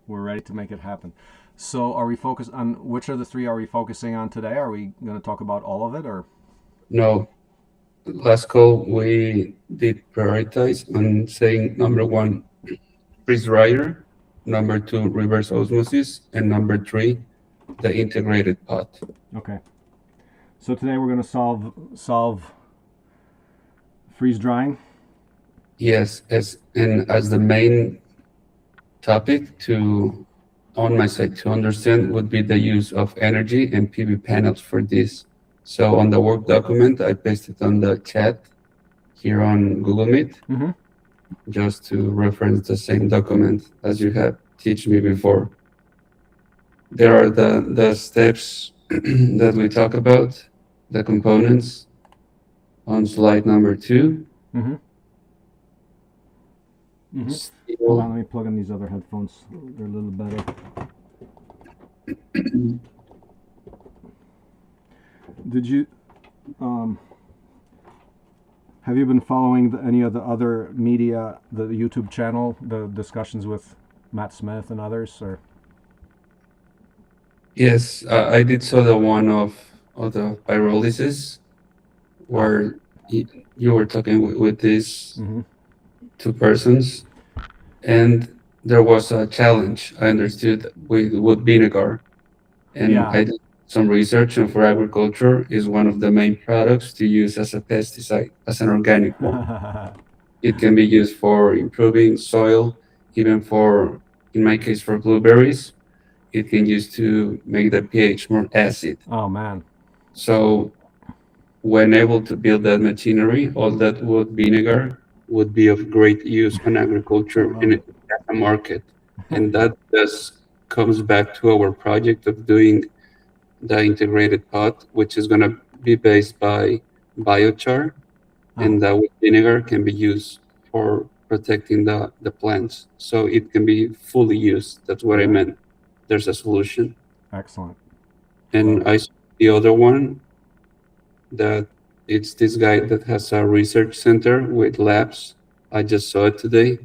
We're ready to make it happen. So, are we focused on which of the three are we focusing on today? Are we going to talk about all of it, or No, last call we did prioritize on saying number one, freeze dryer, number two, reverse osmosis, and number three, the integrated pot. okay? So today we're going to solve freeze drying. Yes, as the main topic to on my side to understand would be the use of energy and PV panels for this. So on the work document, I pasted on the chat here on Google Meet Mm-hmm. just to reference the same document as you have teach me before. There are the steps that we talk about, the components on slide number 2. Mm-hmm. Mm-hmm. Hold on, Steel. let me plug in these other headphones. They're a little better. Did you have you been following any of the other media, the YouTube channel, the discussions with Matt Smith and others, or Yes, I did saw the one of the pyrolysis ah, where you were talking with these mm-hmm. two persons, and there was a challenge I understood with vinegar, and Yeah. I did some research, and for agriculture is one of the main products to use as a pesticide, as an organic one. It can be used for improving soil, even for, in my case, for blueberries. It can use to make the pH more acid. Oh man. So when able to build that machinery, all that wood vinegar would be of great use on I agriculture love and it. as a market. And that just comes back to our project of doing the integrated pot, which is going to be based by biochar, Ah, and that wood vinegar can be used for protecting the plants. So it can be fully used. That's what I yeah. meant. There's a solution. Excellent. Love And it. I saw the other one that it's this guy that has a research center with labs. I just saw it today.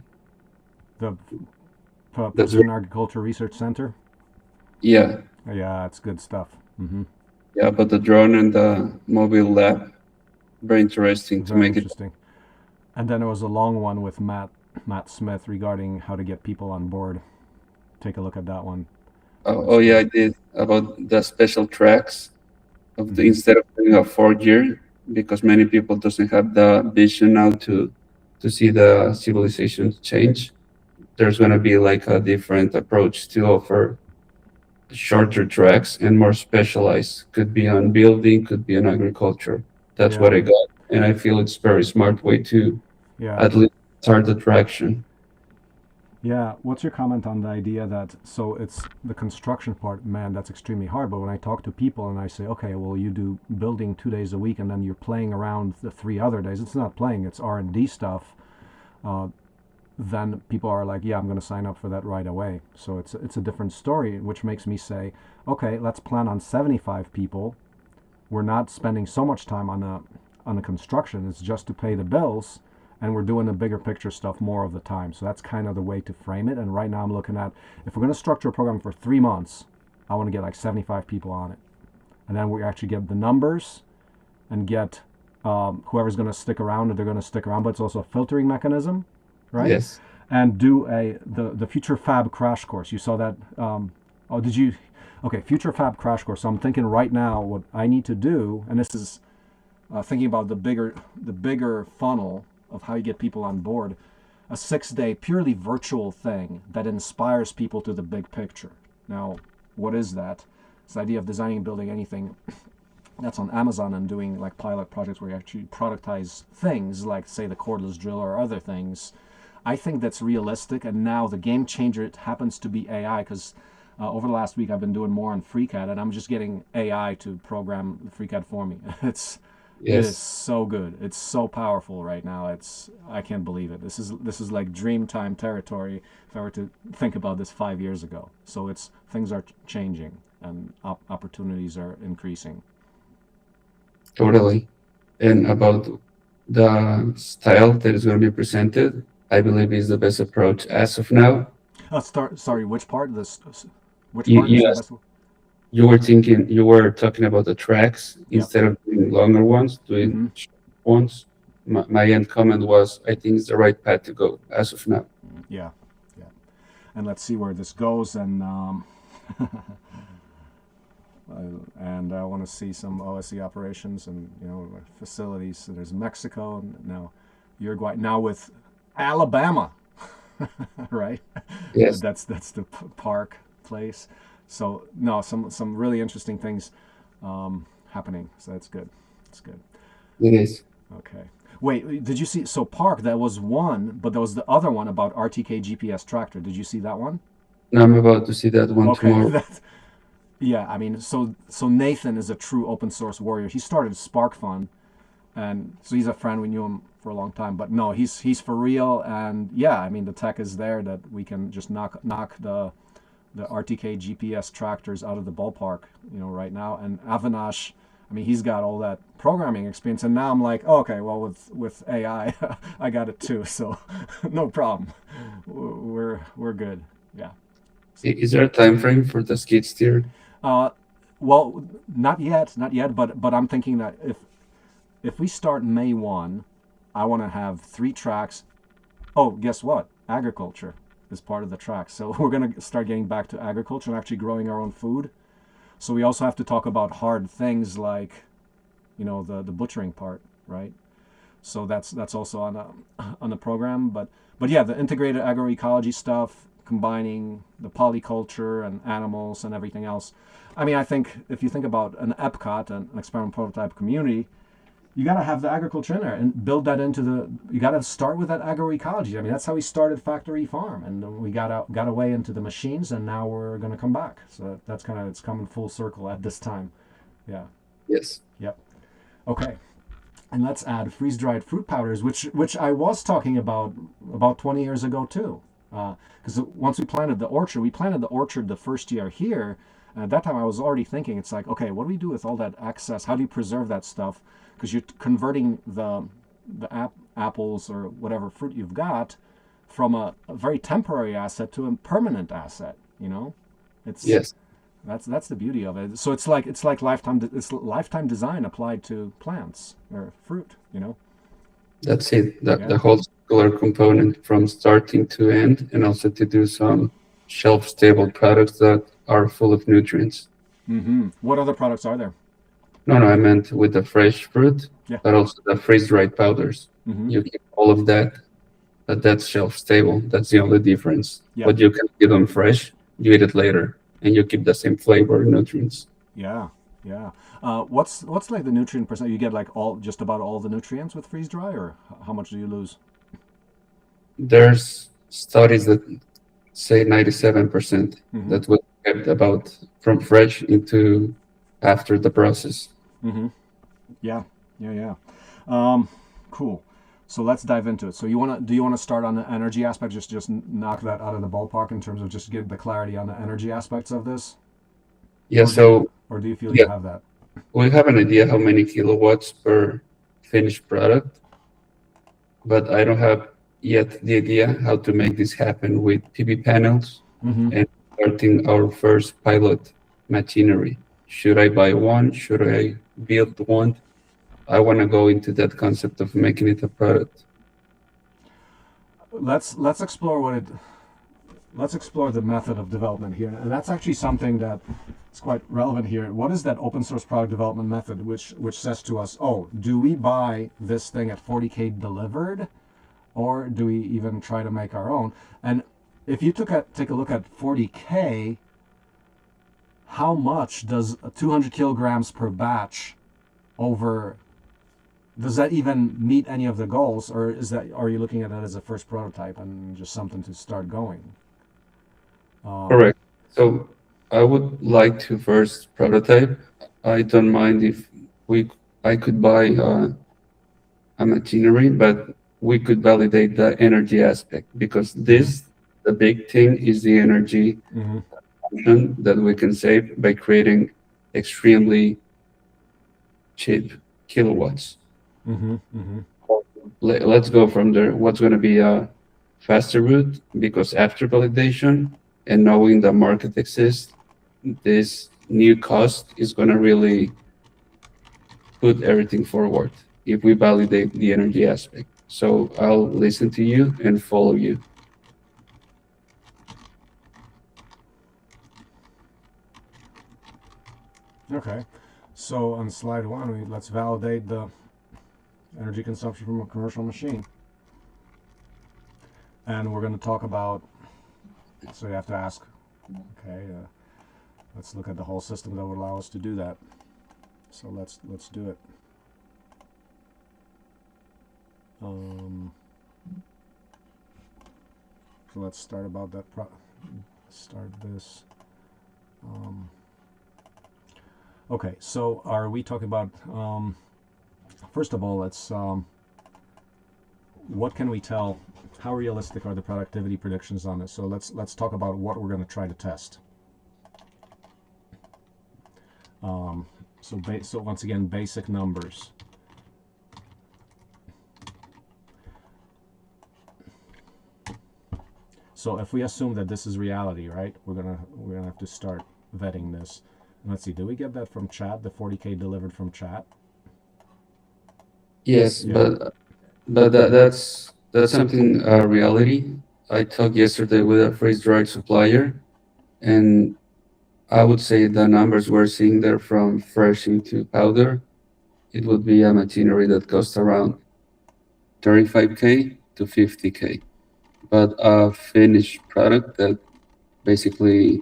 The That's Precision Agriculture Research Center. yeah, Yeah, it's good stuff. Mm-hmm. yeah. But the drone and the mobile lab, very interesting to Very make it. interesting. And then there was a long one with Matt Smith regarding how to get people on board. Take a look at that one. Oh That's yeah, good. I did about the special tracks of the Mm-hmm. instead of doing a 4 year because many people doesn't have the vision now to see the civilization change. There's gonna be like a different approach to offer shorter tracks and more specialized. Could be on building, could be on agriculture. That's what Yeah, I got, and I feel it's very smart way to yeah, at least start the traction. yeah. What's your comment on the idea that so it's the construction part? Man, that's extremely hard. But when I talk to people and I say, okay, well, you do building 2 days a week, and then you're playing around the 3 other days. It's not playing; it's R&D stuff. Uh, then people are like, yeah, I'm going to sign up for that right away. So it's a different story, which makes me say, okay, let's plan on 75 people. We're not spending so much time on the construction. It's just to pay the bills, and we're doing the bigger picture stuff more of the time. So that's kind of the way to frame it. And right now I'm looking at if we're going to structure a program for 3 months, I want to get like 75 people on it, and then we actually get the numbers and get whoever's going to stick around, if they're going to stick around. But it's also a filtering mechanism, right? Yes. And do the future fab crash course. You saw that? Oh, did you? Okay, future fab crash course. So I'm thinking right now what I need to do, and this is thinking about the bigger funnel of how you get people on board. A 6-day purely virtual thing that inspires people to the big picture. Now, what is that? It's the idea of designing and building anything that's on Amazon and doing like pilot projects where you actually productize things like say the cordless drill or other things. I think that's realistic, and now the game changer it happens to be AI because over the last week I've been doing more on FreeCAD, and I'm just getting AI to program the FreeCAD for me. It is Yes. so good. It's so powerful right now. I can't believe it. This is like dream time territory if I were to think about this 5 years ago. So it's things are changing and opportunities are increasing. Totally. And about the style that is going to be presented, I believe is the best approach as of now. Sorry, which part? Which You, part is you the asked, best one? you were talking about the tracks Yep. instead of doing longer ones, doing Mm-hmm. short ones. My end comment was, I think it's the right path to go as of now. Yeah, yeah. And let's see where this goes. And and I want to see some OSE operations and facilities. So there's Mexico and now Uruguay. Now with Alabama, right? Yes, That's the park place. So no, some really interesting things happening. So that's good. That's good. it is. Okay. Wait, did you see? So Park, that was one, but there was the other one about RTK GPS tractor. Did you see that one? Now I'm about to see that one Okay, tomorrow. yeah. I mean, so Nathan is a true open source warrior. He started Spark Fun, and so he's a friend. We knew him for a long time, but no, he's for real. And yeah, I mean, the tech is there that we can just knock the RTK GPS tractors out of the ballpark, right now. And Avinash, I mean, he's got all that programming experience, and now I'm like, oh, okay, well, with AI, I got it too, so no problem. We're good. Yeah. Is there a time frame for the skid steer? Uh, well, not yet, but I'm thinking that if we start May 1, I want to have 3 tracks. Oh, guess what? Agriculture is part of the track. So we're going to start getting back to agriculture and actually growing our own food. So we also have to talk about hard things like, the butchering part, right? So that's also on the program. But yeah, the integrated agroecology stuff, combining the polyculture and animals and everything else. I mean, I think if you think about an EPCOT, an experimental prototype community, you got to have the agriculture in there and build that into the. You got to start with that agroecology. I mean, that's how we started Factory Farm, and we got away into the machines, and now we're going to come back. So that's kind of it's coming full circle at this time. Yeah. Yes. Yep. Okay. And let's add freeze-dried fruit powders, which I was talking about 20 years ago too. Because once we planted the orchard the first year here. And at that time, I was already thinking, it's like, okay, what do we do with all that excess? How do you preserve that stuff? Because you're converting the apples or whatever fruit you've got from a very temporary asset to a permanent asset. It's Yes. that's the beauty of it. So it's like lifetime design applied to plants or fruit. That's it. The Yeah. whole circular component from starting to end, and also to do some shelf stable products that are full of nutrients. Mm-hmm. What other products are there? No, no, I meant with the fresh fruit, Yeah. but also the freeze dried powders. Mm-hmm. You keep all of that, but that's shelf stable. That's the only difference. Yeah. What you can eat on fresh, you eat it later, and you keep the same flavor and nutrients. Yeah. Yeah. What's like the nutrient percent? You get like just about all the nutrients with freeze dry, or how much do you lose? There's studies that say 97% Mm-hmm. that will get about from fresh into after the process. Mm-hmm. Yeah. Yeah. Yeah. Um, cool. So let's dive into it. So do you want to start on the energy aspect? Just knock that out of the ballpark in terms of just get the clarity on the energy aspects of this, Yeah, or do you, so or do you feel yeah, you have that? we have an idea how many kilowatts per finished product, but I don't have yet the idea how to make this happen with PV panels Mm-hmm. and starting our first pilot machinery. Should I buy one? Should I build one? I want to go into that concept of making it a product. Let's explore let's explore the method of development here, and that's actually something that is quite relevant here. What is that open source product development method, which says to us, oh, do we buy this thing at 40K delivered, or do we even try to make our own? And if you take a look at 40K, how much does 200 kilograms per batch over? Does that even meet any of the goals, or are you looking at that as a first prototype and just something to start going? Correct. So I would like to first prototype. I don't mind if we I could buy a machinery, but we could validate the energy aspect because the big thing is the energy Mm-hmm. consumption that we can save by creating extremely cheap kilowatts. Mm-hmm. Mm-hmm. Let's go from there. What's going to be faster route because after validation and knowing the market exists, this new cost is going to really put everything forward if we validate the energy aspect. So I'll listen to you and follow you. Okay, so on slide one, let's validate the energy consumption from a commercial machine. And we're going to talk about, so you have to ask, okay, let's look at the whole system that would allow us to do that. So let's do it. So let's start about that. Start this. Okay, so are we talking about? First of all, let's. What can we tell? How realistic are the productivity predictions on this? So let's talk about what we're going to try to test. So once again, basic numbers. So if we assume that this is reality, right? We're gonna have to start vetting this. And let's see, did we get that from chat? The 40K delivered from chat? Yes, Yeah. but that's something reality. I talked yesterday with a freeze dried supplier, and I would say the numbers we're seeing there from fresh into powder, it would be a machinery that costs around 35K to 50K. But a finished product that basically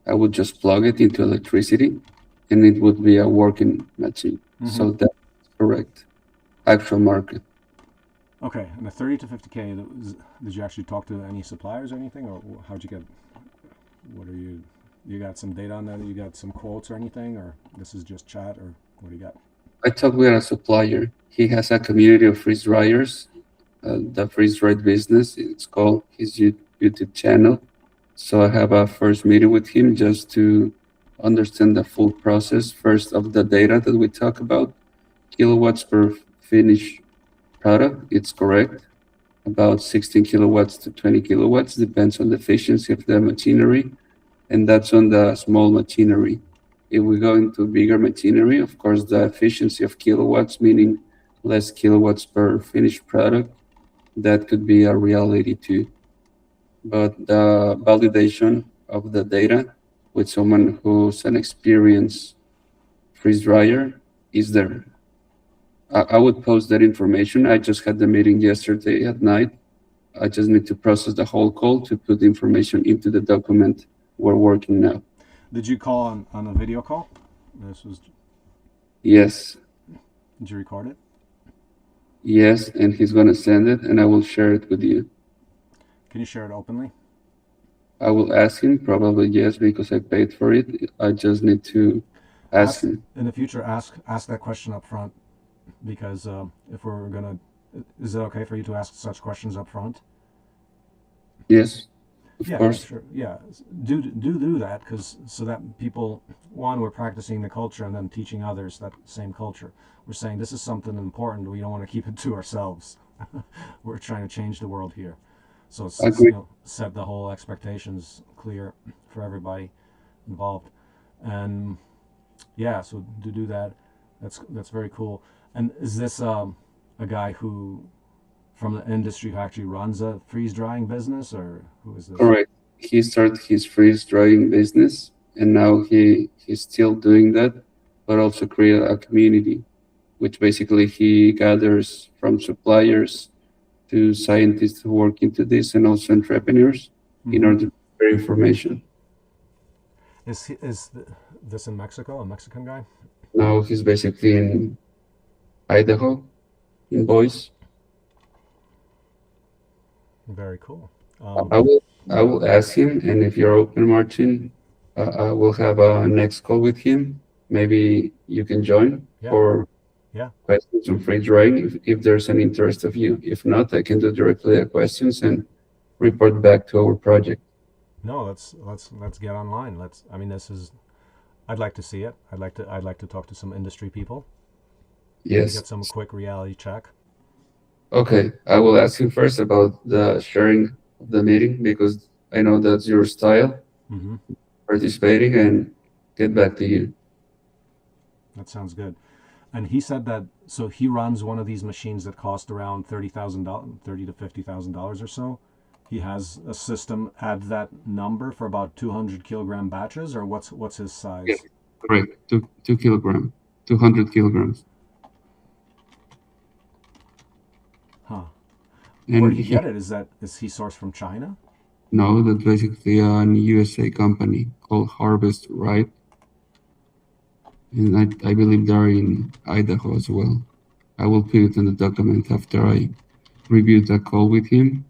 I would just plug it into electricity and it would be a working machine. So that's correct. Actual market. Okay, and the 30 to 50K, did you actually talk to any suppliers or anything? Or how'd you get, what are you got some data on that? You got some quotes or anything? Or this is just chat, or what do you got? I talked with a supplier. He has a community of freeze dryers. The freeze dried business, it's called his YouTube channel. So I have a first meeting with him just to understand the full process first of the data that we talk about. Kilowatts per finished product, it's correct. About 16 kilowatts to 20 kilowatts, depends on the efficiency of the machinery, and that's on the small machinery. If we go into bigger machinery, of course, the efficiency of kilowatts, meaning less kilowatts per finished product, that could be a reality too. But the validation of the data with someone who's an experienced freeze dryer is there. I would post that information. I just had the meeting yesterday at night. I just need to process the whole call to put the information into the document we're working now. Did you call on a video call? This was. Yes. Did you record it? Yes, and he's going to send it, and I will share it with you. Can you share it openly? I will ask him, probably yes, because I paid for it. I just need to ask him. In the future, ask that question up front, because if we're gonna, is it okay for you to ask such questions up front? Yes, of course. Yeah, sure. Yeah, do that, because so that people, one, we're practicing the culture, and then teaching others that same culture. We're saying this is something important. We don't want to keep it to ourselves. We're trying to change the world here. So set the whole expectations clear for everybody involved, and yeah, so to do that, that's very cool. And is this a guy who from the industry who actually runs a freeze drying business, or who is this? Correct. He started his freeze drying business, and now he's still doing that, but also create a community, which basically he gathers from suppliers to scientists who work into this and also entrepreneurs in order to share information. Is this in Mexico, a Mexican guy? Now he's basically in Idaho, in Boise. Very cool. I will ask him, and if you're open, Marcin, I will have a next call with him. Maybe you can join for questions on freeze drying if there's an interest of you. If not, I can do directly the questions and report back to our project. No, let's get online. I mean, I'd like to see it. I'd like to talk to some industry people. Yes. Get some quick reality check. Okay, I will ask you first about the sharing of the meeting because I know that's your style, Mm-hmm. participating, and get back to you. That sounds good. And he said that so he runs one of these machines that cost around $30,000, $30 to $50,000 or so. He has a system at that number for about 200 kilogram batches, or what's his Yes, size? correct. 2 kilogram, 200 kilograms, Huh? Where'd and he he get it? Is he sourced from China? know that basically an USA company called Harvest, right? And I believe they're in Idaho as well. I will put it in the document after I review that call with him.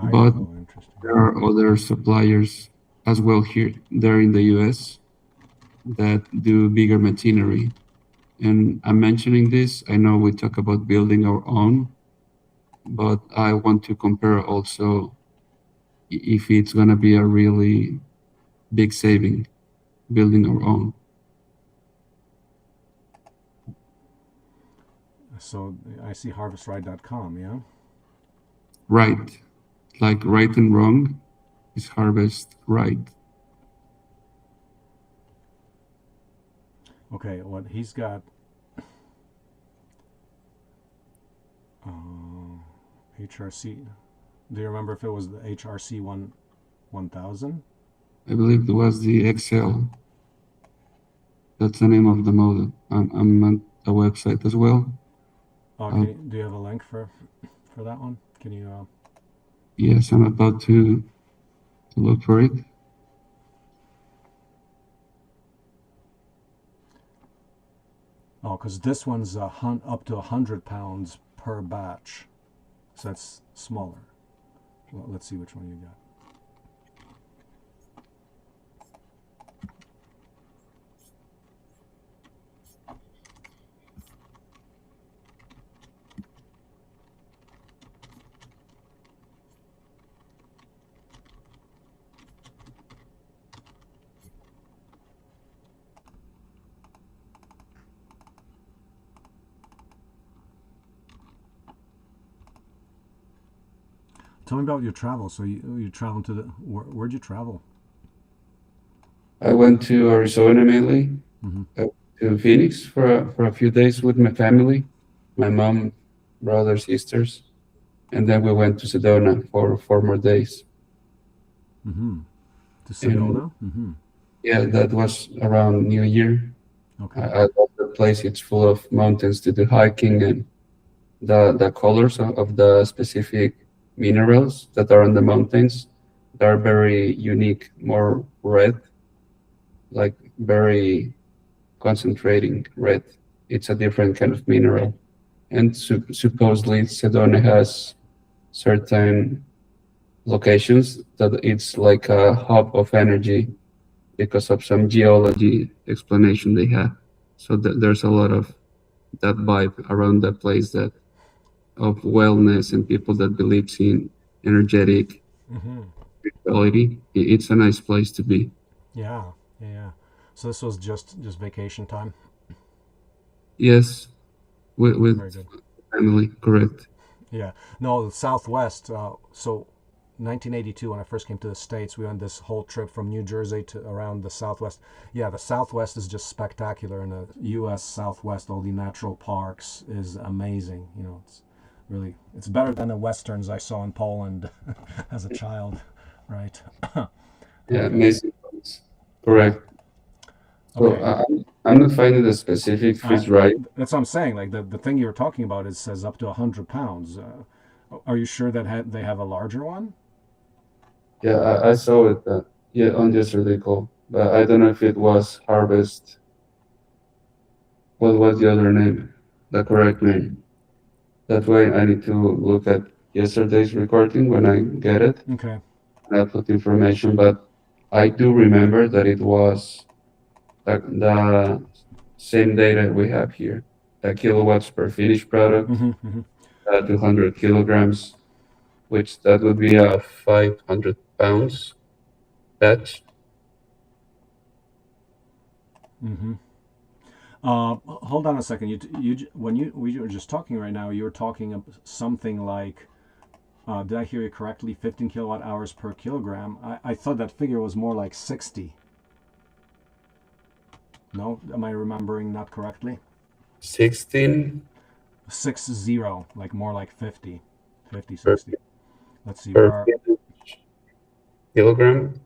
But Idaho, interesting. there are other suppliers as well here there in the US that do bigger machinery. And I'm mentioning this, I know we talk about building our own, but I want to compare also if it's gonna be a really big saving building our own. So I see harvestright.com, yeah? Right. Like right and wrong is harvest right. Okay, what he's got, uh, HRC. Do you remember if it was the HRC 1000? I believe it was the Excel. That's the name of the model. I'm on the website as well. Oh, Uh, do you have a link for that one? Can you? yes, I'm about to look for it. Oh, because this one's up to 100 pounds per batch, so that's smaller. Well, let's see which one you got. Tell me about your travel. So you traveled to where'd you travel? I went to Arizona mainly, Mm-hmm. to Phoenix for a few days with my family, my mom, brother, sisters, and then we went to Sedona for 4 more days. Mm-hmm. To And Sedona. Mm-hmm. yeah, that was around New Year. Okay. I love the place. It's full of mountains to do hiking, and the colors of the specific minerals that are on the mountains, they're very unique, more red, like very concentrating red. It's a different kind of mineral. And supposedly Sedona has certain locations that it's like a hub of energy because of some geology explanation they have. So there's a lot of that vibe around that place, that of wellness and people that believes in energetic Mm-hmm. quality. It's a nice place to be. Yeah. Yeah. Yeah. So this was just vacation time. Yes, with Very good. family, correct. Yeah. No, the Southwest. So 1982, when I first came to the States, we went this whole trip from New Jersey to around the Southwest. Yeah, the Southwest is just spectacular, and the U.S. Southwest, all the natural parks, is amazing. It's really it's better than the westerns I saw in Poland as a child, right? Yeah, Okay. amazing place. Yeah. Correct. So Okay. I'm not finding the specific I freeze right. that's what I'm saying. Like the thing you were talking about is says up to 100 pounds. Are you sure that they have a larger one? Yeah, I saw it yeah, on yesterday call, but I don't know if it was Harvest. What was the other name? The correct name. That way I need to look at yesterday's recording when I get it Okay. and I put information, but I do remember that it was the same data we have here. The kilowatts per finished product, Mm-hmm, mm-hmm, 200 kilograms, which that would be a 500 pounds batch. mm-hmm. Hold on a second. We were just talking right now, you were talking something like, did I hear you correctly? 15 kilowatt hours per kilogram. I thought that figure was more like 60. No, am I remembering that correctly? 16 60, like more like 50, 50, per, 60. Let's see, per where kilogram.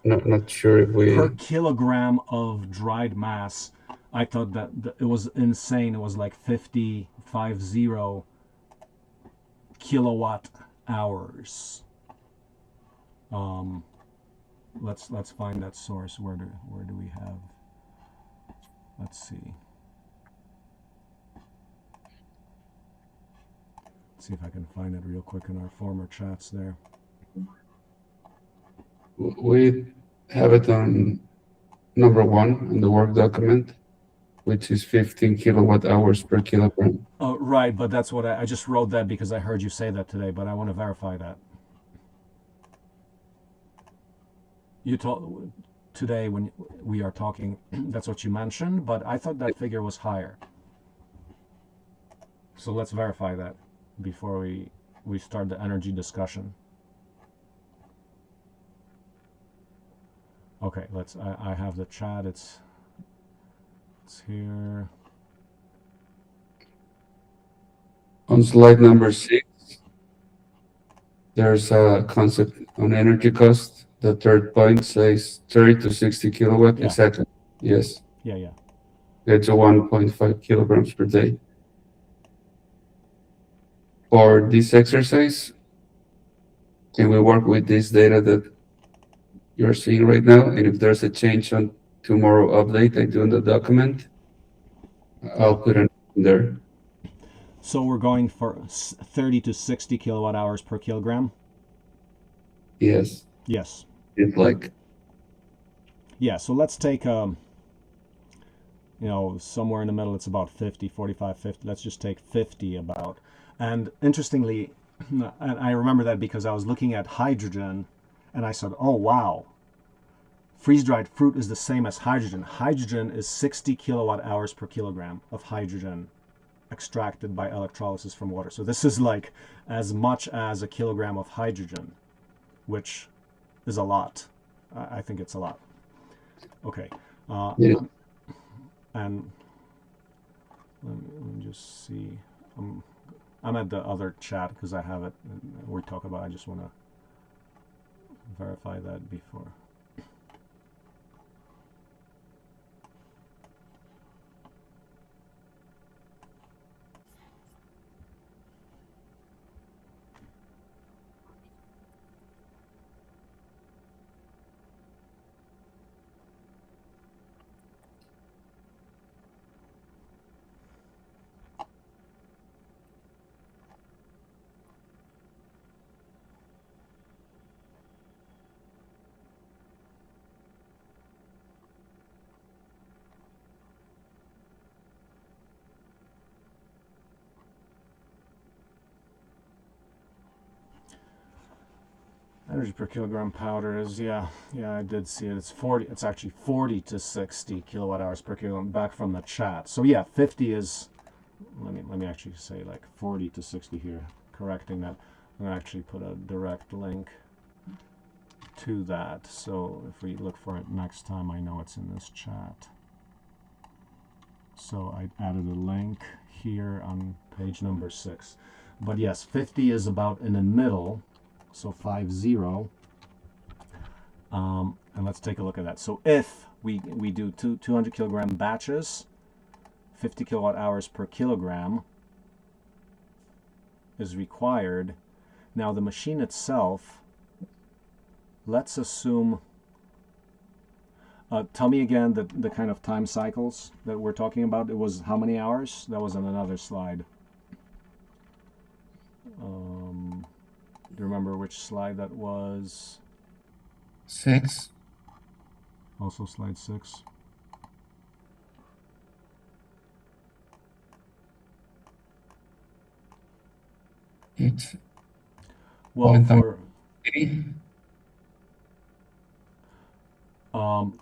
Not sure if per we. kilogram of dried mass. I thought that it was insane. It was like 50, 50 kilowatt hours. Um, let's find that source. Where do we have? Let's see. Let's see if I can find it real quick in our former chats there. We have it on number 1 in the work document, which is 15 kilowatt hours per kilogram. Oh, right, but that's what I just wrote that because I heard you say that today, but I want to verify that. You told today when we are talking, that's what you mentioned, but I thought that figure was higher. So let's verify that before we start the energy discussion. Okay, I have the chat. It's here. On slide number 6, there's a concept on energy cost. The third point says 30 to 60 kilowatt a Yeah, second. Yes, yeah. it's a 1.5 kilograms per day. For this exercise, can we work with this data that you're seeing right now? And if there's a change on tomorrow update I do in the document, I'll put it in there. So we're going for 30 to 60 kilowatt hours per kilogram? Yes, Yes. it's like Yeah, so let's take, somewhere in the middle, it's about 50, 45, 50. Let's just take 50 about. And interestingly, and I remember that because I was looking at hydrogen and I said, oh, wow, freeze-dried fruit is the same as hydrogen. Hydrogen is 60 kilowatt hours per kilogram of hydrogen extracted by electrolysis from water. So this is like as much as a kilogram of hydrogen, which is a lot. I think it's a lot. Okay. yeah. And let me just see. I'm at the other chat because I have it. We talk about. I just want to verify that before. Energy per kilogram powder is yeah, I did see it. It's 40. It's actually 40 to 60 kilowatt hours per kilogram. Back from the chat. So yeah, 50 is. Let me actually say like 40 to 60 here. Correcting that. I'm gonna actually put a direct link to that. So if we look for it next time, I know it's in this chat. So I added a link here on page number 6. But yes, 50 is about in the middle. So 50. And let's take a look at that. So if we do 200 kilogram batches, 50 kilowatt hours per kilogram is required. Now the machine itself, let's assume, tell me again the kind of time cycles that we're talking about. It was how many hours? That was on another slide. Do you remember which slide that was? 6. Also slide 6. It's Well, for 80.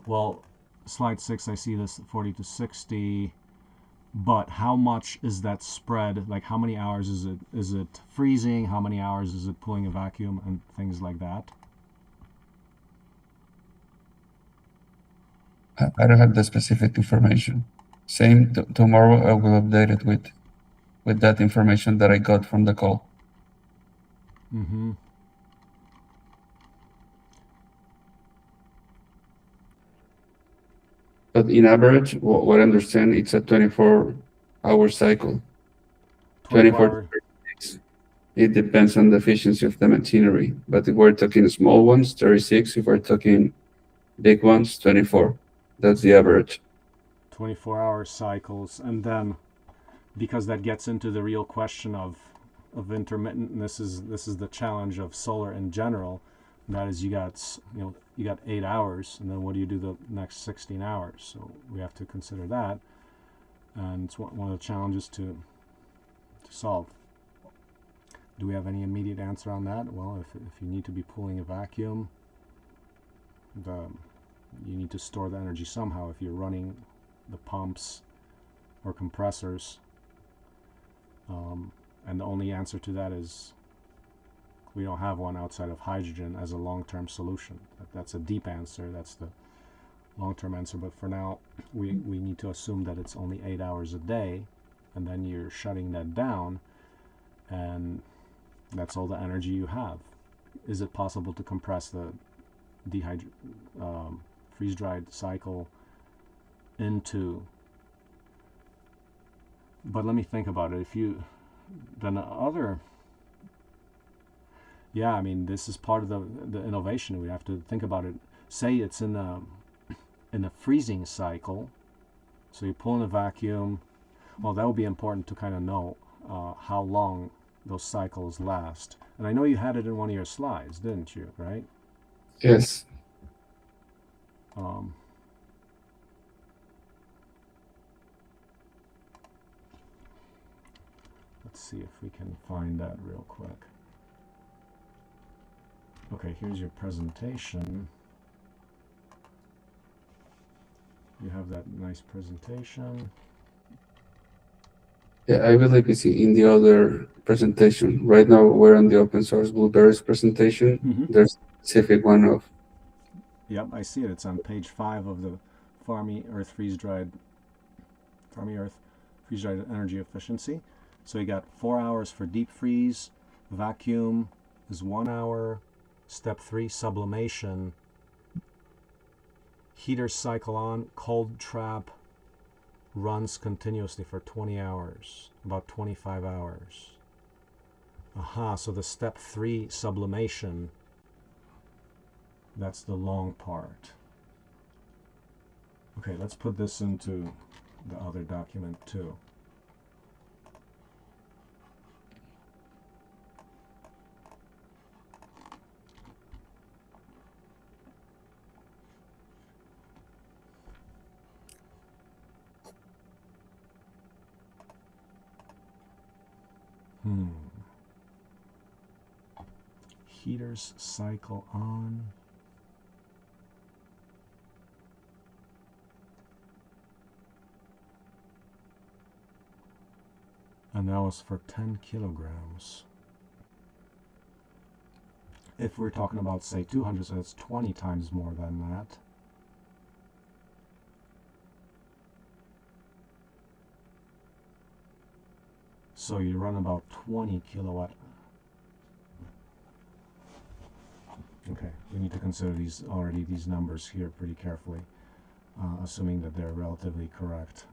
well, slide 6, I see this 40 to 60. But how much is that spread? Like how many hours is it? Is it freezing? How many hours is it pulling a vacuum and things like that? I don't have the specific information. Same tomorrow, I will update it with that information that I got from the call. Mm-hmm. But in average, what I understand, it's a 24-hour cycle. 24 24 to hour. 36. It depends on the efficiency of the machinery. But if we're talking small ones, 36. If we're talking big ones, 24. That's the average. 24-hour cycles, and then because that gets into the real question of intermittent, and this is the challenge of solar in general. That is, you got 8 hours, and then what do you do the next 16 hours? So we have to consider that, and it's one of the challenges to solve. Do we have any immediate answer on that? Well, if you need to be pulling a vacuum, you need to store the energy somehow. If you're running the pumps or compressors, and the only answer to that is we don't have one outside of hydrogen as a long-term solution. That's a deep answer. That's the long-term answer. But for now, we need to assume that it's only 8 hours a day, and then you're shutting that down, and that's all the energy you have. Is it possible to compress the freeze-dried cycle into? But let me think about it. If you then other, yeah, I mean, this is part of the innovation. We have to think about it. Say it's in a freezing cycle, so you pull in a vacuum. Well, that would be important to kind of know how long those cycles last. And I know you had it in one of your slides, didn't you? Right? Yes. Let's see if we can find that real quick. Okay, here's your presentation. You have that nice presentation. Yeah, I believe it's in the other presentation. Right now, we're on the open source Blueberries presentation. Mm-hmm. There's a specific one of. Yep, I see it. It's on page 5 of the Farmy Earth freeze-dried energy efficiency. So you got 4 hours for deep freeze, vacuum is 1 hour, step 3 sublimation, heater cycle on, cold trap runs continuously for 20 hours, about 25 hours. So the step 3 sublimation, that's the long part. Okay, let's put this into the other document too. Heaters cycle on. And that was for 10 kilograms. If we're talking about, say, 200, so it's 20 times more than that. So you run about 20 kilowatt. Okay, we need to consider these numbers here pretty carefully, assuming that they're relatively correct.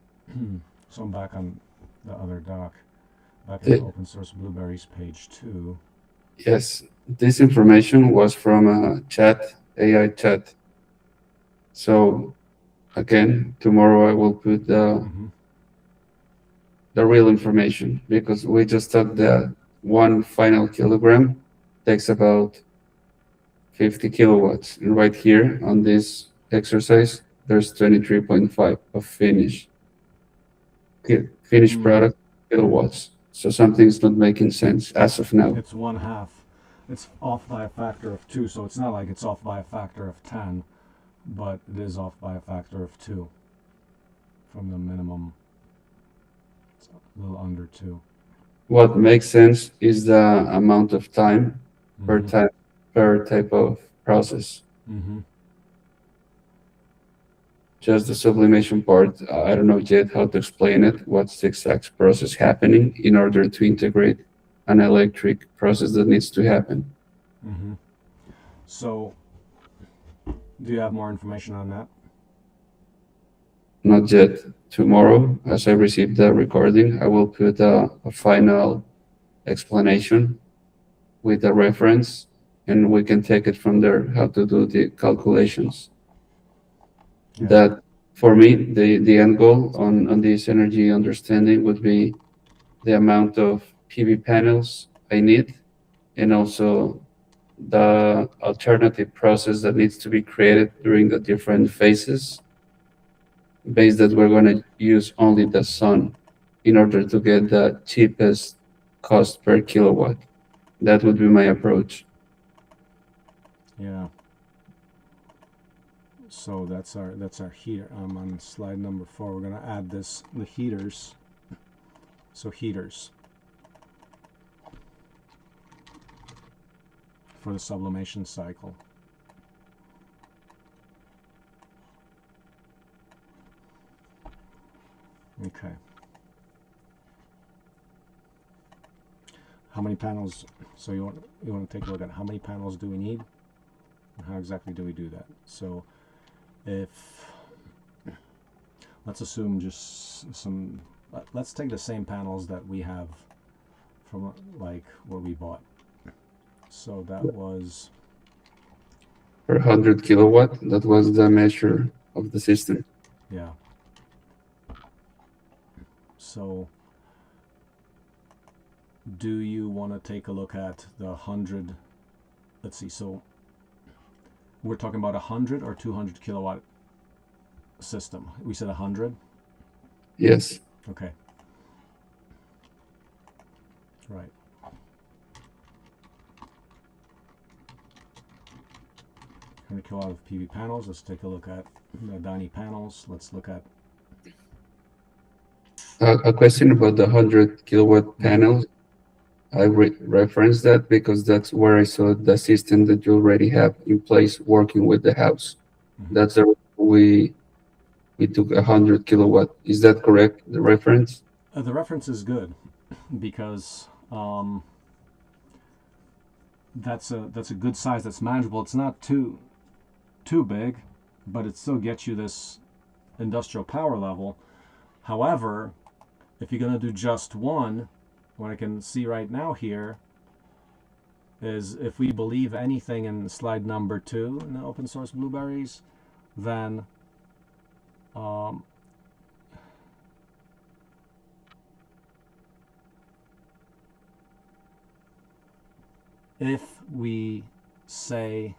So I'm back on the other doc, back in open source Blueberries, page 2. Yes, this information was from a chat, AI chat. So again, tomorrow I will put the real information, because we just thought that one final kilogram takes about 50 kilowatts. And right here on this exercise, there's 23.5 of finished product kilowatts. So something's not making sense as of now. It's 1/2. It's off by a factor of 2, so it's not like it's off by a factor of 10, but it is off by a factor of 2 from the minimum It's a little under 2. What makes sense is the amount of time per Mm-hmm. time per type of process. Mm-hmm. Just the sublimation part, I don't know yet how to explain it. What's the exact process happening in order to integrate an electric process that needs to happen? Mm-hmm. So, do you have more information on that? Not yet. Tomorrow, as I receive the recording, I will put a final explanation with a reference, and we can take it from there how to do the calculations. Yeah. That for me, the end goal on this energy understanding would be the amount of PV panels I need, and also the alternative process that needs to be created during the different phases, based that we're going to use only the sun in order to get the cheapest cost per kilowatt. That would be my approach. Yeah. So that's our heater. On slide number 4, we're gonna add the heaters. So heaters for the sublimation cycle. Okay. How many panels? So you want to take a look at how many panels do we need, and how exactly do we do that? So if let's assume just some. Let's take the same panels that we have from like what we bought. So that was Per 100 kilowatt, that was the measure of the system. yeah. So do you want to take a look at the 100? Let's see. So we're talking about 100 or 200 kilowatt system. We said 100. Yes. Okay. Right. Going to kilowatt of PV panels. Let's take a look at the Adani panels. Let's look at A question about the 100 kilowatt panels. I referenced that because that's where I saw the system that you already have in place working with the house. That's the we took 100 kilowatt. Is that correct? The reference? the reference is good because that's a good size. That's manageable. It's not too big, but it still gets you this industrial power level. However, if you're going to do just one, what I can see right now here is if we believe anything in slide number 2 in the open source blueberries, then if we say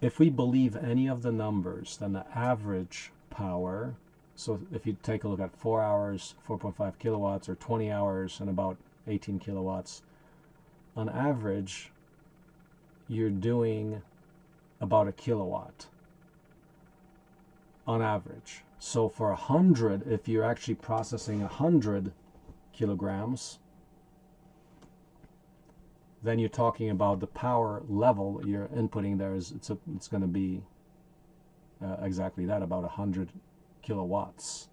if we believe any of the numbers, then the average power, so if you take a look at 4 hours, 4.5 kilowatts, or 20 hours and about 18 kilowatts, on average, you're doing about a kilowatt on average. So for 100, if you're actually processing 100 kilograms, then you're talking about the power level you're inputting there is it's going to be exactly that, about 100 kilowatts.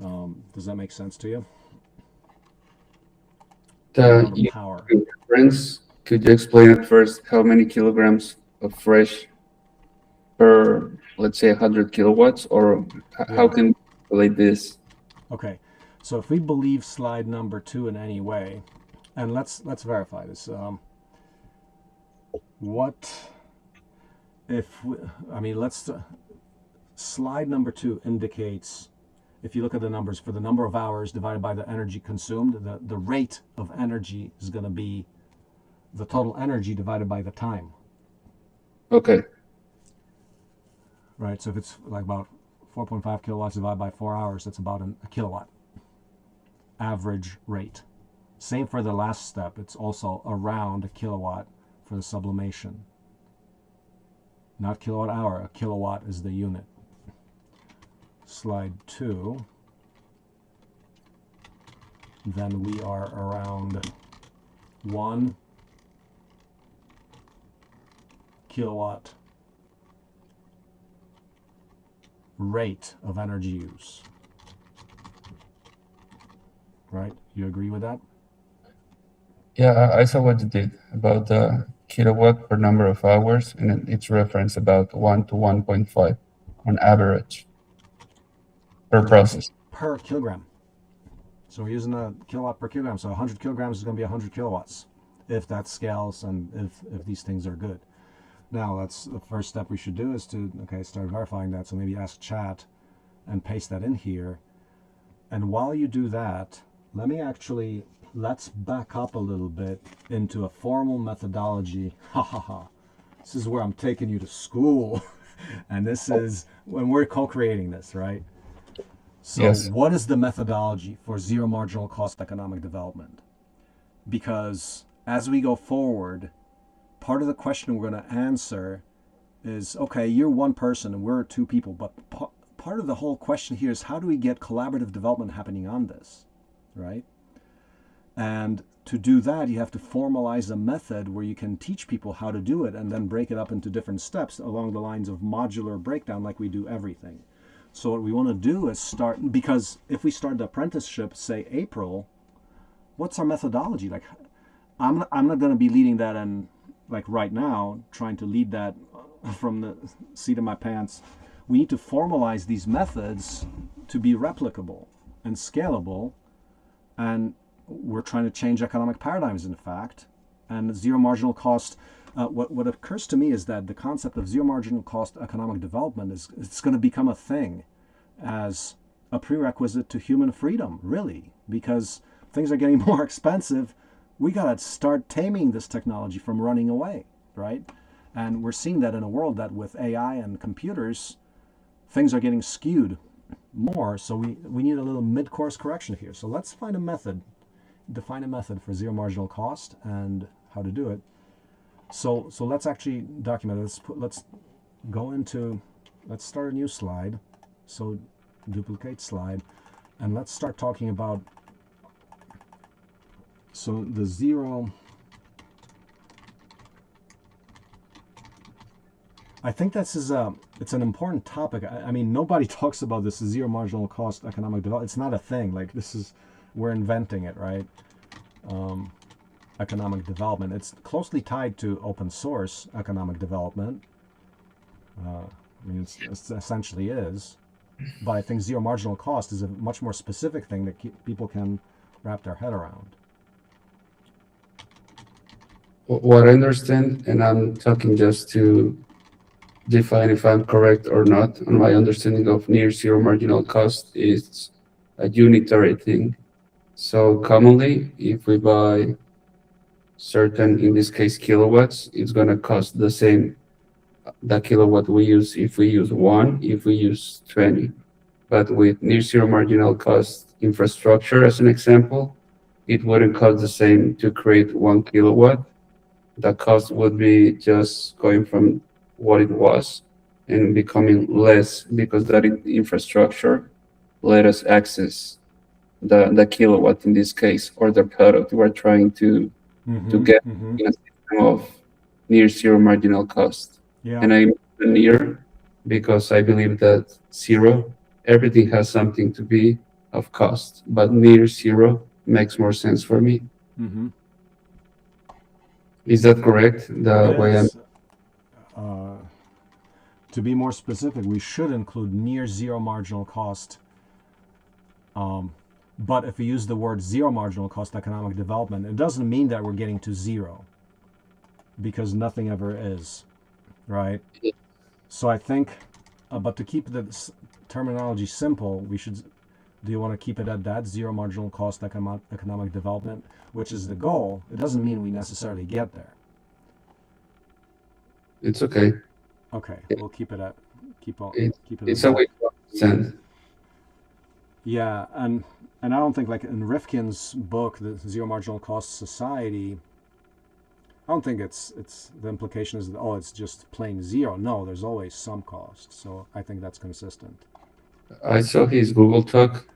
Does that make sense to you? The Power. reference, could you explain at first how many kilograms of fresh per, let's say, 100 kilowatts, or how can we calculate this? Okay, so if we believe slide number 2 in any way, and let's verify this. What if we, I mean, let's slide number 2 indicates, if you look at the numbers for the number of hours divided by the energy consumed, the rate of energy is going to be the total energy divided by the time. Okay. Right, so if it's like about 4.5 kilowatts divided by 4 hours, that's about a kilowatt average rate. Same for the last step, it's also around a kilowatt for the sublimation. Not kilowatt hour, a kilowatt is the unit. Slide 2. Then we are around 1 kilowatt rate of energy use. Right? You agree with that? Yeah, I saw what you did about the kilowatt per number of hours, and it's reference about 1 to 1.5 on average per process. Per kilogram. So we're using a kilowatt per kilogram. So 100 kilograms is going to be 100 kilowatts if that scales and if these things are good. Now, that's the first step we should do is to, start verifying that. So maybe ask chat and paste that in here. And while you do that, let's back up a little bit into a formal methodology. This is where I'm taking you to school. And this is when we're co-creating this, right? So Yes. What is the methodology for zero marginal cost economic development? Because as we go forward, part of the question we're going to answer is, okay, you're one person and we're two people, but part of the whole question here is how do we get collaborative development happening on this, right? And to do that, you have to formalize a method where you can teach people how to do it and then break it up into different steps along the lines of modular breakdown like we do everything. So what we want to do is start, because if we start the apprenticeship, say April, what's our methodology? Like, I'm not going to be leading that and like right now, trying to lead that from the seat of my pants. We need to formalize these methods to be replicable and scalable. And we're trying to change economic paradigms, in fact. And zero marginal cost, what occurs to me is that the concept of zero marginal cost economic development it's going to become a thing as a prerequisite to human freedom, really, because things are getting more expensive. We got to start taming this technology from running away, right? And we're seeing that in a world that with AI and computers, things are getting skewed more. So we need a little mid-course correction here. So let's find a method, define a method for zero marginal cost and how to do it. So let's actually document it. Let's start a new slide. So duplicate slide, and let's start talking about, so the zero, I think it's an important topic. I mean, nobody talks about this zero marginal cost economic development. It's not a thing. Like we're inventing it, right? Economic development. It's closely tied to open source economic development. I mean, it essentially is. But I think zero marginal cost is a much more specific thing that people can wrap their head around. What I understand, and I'm talking just to define if I'm correct or not, on my understanding of near zero marginal cost is a unitary thing. So commonly, if we buy certain, in this case, kilowatts, it's going to cost the same, the kilowatt we use if we use 1, if we use 20. But with near zero marginal cost infrastructure, as an example, it wouldn't cost the same to create 1 kilowatt. The cost would be just going from what it was and becoming less because that infrastructure let us access the kilowatt in this case, or the product we're trying to get in a system of near zero marginal cost. Yeah. And I mentioned near because I believe that zero, everything has something to be of cost, but near zero makes more sense for me. Mm-hmm. Is that correct? The way I'm. To be more specific, we should include near zero marginal cost. But if we use the word zero marginal cost economic development, it doesn't mean that we're getting to zero, because nothing ever is, right? So I think, but to keep the terminology simple, do you want to keep it at that, zero marginal cost economic development, which is the goal? It doesn't mean we necessarily get there. It's okay. Okay, we'll keep it at, keep it. It's a way to understand. Yeah, and I don't think, like in Rifkin's book, The Zero Marginal Cost Society, don't think it's the implication is that, oh, it's just plain zero. No, there's always some cost. So I think that's consistent. I saw his Google talk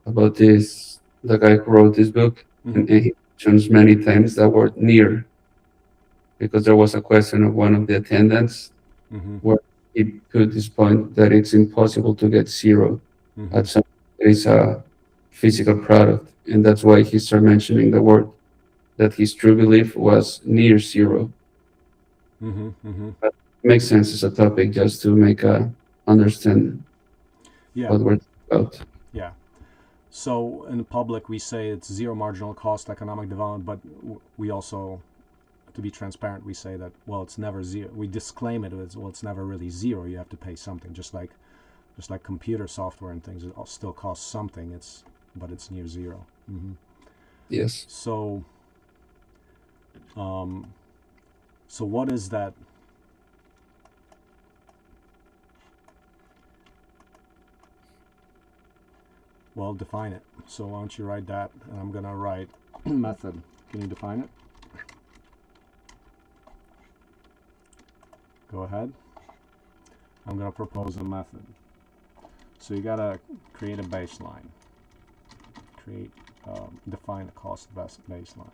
about this, the guy who wrote this book, and he mentions many times that word near, because there was a question of one of the attendants Mm-hmm. where he put this point that it's impossible to get zero Mm-hmm. at something that is a physical product. And that's why he started mentioning the word that his true belief was near zero. Mm-hmm. Mm-hmm. But it makes sense as a topic just to make a understand Yeah. what we're about. Yeah. So in the public, we say it's zero marginal cost economic development, but we also, to be transparent, we say that, well, it's never zero. We disclaim it as, well, it's never really zero. You have to pay something, just like computer software and things. It all still costs something. But it's near zero. Mm-hmm. Yes. So, so what is that? Well, define it. So why don't you write that? And I'm gonna write method. Can you define it? Go ahead. I'm gonna propose a method. So you gotta create a baseline. Define a cost baseline.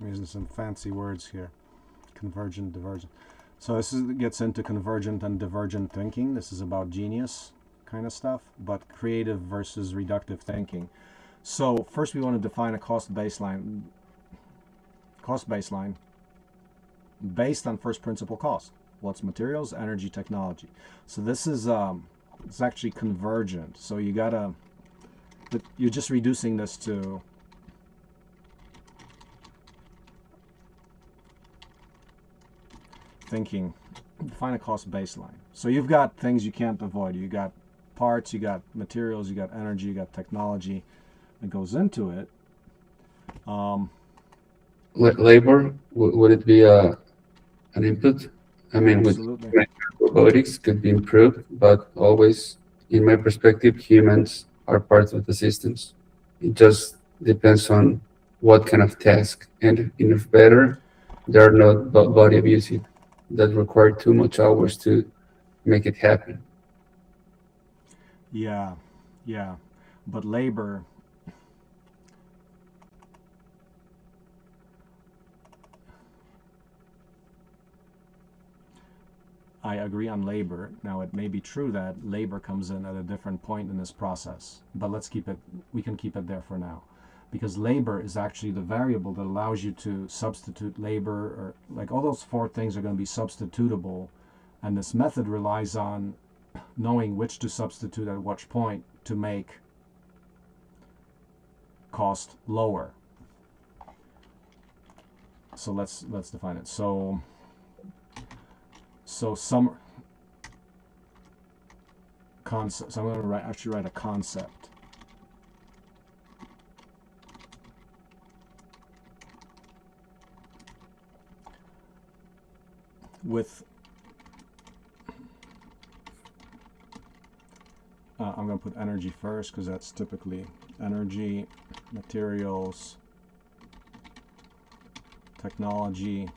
I'm using some fancy words here. Convergent, divergent. So gets into convergent and divergent thinking. This is about genius kind of stuff, but creative versus reductive thinking. So first we want to define a cost baseline. Cost baseline based on first principle cost. What's materials, energy, technology. So this is it's actually convergent. So you're just reducing this to thinking, define a cost baseline. So you've got things you can't avoid. You got parts, you got materials, you got energy, you got technology that goes into it. Labor, would it be an input? I mean, with Absolutely. robotics could be improved, but always, in my perspective, humans are part of the systems. It just depends on what kind of task. And if better, there are not body abusive that require too much hours to make it happen. Yeah, yeah. But labor, I agree on labor. Now, it may be true that labor comes in at a different point in this process, but we can keep it there for now. Because labor is actually the variable that allows you to substitute labor, or like all those four things are going to be substitutable. And this method relies on knowing which to substitute at which point to make cost lower. So let's define it. So some concept. So I'm going to actually write a concept. With I'm going to put energy first because that's typically energy, materials, technology,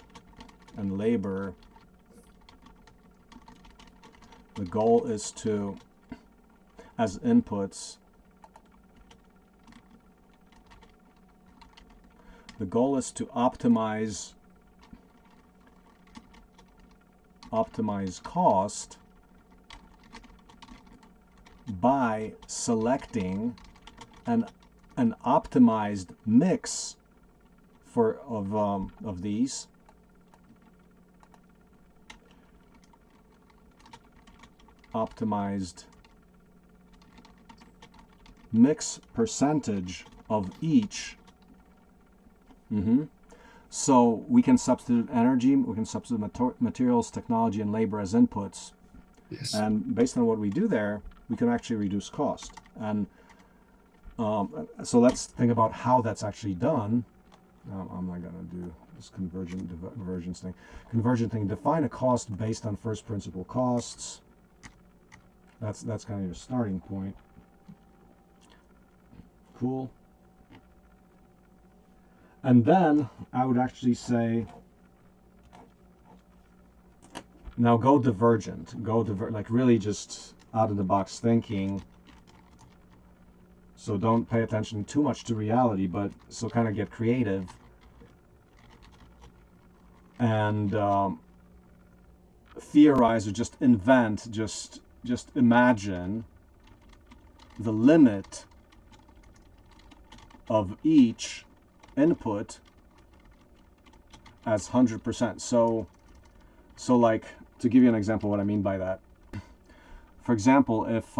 and labor. The goal is to, as inputs, the goal is to optimize optimize cost by selecting an optimized mix of these optimized mix percentage of each. So we can substitute energy, we can substitute materials, technology, and labor as inputs. Yes. And based on what we do there, we can actually reduce cost. And so let's think about how that's actually done. I'm not going to do this convergence thing. Convergent thing, define a cost based on first principle costs. That's kind of your starting point. Cool. And then I would actually say, now go divergent. Like really just out of the box thinking. So don't pay attention too much to reality, but so kind of get creative. And theorize or just invent, just imagine the limit of each input as 100%. So like, to give you an example what I mean by that. For example, if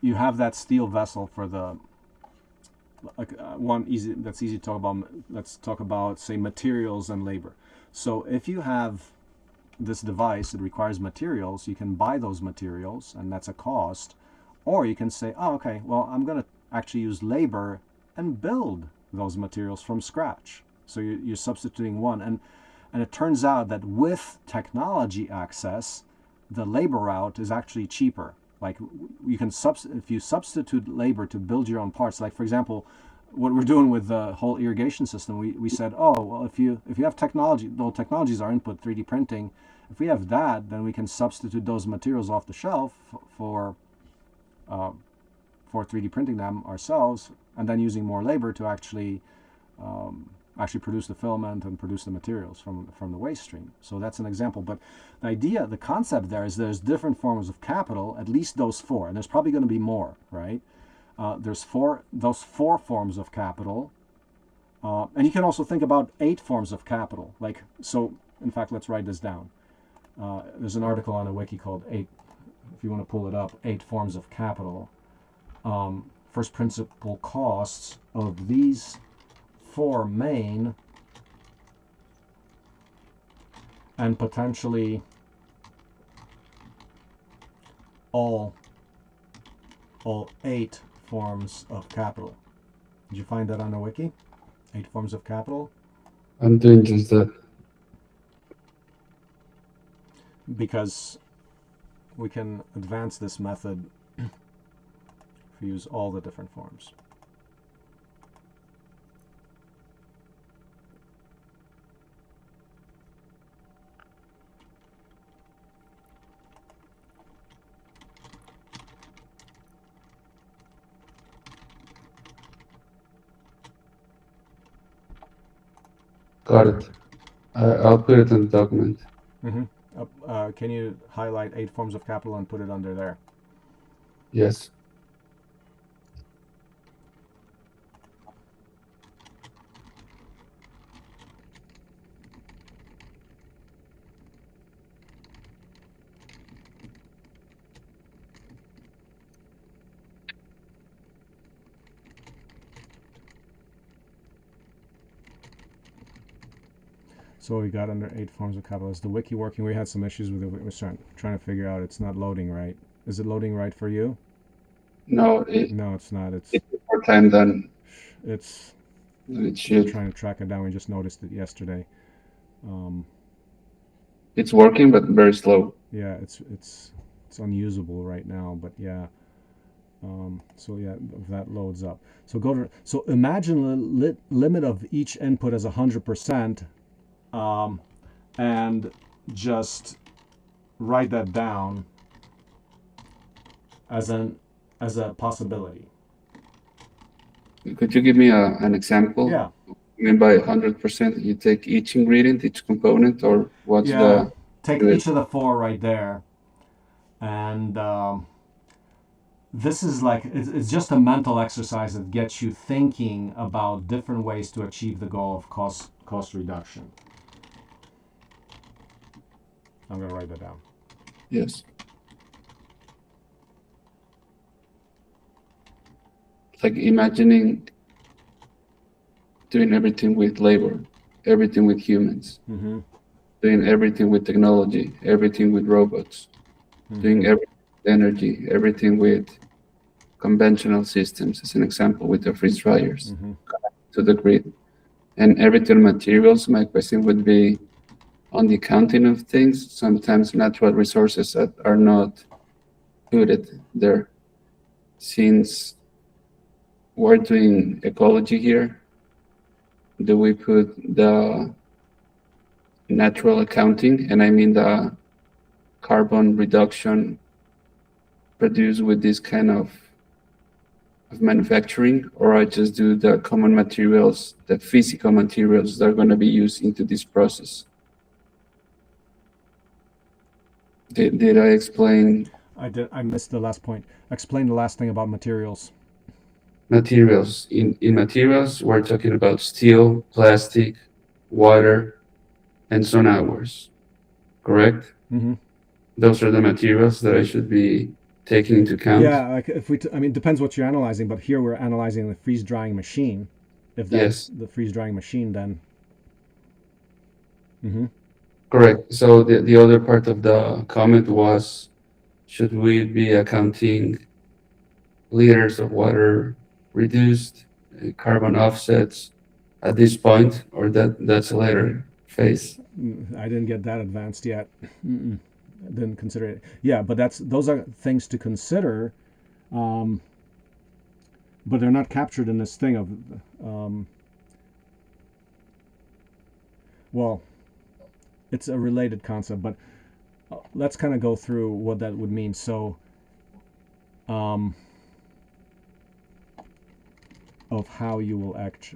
you have that steel vessel for the that's easy to talk about. Let's talk about, say, materials and labor. So if you have this device that requires materials, you can buy those materials, and that's a cost. Or you can say, oh, okay, well, I'm going to actually use labor and build those materials from scratch. So you're substituting one. And it turns out that with technology access, the labor route is actually cheaper. Like you can if you substitute labor to build your own parts. Like for example, what we're doing with the whole irrigation system, we said, oh well, if you have technology, the technologies are input 3D printing. If we have that, then we can substitute those materials off the shelf for 3D printing them ourselves, and then using more labor to actually produce the filament and produce the materials from the waste stream. So that's an example. But the concept there is there's different forms of capital, at least those four, and there's probably going to be more, right? There's those four forms of capital, and you can also think about 8 forms of capital. Like so, in fact, let's write this down. There's an article on a wiki called 8. If you want to pull it up, 8 forms of capital. First principle costs of these 4 main and potentially all 8 forms of capital. Did you find that on the wiki? 8 forms of capital? I'm doing just that. Because we can advance this method if we use all the different forms. Got it. I'll put it in the document. Can you highlight 8 forms of capital and put it under there? Yes. So we got under 8 forms of capital. Is the wiki working? We had some issues with it. We were trying to figure out. It's not loading right. Is it loading right for you? No, No, it's not. It's more time than it's it should. trying to track it down. We just noticed it yesterday. It's working, but very slow. Yeah, it's unusable right now. But yeah. So yeah, that loads up. So imagine the limit of each input as 100%, and just write that down as a possibility. Could you give me an example? Yeah. I mean by 100%, you take each ingredient, each component, or what's Yeah, the take do it? each of the four right there, and this is like it's just a mental exercise that gets you thinking about different ways to achieve the goal of cost reduction. I'm gonna write that down. Yes. Like imagining doing everything with labor, everything with humans, Mm-hmm. doing everything with technology, everything with robots, doing Mm-hmm. everything with energy, everything with conventional systems, as an example, with the freeze dryers Mm-hmm. to the grid. And everything materials, my question would be on the accounting of things. Sometimes natural resources that are not included there. Since we're doing ecology here, do we put the natural accounting, and I mean the carbon reduction produced with this kind of manufacturing, or I just do the common materials, the physical materials that are going to be used into this process? Did I explain I did. I missed the last point. Explain the last thing about materials. materials? In materials, we're talking about steel, plastic, water, and sun hours, correct? Mm-hmm. Those are the materials that I should be taking into account. Yeah, like if I mean, depends what you're analyzing, but here we're analyzing the freeze drying machine. If that's Yes, the freeze drying machine, then. Mm-hmm. correct. So the other part of the comment was, should we be accounting liters of water reduced, carbon offsets at this point, or that's a later phase? I didn't get that advanced yet. Mm-mm. I didn't consider it. Yeah, but those are things to consider, um, but they're not captured in this thing of. Um, well, it's a related concept, but let's kind of go through what that would mean. So, um, of how you will act.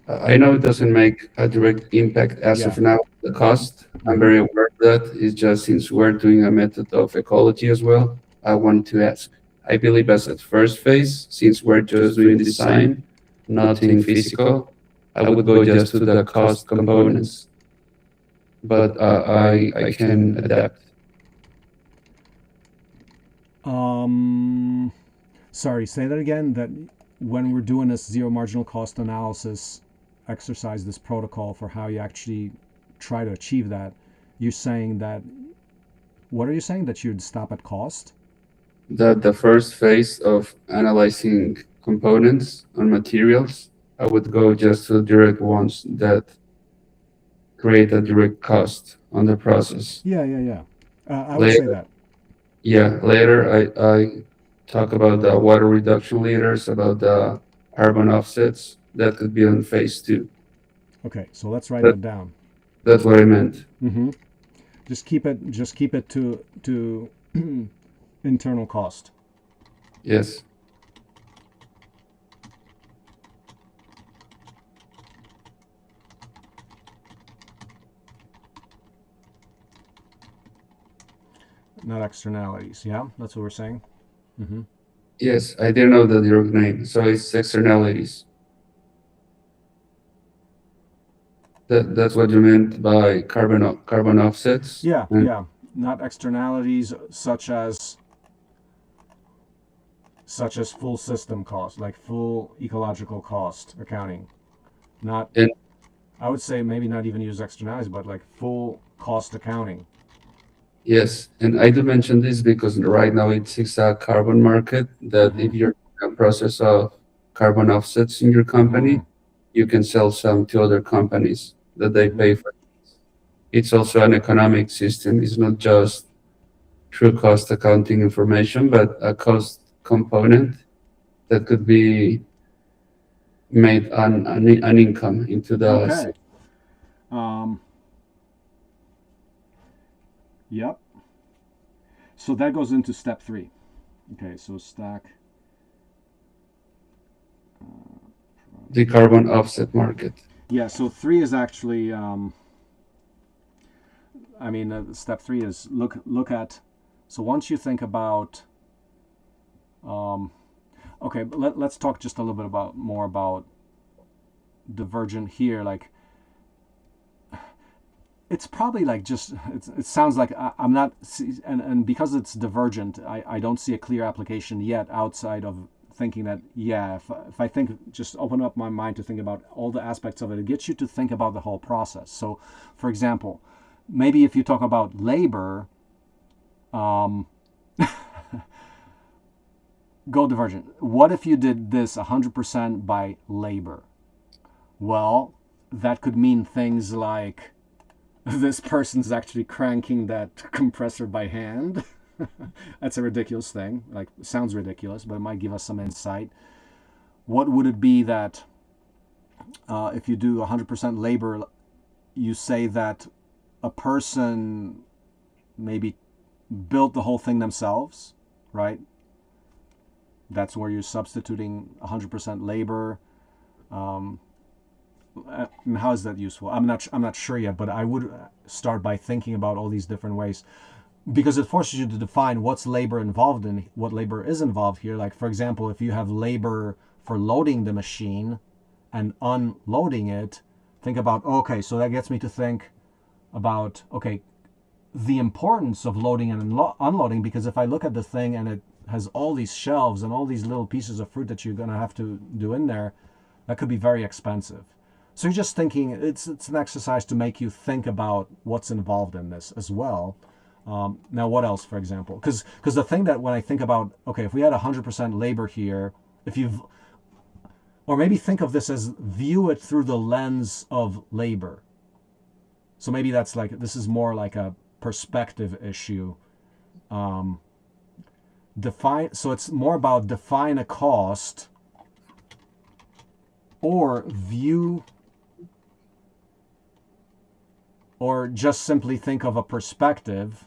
I know it doesn't make a direct impact as Yeah. of now, the cost. I'm Mm-hmm. very aware of that. It's just since we're doing a method of ecology as well, I wanted to ask. I believe as at first phase, since we're just doing design, nothing physical, I would go just to the cost components, but I can adapt. Um, Sorry, say that again. That when we're doing this zero marginal cost analysis exercise, this protocol for how you actually try to achieve that, you're saying that, what are you saying? That you'd stop at cost? That the first phase of analyzing components on materials, I would go just to direct ones that create a direct cost on the process. Yeah, yeah, yeah. I would say Later, that. yeah, later I talk about the water reduction liters, about the carbon offsets. That could be on phase two. Okay, so let's write That, that down. that's what I meant. Mm-hmm. Just keep it to internal cost. Yes. Not externalities. Yeah, that's what we're saying. Mm-hmm. Yes, I didn't know the direct name. So it's externalities. That's what you meant by carbon offsets. Yeah, And yeah. Not externalities such as full system cost, like full ecological cost accounting. Not, and I would say maybe not even use externalities, but like full cost accounting. yes, and I do mention this because right now it's a carbon market that Mm-hmm. if you're in a process of carbon offsets in your Mm-hmm. company, you can sell some to other companies that they Mm-hmm. pay for. It's also an economic system. It's not just true cost accounting information, but a cost component that could be made an income into the Okay. system. Um, yep. So that goes into step 3. Okay, so stack the carbon offset market. Yeah, so 3 is actually, step 3 is look at, so once you think about, okay, but let's talk just a little bit more about divergent here. Like, it's probably like just, it sounds like I'm not, and because it's divergent, I don't see a clear application yet outside of thinking that, yeah, if I think, just open up my mind to think about all the aspects of it, it gets you to think about the whole process. So, for example, maybe if you talk about labor, go divergent. What if you did this 100% by labor? Well, that could mean things like this person's actually cranking that compressor by hand. That's a ridiculous thing. Like, sounds ridiculous, but it might give us some insight. What would it be that if you do 100% labor, you say that a person maybe built the whole thing themselves, right? That's where you're substituting 100% labor. And how is that useful? I'm not sure yet, but I would start by thinking about all these different ways, because it forces you to define what's labor involved in, what labor is involved here. Like, for example, if you have labor for loading the machine and unloading it, think about, okay, so that gets me to think about, okay, the importance of loading and unloading, because if I look at the thing and it has all these shelves and all these little pieces of fruit that you're going to have to do in there, that could be very expensive. So you're just thinking, it's an exercise to make you think about what's involved in this as well. Now, what else, for example? Because the thing that when I think about, okay, if we had 100% labor here, or maybe think of this as view it through the lens of labor. So maybe that's like, this is more like a perspective issue. So it's more about define a cost or view, or just simply think of a perspective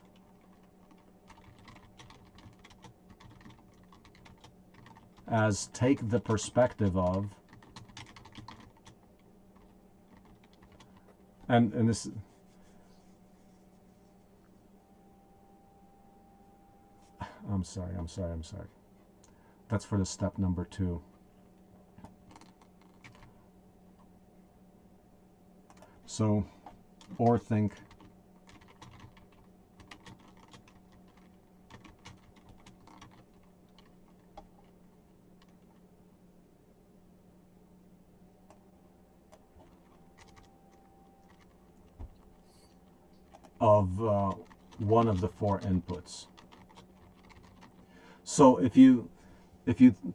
as take the perspective of, and this, I'm sorry. That's for the step number 2. So, or think of one of the 4 inputs. So if you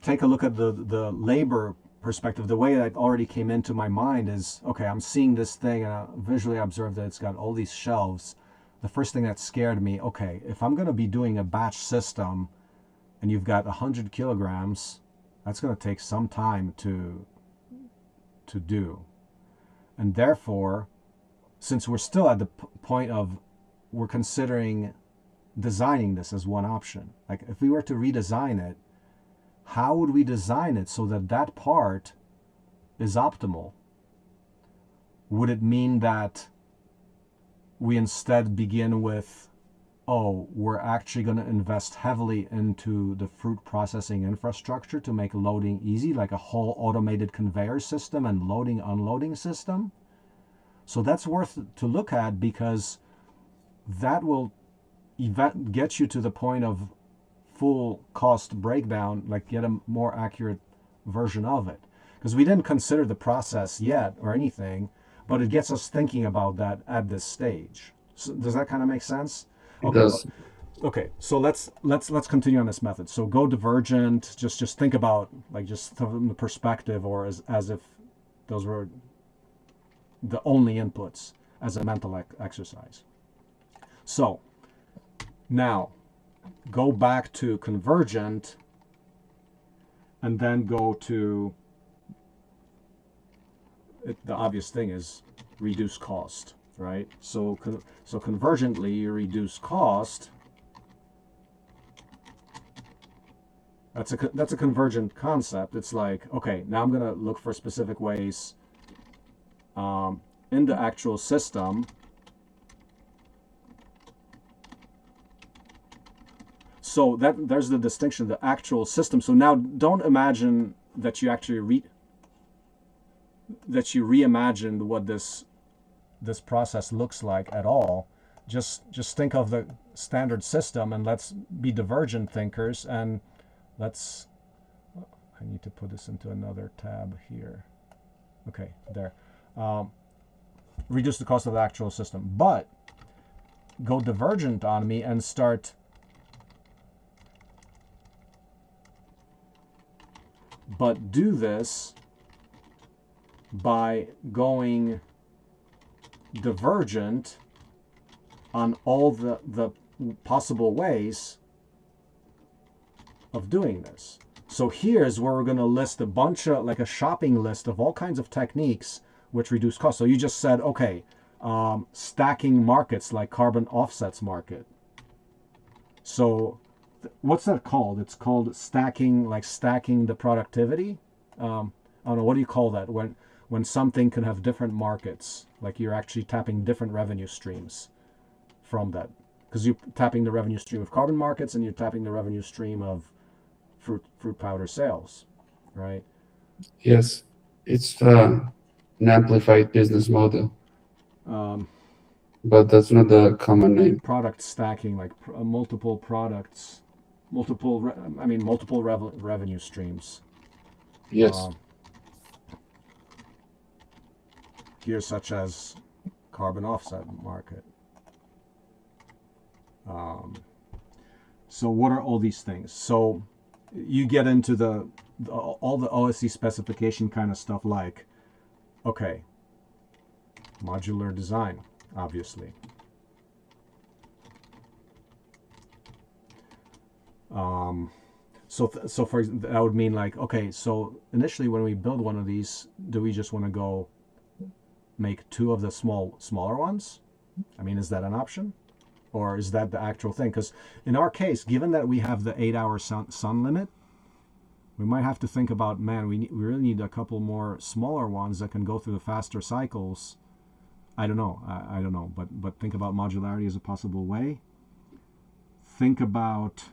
take a look at the labor perspective, the way that already came into my mind is, okay, I'm seeing this thing and I visually observe that it's got all these shelves. The first thing that scared me, okay, if I'm going to be doing a batch system and you've got 100 kilograms, that's going to take some time to do. And therefore, since we're still at the point of we're considering designing this as one option, like if we were to redesign it, how would we design it so that that part is optimal? Would it mean that we instead begin with, oh, we're actually going to invest heavily into the fruit processing infrastructure to make loading easy, like a whole automated conveyor system and loading unloading system? So that's worth to look at, because that will get you to the point of full cost breakdown, like get a more accurate version of it. Because we didn't consider the process yet or anything, but it gets us thinking about that at this stage. So does that kind of make sense? It Okay. does. Okay. So let's continue on this method. So go divergent. Just think about, like, just from the perspective, or as if those were the only inputs, as a mental exercise. So now go back to convergent and then go to the obvious thing is reduce cost, right? So convergently you reduce cost That's a convergent concept. It's like, okay, now I'm gonna look for specific ways in the actual system. So there's the distinction, the actual system. So now don't imagine that you actually reimagined what this process looks like at all. Just think of the standard system, and let's be divergent thinkers, and let's, I need to put this into another tab here. Okay, there. Reduce the cost of the actual system, but go divergent on me and start do this by going divergent on all the possible ways of doing this. So here's where we're going to list a bunch of, like a shopping list of all kinds of techniques which reduce cost. So you just said, okay, stacking markets like carbon offsets market. So what's that called? It's called stacking, like stacking the productivity. I don't know, what do you call that when something can have different markets, like you're actually tapping different revenue streams from that, because you're tapping the revenue stream of carbon markets and you're tapping the revenue stream of fruit powder sales, right? Yes, it's an amplified business model, but that's not the common name. Product stacking, like multiple products, multiple revenue streams. Yes. Here, such as carbon offset market. So what are all these things? So you get into all the OSC specification kind of stuff, like, okay, modular design, obviously. So for that would mean, like, okay, so initially when we build one of these, do we just want to go make two of the smaller ones? I mean, is that an option? Or is that the actual thing? Because in our case, given that we have the 8-hour sun limit, we might have to think about, man, we really need a couple more smaller ones that can go through the faster cycles. I don't know. I don't know. But think about modularity as a possible way. Think about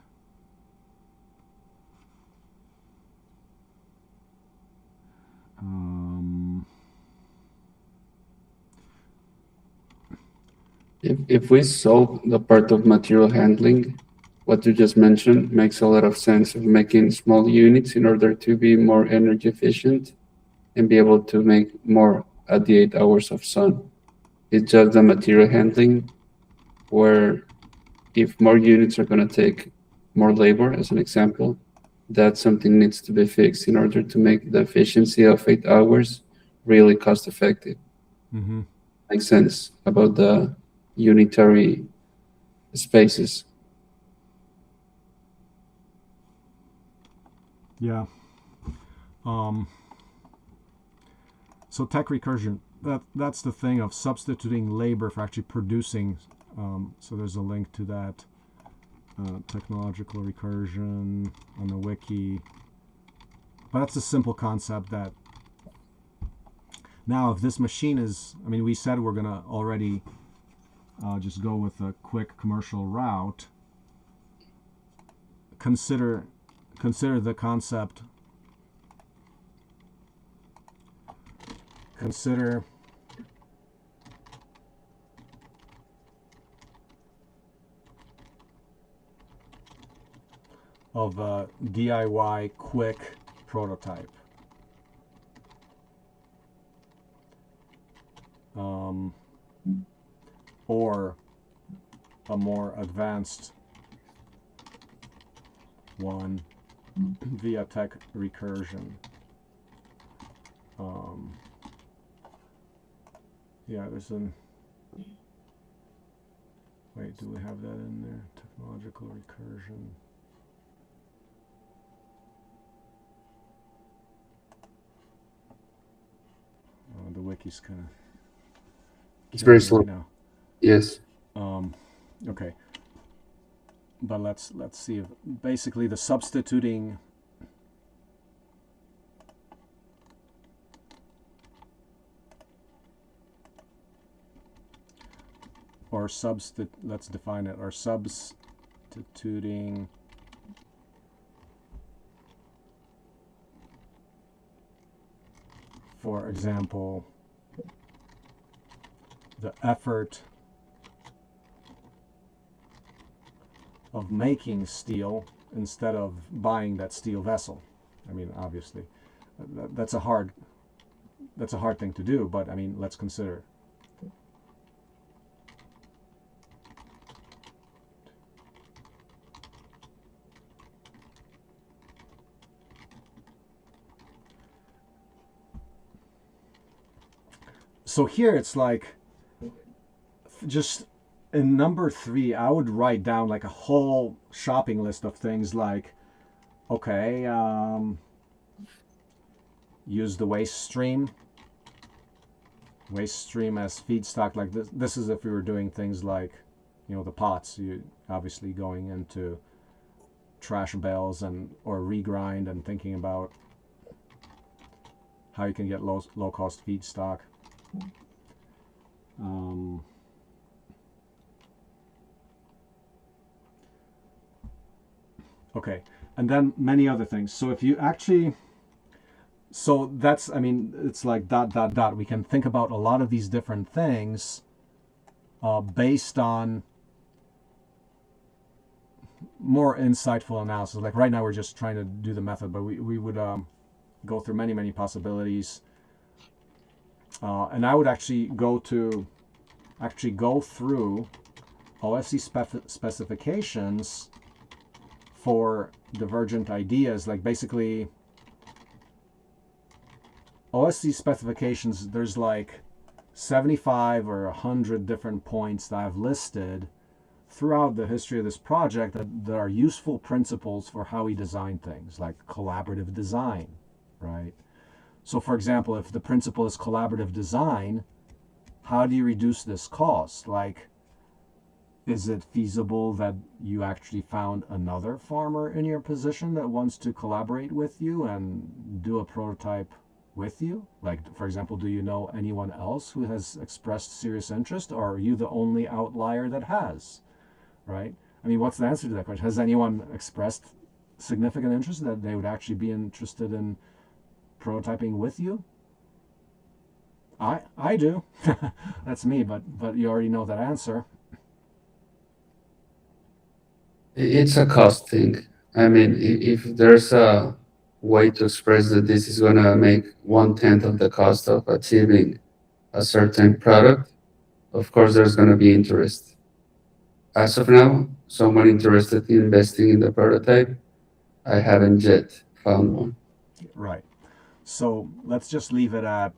if we solve the part of material handling, what you just mentioned makes a lot of sense, of making small units in order to be more energy efficient and be able to make more at the 8 hours of sun. It's just the material handling, where if more units are going to take more labor, as an example, that something needs to be fixed in order to make the efficiency of 8 hours really cost effective. Mm-hmm. Makes sense about the unitary spaces. Yeah. So tech recursion, that's the thing of substituting labor for actually producing. So there's a link to that. Technological recursion on the wiki. But that's a simple concept that now if this machine is, I mean, we said we're going to already just go with a quick commercial route. Consider the concept. Consider of a DIY quick prototype. Or a more advanced one via tech recursion. Yeah, there's an, wait, do we have that in there? Technological recursion. The wiki's kind of, it's very slow right now. Yes. Okay. But let's see if basically the substituting or let's define it, or substituting for example the effort of making steel instead of buying that steel vessel. I mean, obviously, that's a hard thing to do, but I mean, let's consider. So here it's like, just in number 3, I would write down like a whole shopping list of things like, okay, use the waste stream as feedstock. Like this is if we were doing things like, you know, the pots, you obviously going into trash bales or regrind and thinking about how you can get low cost feedstock. Okay, and then many other things. So if you actually, so that's, I mean, it's like ... We can think about a lot of these different things based on more insightful analysis. Like right now we're just trying to do the method, but we would go through many possibilities. And I would actually go through OSC specifications for divergent ideas. Like basically OSC specifications, there's like 75 or 100 different points that I've listed throughout the history of this project that are useful principles for how we design things, like collaborative design, right? So for example, if the principle is collaborative design, how do you reduce this cost? Like, is it feasible that you actually found another farmer in your position that wants to collaborate with you and do a prototype with you? Like, for example, do you know anyone else who has expressed serious interest, or are you the only outlier that has, right? I mean, what's the answer to that question? Has anyone expressed significant interest that they would actually be interested in prototyping with you? I do. That's me, but you already know that answer. It's a cost thing. I mean, if there's a way to express that this is going to make 1/10 of the cost of achieving a certain product, of course, there's going to be interest. As of now, someone interested in investing in the prototype, I haven't yet found one. Right. So let's just leave it at,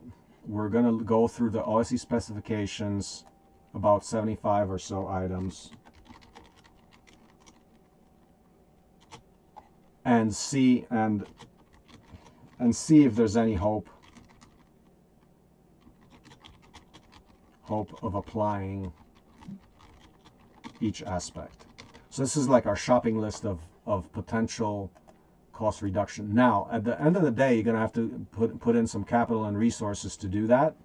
we're going to go through the OSC specifications, about 75 or so items, and see if there's any hope of applying each aspect. So this is like our shopping list of potential cost reduction. Now, at the end of the day, you're going to have to put in some capital and resources to do that,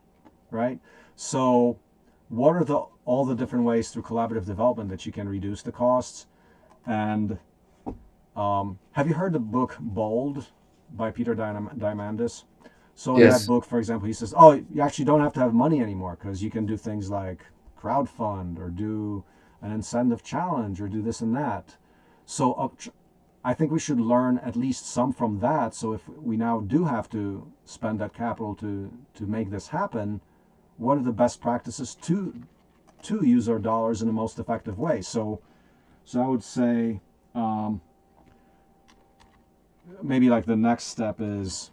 right? So what are all the different ways through collaborative development that you can reduce the costs? And have you heard the book Bold by Peter Diamandis? So in that Yes. book, for example, he says, oh, you actually don't have to have money anymore, because you can do things like crowdfund or do an incentive challenge or do this and that. So I think we should learn at least some from that. So if we now do have to spend that capital to make this happen, what are the best practices to use our dollars in the most effective way? So I would say maybe like the next step is,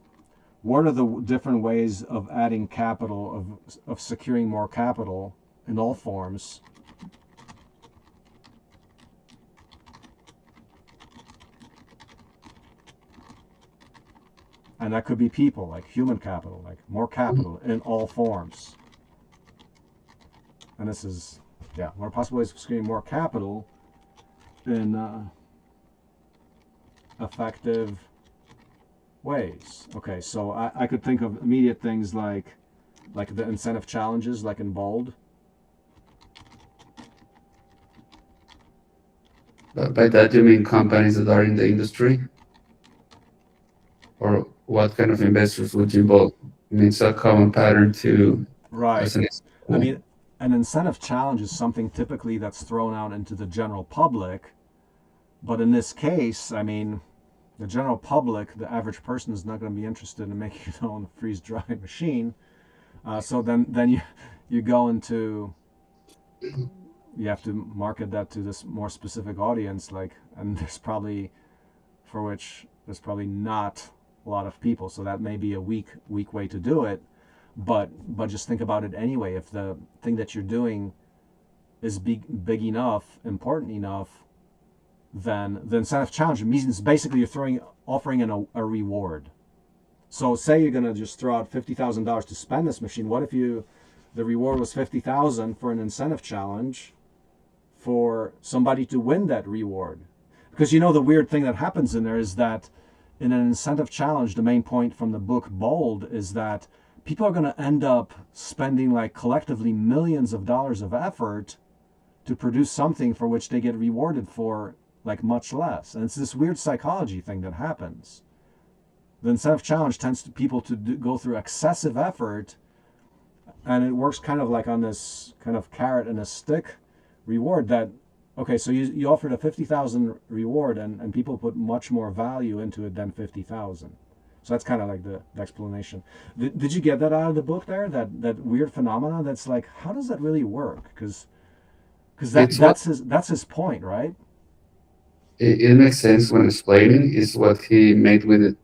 what are the different ways of adding capital, of securing more capital in all forms? And that could be people, like human capital, like more capital in all forms. And this is, yeah, what are possible ways of securing more capital in effective ways? Okay, so I could think of immediate things like the incentive challenges, like in Bold. By that, you mean companies that are in the industry, or what kind of investors would you involve? I mean, it's a common pattern to, Right. as an I example. mean, an incentive challenge is something typically that's thrown out into the general public. But in this case, I mean, the general public, the average person is not going to be interested in making their own freeze dry machine. So then you go into you have to market that to this more specific audience, like, and there's probably for which there's probably not a lot of people. So that may be a weak way to do it. But just think about it anyway. If the thing that you're doing is big enough, important enough, then the incentive challenge means basically you're offering a reward. So say you're gonna just throw out $50,000 to spend this machine. What if the reward was 50,000 for an incentive challenge for somebody to win that reward? Because the weird thing that happens in there is that in an incentive challenge, the main point from the book Bold is that people are going to end up spending like collectively millions of dollars of effort to produce something for which they get rewarded for like much less. And it's this weird psychology thing that happens. The incentive challenge tends to people to go through excessive effort, and it works kind of like on this kind of carrot and a stick reward that, okay, so you offered a 50,000 reward, and people put much more value into it than 50,000. So that's kind of like the explanation. Did you get that out of the book there? That weird phenomena that's like, how does that really work? Because It's what that's his point, right? it makes sense when explaining is what he made with it,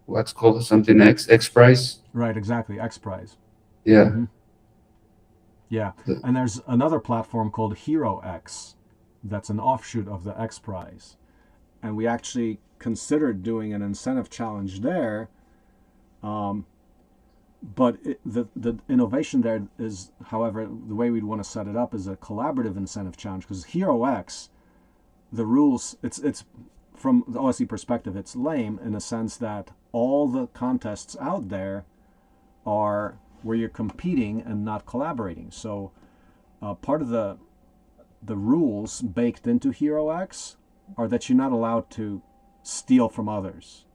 what's called something X price. Right, exactly. X Prize. Yeah. Hmm. Yeah, The- and there's another platform called Hero X, that's an offshoot of the X Prize, and we actually considered doing an incentive challenge there. Um, but the innovation there is, however, the way we'd want to set it up is a collaborative incentive challenge, because Hero X, the rules, it's from the OSE perspective, it's lame in the sense that all the contests out there are where you're competing and not collaborating. So part of the rules baked into Hero X are that you're not allowed to steal from others.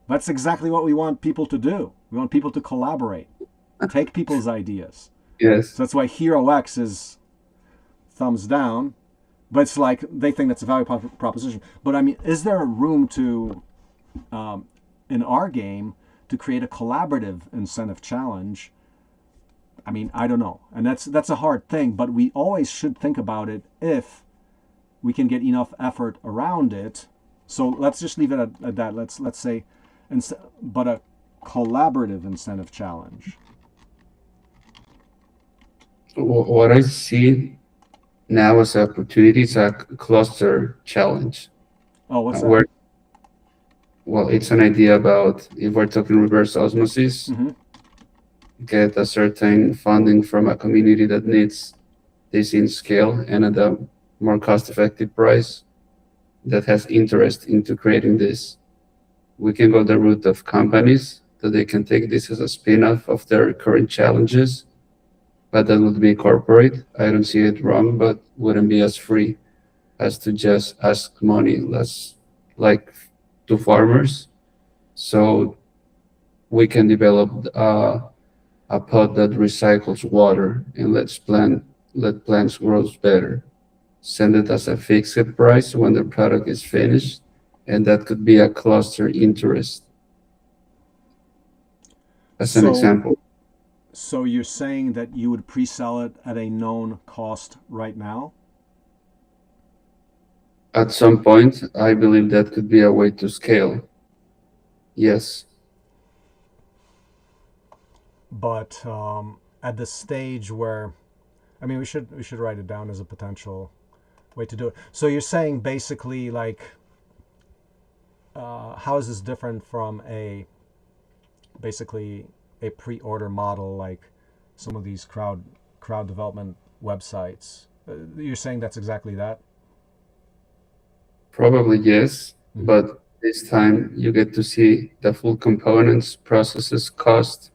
That's exactly what we want people to do. We want people to collaborate, take people's ideas. yes. So that's why Hero X is thumbs down. But it's like they think that's a value proposition. But I mean, is there a room to, in our game, to create a collaborative incentive challenge? I mean, I don't know, and that's a hard thing. But we always should think about it if we can get enough effort around it. So let's just leave it at that. Let's say, but a collaborative incentive challenge. What I see now as an opportunity is a cluster challenge, Oh, what's that? where, well, it's an idea about if we're talking reverse osmosis, Mm-hmm. get a certain funding from a community that needs this in scale and at a more cost-effective price that has interest into creating this. We can go the route of companies that they can take this as a spin-off of their current challenges, but that would be corporate. I don't see it wrong, but wouldn't be as free as to just ask money less like to farmers. So we can develop a pot that recycles water and let plants grow better. Send it as a fixed price when the product is finished, and that could be a cluster interest as an So example. so you're saying that you would pre-sell it at a known cost right now? At some point, I believe that could be a way to scale. Yes. But at the stage where, I mean, we should write it down as a potential way to do it. So you're saying basically like, how is this different from basically a pre-order model like some of these crowd development websites? You're saying that's exactly that? Probably yes, Mm-hmm. but this time you get to see the full components, processes, cost,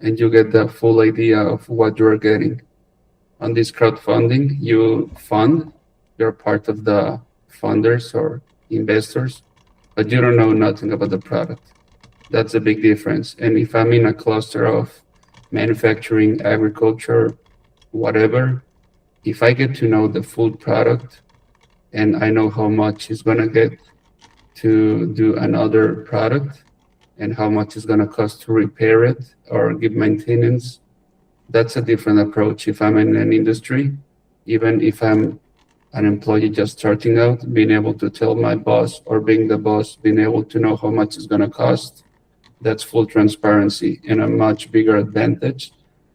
and you get the full idea of what you're getting. On this crowdfunding, you fund you're part of the funders or investors, but you don't know nothing about the product. That's a big difference. And if I'm in a cluster of manufacturing, agriculture, whatever, if I get to know the full product and I know how much it's going to get to do another product and how much it's going to cost to repair it or give maintenance, that's a different approach. If I'm in an industry, even if I'm an employee just starting out, being able to tell my boss or being the boss, being able to know how much it's going to cost, that's full transparency and a much bigger advantage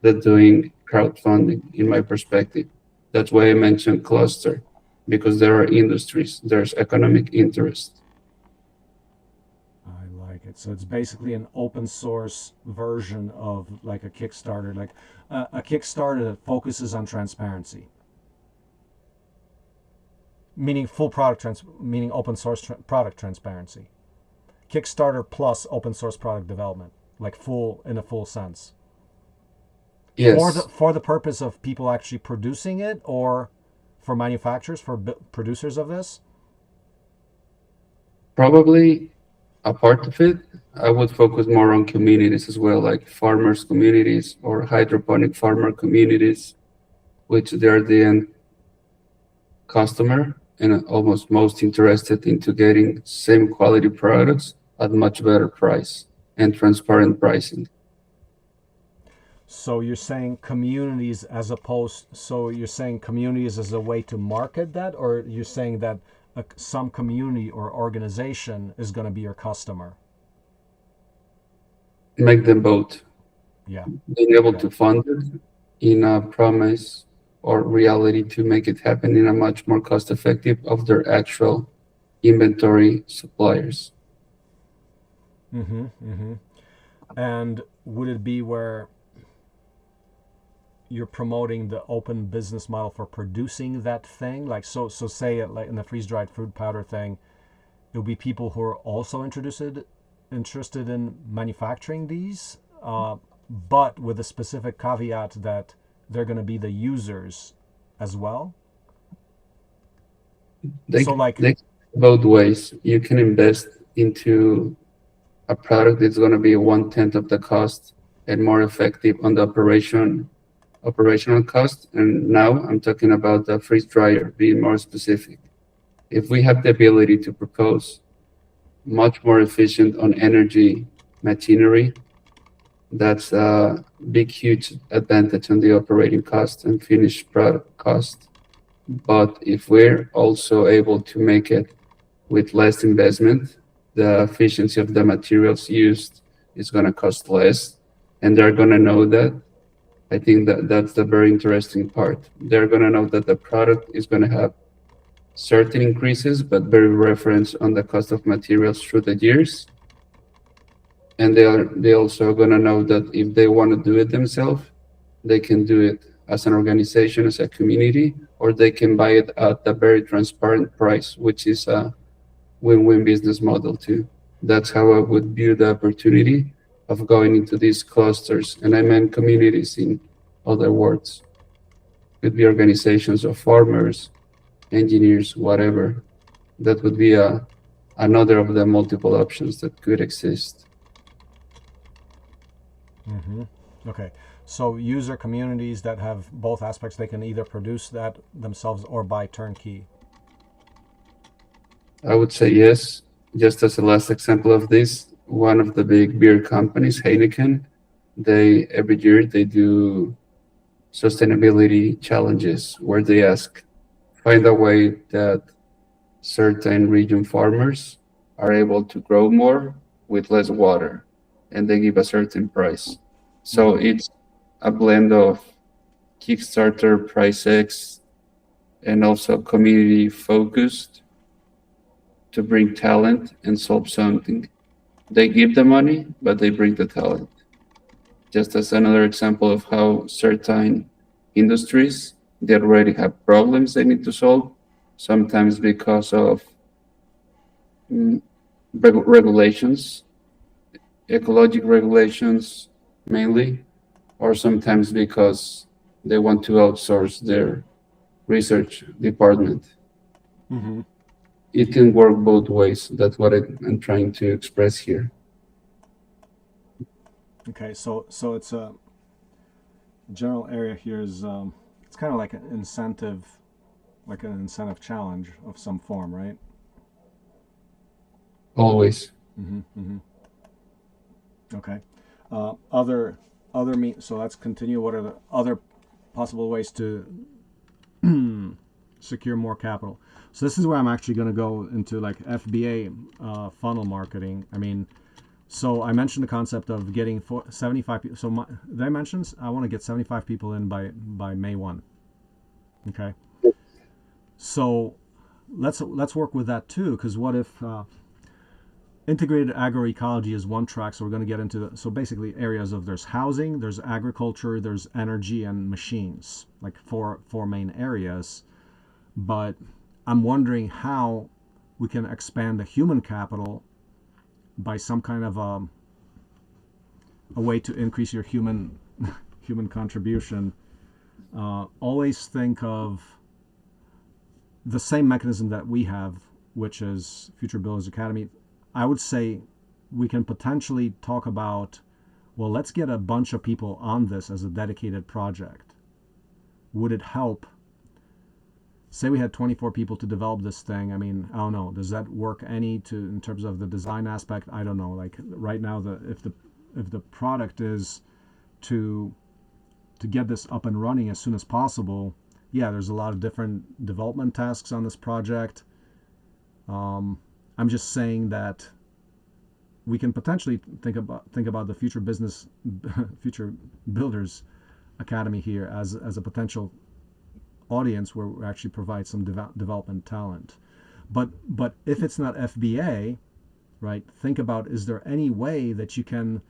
than doing crowdfunding, in my perspective. That's why I mentioned cluster, because there are industries, there's economic interest. I like it. So it's basically an open source version of like a Kickstarter, like a Kickstarter that focuses on transparency, meaning full product meaning open source product transparency. Kickstarter plus open source product development, like full in a full sense. Yes. For the purpose of people actually producing it, or for manufacturers, for producers of this. Probably a part of it. I would focus more on communities as well, like farmers communities or hydroponic farmer communities, which they're the end customer and almost most interested into getting same quality products at much better price and transparent pricing. So you're saying communities as opposed, so you're saying communities as a way to market that, or you're saying that some community or organization is going to be your customer? Make them both. Yeah. Being able Okay. to fund it in a promise or reality to make it happen in a much more cost effective of their actual inventory suppliers. And would it be where you're promoting the open business model for producing that thing? Like, so say it like in the freeze dried food powder thing, it would be people who are also interested in manufacturing these, but with a specific caveat that they're going to be the users as well. They So like, they both ways. You can invest into a product that's going to be 1/10 of the cost and more effective on the operational cost. And now I'm talking about the freeze dryer, being more specific. If we have the ability to propose much more efficient on energy machinery, that's a big, huge advantage on the operating cost and finished product cost. But if we're also able to make it with less investment, the efficiency of the materials used is going to cost less, and they're going to know that. I think that that's the very interesting part. They're going to know that the product is going to have certain increases, but very reference on the cost of materials through the years. And they also going to know that if they want to do it themselves, they can do it as an organization, as a community, or they can buy it at a very transparent price, which is a win-win business model too. That's how I would view the opportunity of going into these clusters. And I meant communities in other words. Could be organizations of farmers, engineers, whatever. That would be another of the multiple options that could exist. Okay, so user communities that have both aspects, they can either produce that themselves or buy turnkey. I would say yes. Just as a last example of this, one of the big beer companies, Heineken, they every year they do sustainability challenges where they ask, find a way that certain region farmers are able to grow more with less water, and they give a certain price. So it's a blend of Kickstarter, Price X, and also community focused to bring talent and solve something. They give the money, but they bring the talent. Just as another example of how certain industries, they already have problems they need to solve, sometimes because of regulations, ecologic regulations mainly, or sometimes because they want to outsource their research department. Mm-hmm. It can work both ways. That's what I'm trying to express here. Okay, so it's a general area here is it's kind of like an incentive challenge of some form, right? Always. Mm-hmm. Mm-hmm. Okay. Other mean. So let's continue. What are the other possible ways to secure more capital? So this is where I'm actually going to go into like FBA funnel marketing. I mean, so I mentioned the concept of getting 75 people. So did I mention I want to get 75 people in by May 1. Okay. So let's work with that too, because what if integrated agroecology is one track? So we're going to get into so basically areas of there's housing, there's agriculture, there's energy and machines, like four main areas. But I'm wondering how we can expand the human capital by some kind of a way to increase your human contribution. Always think of the same mechanism that we have, which is Future Builders Academy. I would say we can potentially talk about, well, let's get a bunch of people on this as a dedicated project. Would it help? Say we had 24 people to develop this thing. I mean, I don't know. Does that work any to in terms of the design aspect? I don't know. Like right now, if the product is to get this up and running as soon as possible, yeah, there's a lot of different development tasks on this project. I'm just saying that we can potentially think about the future builders academy here as a potential audience where we actually provide some development talent. But if it's not FBA, right? Think about, is there any way that you can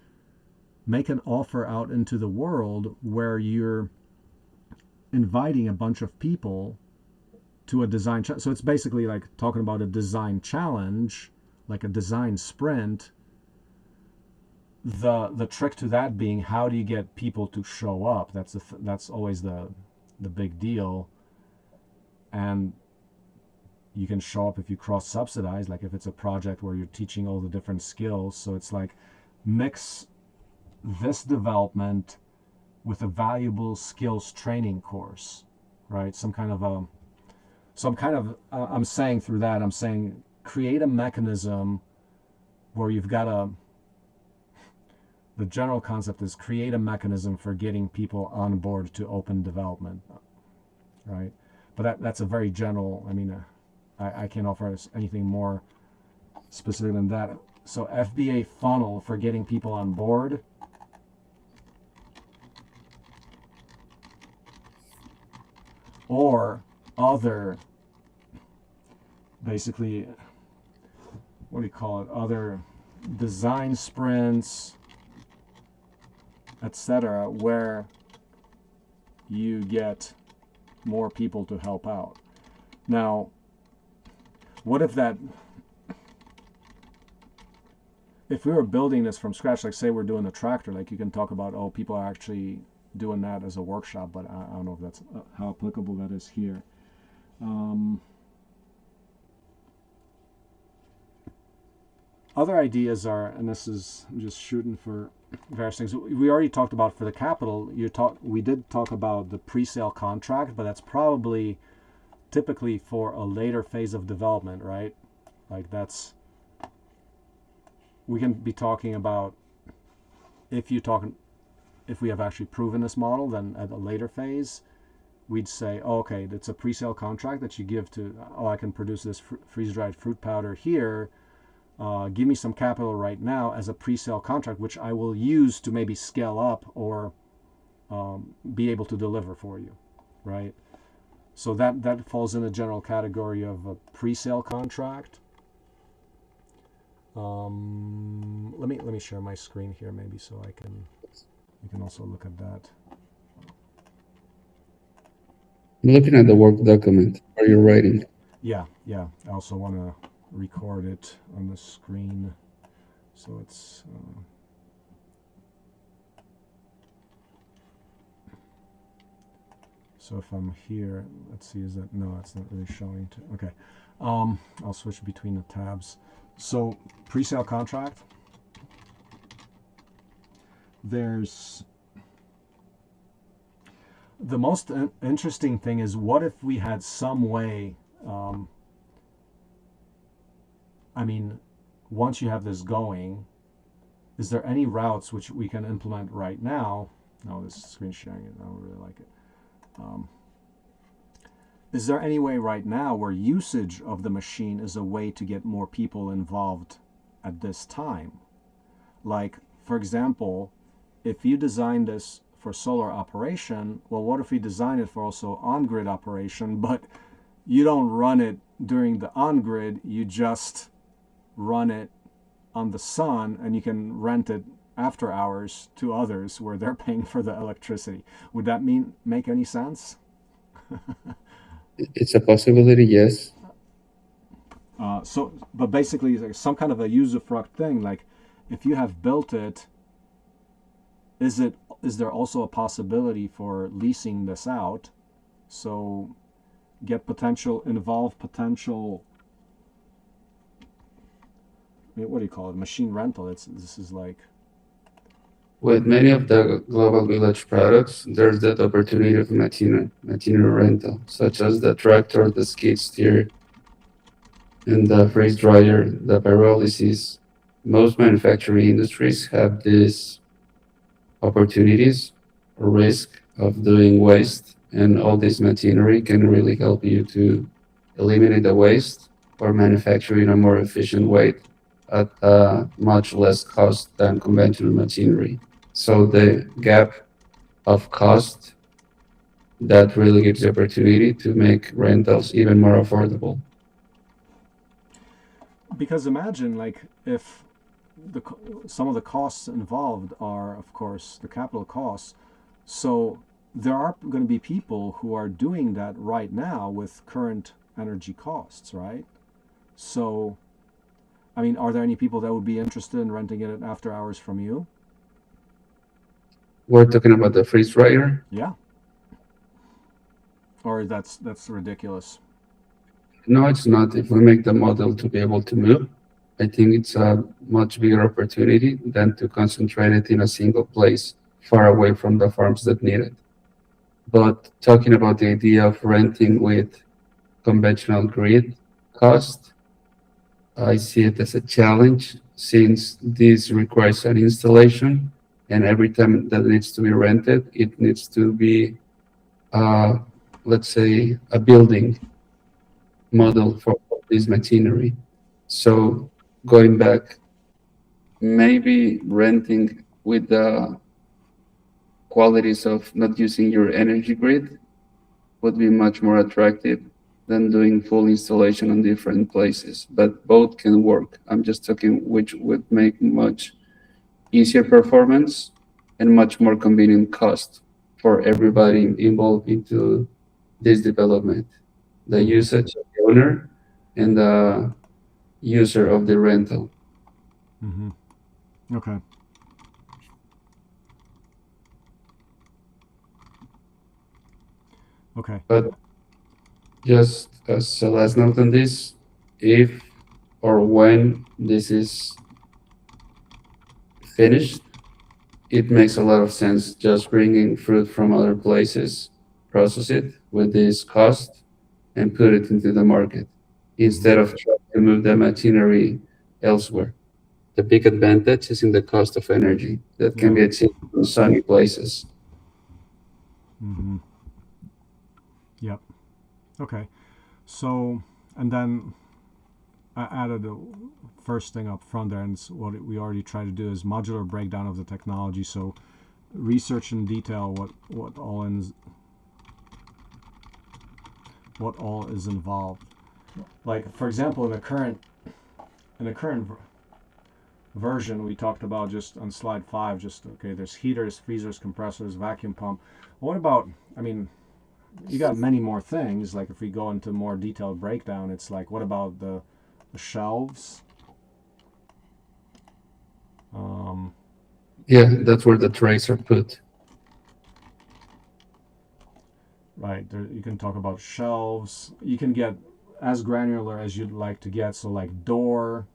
make an offer out into the world where you're inviting a bunch of people to a design so it's basically like talking about a design challenge, like a design sprint. The trick to that being, how do you get people to show up? That's always the big deal. And you can show up if you cross subsidize, like if it's a project where you're teaching all the different skills. So it's like mix this development with a valuable skills training course, right? I'm saying through that, I'm saying create a mechanism where you've got the general concept is create a mechanism for getting people on board to open development, right? But that's a very general, I mean, I can't offer us anything more specific than that. So FBA funnel for getting people on board. Or other, basically, what do you call it? Other design sprints, etc., where you get more people to help out. Now, what if if we were building this from scratch, like say we're doing a tractor, like you can talk about, oh, people are actually doing that as a workshop, but I don't know if that's how applicable that is here. Other ideas are, and this is I'm just shooting for various things. We already talked about for the capital. We did talk about the pre-sale contract, but that's probably typically for a later phase of development, right? Like we can be talking about if we have actually proven this model, then at a later phase, we'd say, oh, okay, it's a pre-sale contract that you give to, oh, I can produce this freeze-dried fruit powder here. Give me some capital right now as a pre-sale contract, which I will use to maybe scale up or be able to deliver for you, right? So that falls in the general category of a pre-sale contract. Let me share my screen here maybe so you can also look at that. I'm looking at the work document where you're writing. Yeah. I also want to record it on the screen, so it's. So if I'm here, let's see, is that, no, it's not really showing. Okay. I'll switch between the tabs. So pre-sale contract, there's, the most interesting thing is, what if we had some way, I mean, once you have this going, is there any routes which we can implement right now? No, this is screen sharing, I don't really like it. Is there any way right now where usage of the machine is a way to get more people involved at this time? Like, for example, if you design this for solar operation, well, what if we design it for also on-grid operation, but you don't run it during the on-grid, you just run it on the sun, and you can rent it after hours to others where they're paying for the electricity. Would that make any sense? It's a possibility, yes. But basically, like some kind of a usufruct thing. Like, if you have built it, is there also a possibility for leasing this out? So, involve potential. I mean, what do you call it? Machine rental. This is like. With many of the global village products, there's that opportunity of material rental, such as the tractor, the skid steer, and the freeze dryer, the pyrolysis. Most manufacturing industries have these opportunities or risk of doing waste, and all this machinery can really help you to eliminate the waste or manufacture in a more efficient way at a much less cost than conventional machinery. So the gap of cost that really gives the opportunity to make rentals even more affordable. Because imagine, like, if some of the costs involved are, of course, the capital costs. So there are going to be people who are doing that right now with current energy costs, right? So, I mean, are there any people that would be interested in renting it after hours from you? We're talking about the freeze dryer. Yeah. Or that's ridiculous. No, it's not. If we make the model to be able to move, I think it's a much bigger opportunity than to concentrate it in a single place far away from the farms that need it. But talking about the idea of renting with conventional grid cost, I see it as a challenge since this requires an installation, and every time that needs to be rented, it needs to be, uh, let's say, a building model for this machinery. So going back, maybe renting with the qualities of not using your energy grid would be much more attractive than doing full installation on different places. But both can work. I'm just talking which would make much easier performance and much more convenient cost for everybody involved into this development. The usage of the owner and the user of the rental. Mm-hmm. Okay. Okay. But just as a last note on this, if or when this is finished, it makes a lot of sense just bringing fruit from other places, process it with this cost, and put it into the market instead of trying to move the machinery elsewhere. The big advantage is in the cost of energy that can Yeah. be achieved in sunny places. Mm-hmm. Yep. Okay. So, and then I added a first thing up front there, and it's what we already tried to do, is modular breakdown of the technology. So, research in detail what all is involved. Like, for example, in the current version we talked about just on slide 5, just okay, there's heaters, freezers, compressors, vacuum pump. What about, I mean, you got many more things. Like, if we go into more detailed breakdown, it's like, what about the shelves? Yeah, that's where the trays are put. right? There, you can talk about shelves. You can get as granular as you'd like to get. So like door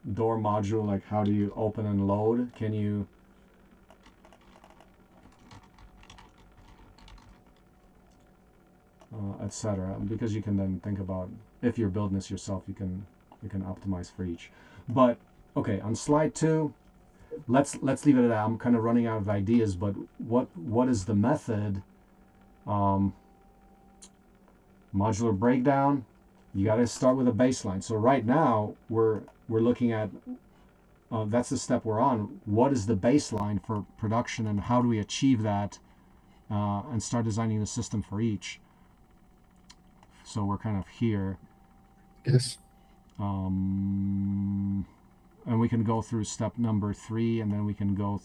module, like how do you open and load? Can you etc. Because you can then think about, if you're building this yourself, you can optimize for each. But okay, on slide 2, let's leave it at that. I'm kind of running out of ideas, but what is the method? Modular breakdown. You got to start with a baseline. So right now we're looking at that's the step we're on. What is the baseline for production, and how do we achieve that, and start designing the system for each? So we're kind of here. Yes. And we can go through step number 3, and then we can go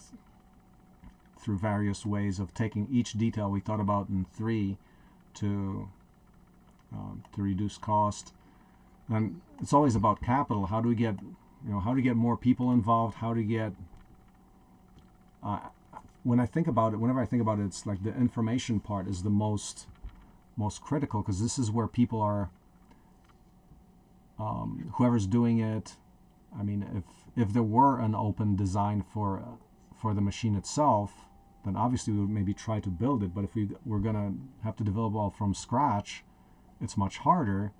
through various ways of taking each detail we thought about in 3 to reduce cost. And it's always about capital. How do we get, how to get more people involved? How to get whenever I think about it, it's like the information part is the most critical, because this is where people are. Whoever's doing it, I mean, if there were an open design for the machine itself, then obviously we would maybe try to build it. But if we're gonna have to develop all from scratch, it's much harder.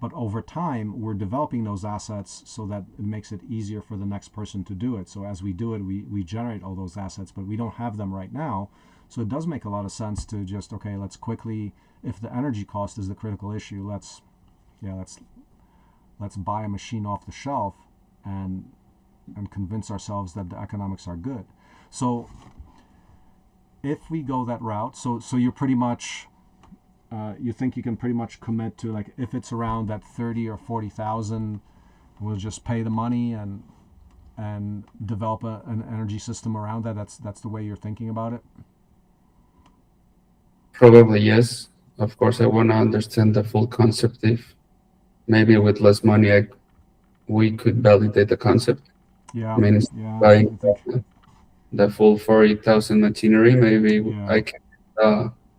But over time, we're developing those assets so that it makes it easier for the next person to do it. So as we do it, we generate all those assets, but we don't have them right now. So it does make a lot of sense to just, okay, let's quickly, if the energy cost is the critical issue, let's buy a machine off the shelf and convince ourselves that the economics are good. So if we go that route, so you're pretty much, you think you can pretty much commit to, like, if it's around that 30 or 40,000, we'll just pay the money and develop an energy system around that. That's the way you're thinking about it. Probably yes. Of course, I want to understand the full concept. If maybe with less money, we could validate the concept. Yeah. I mean, buying the full 40,000 machinery, maybe I can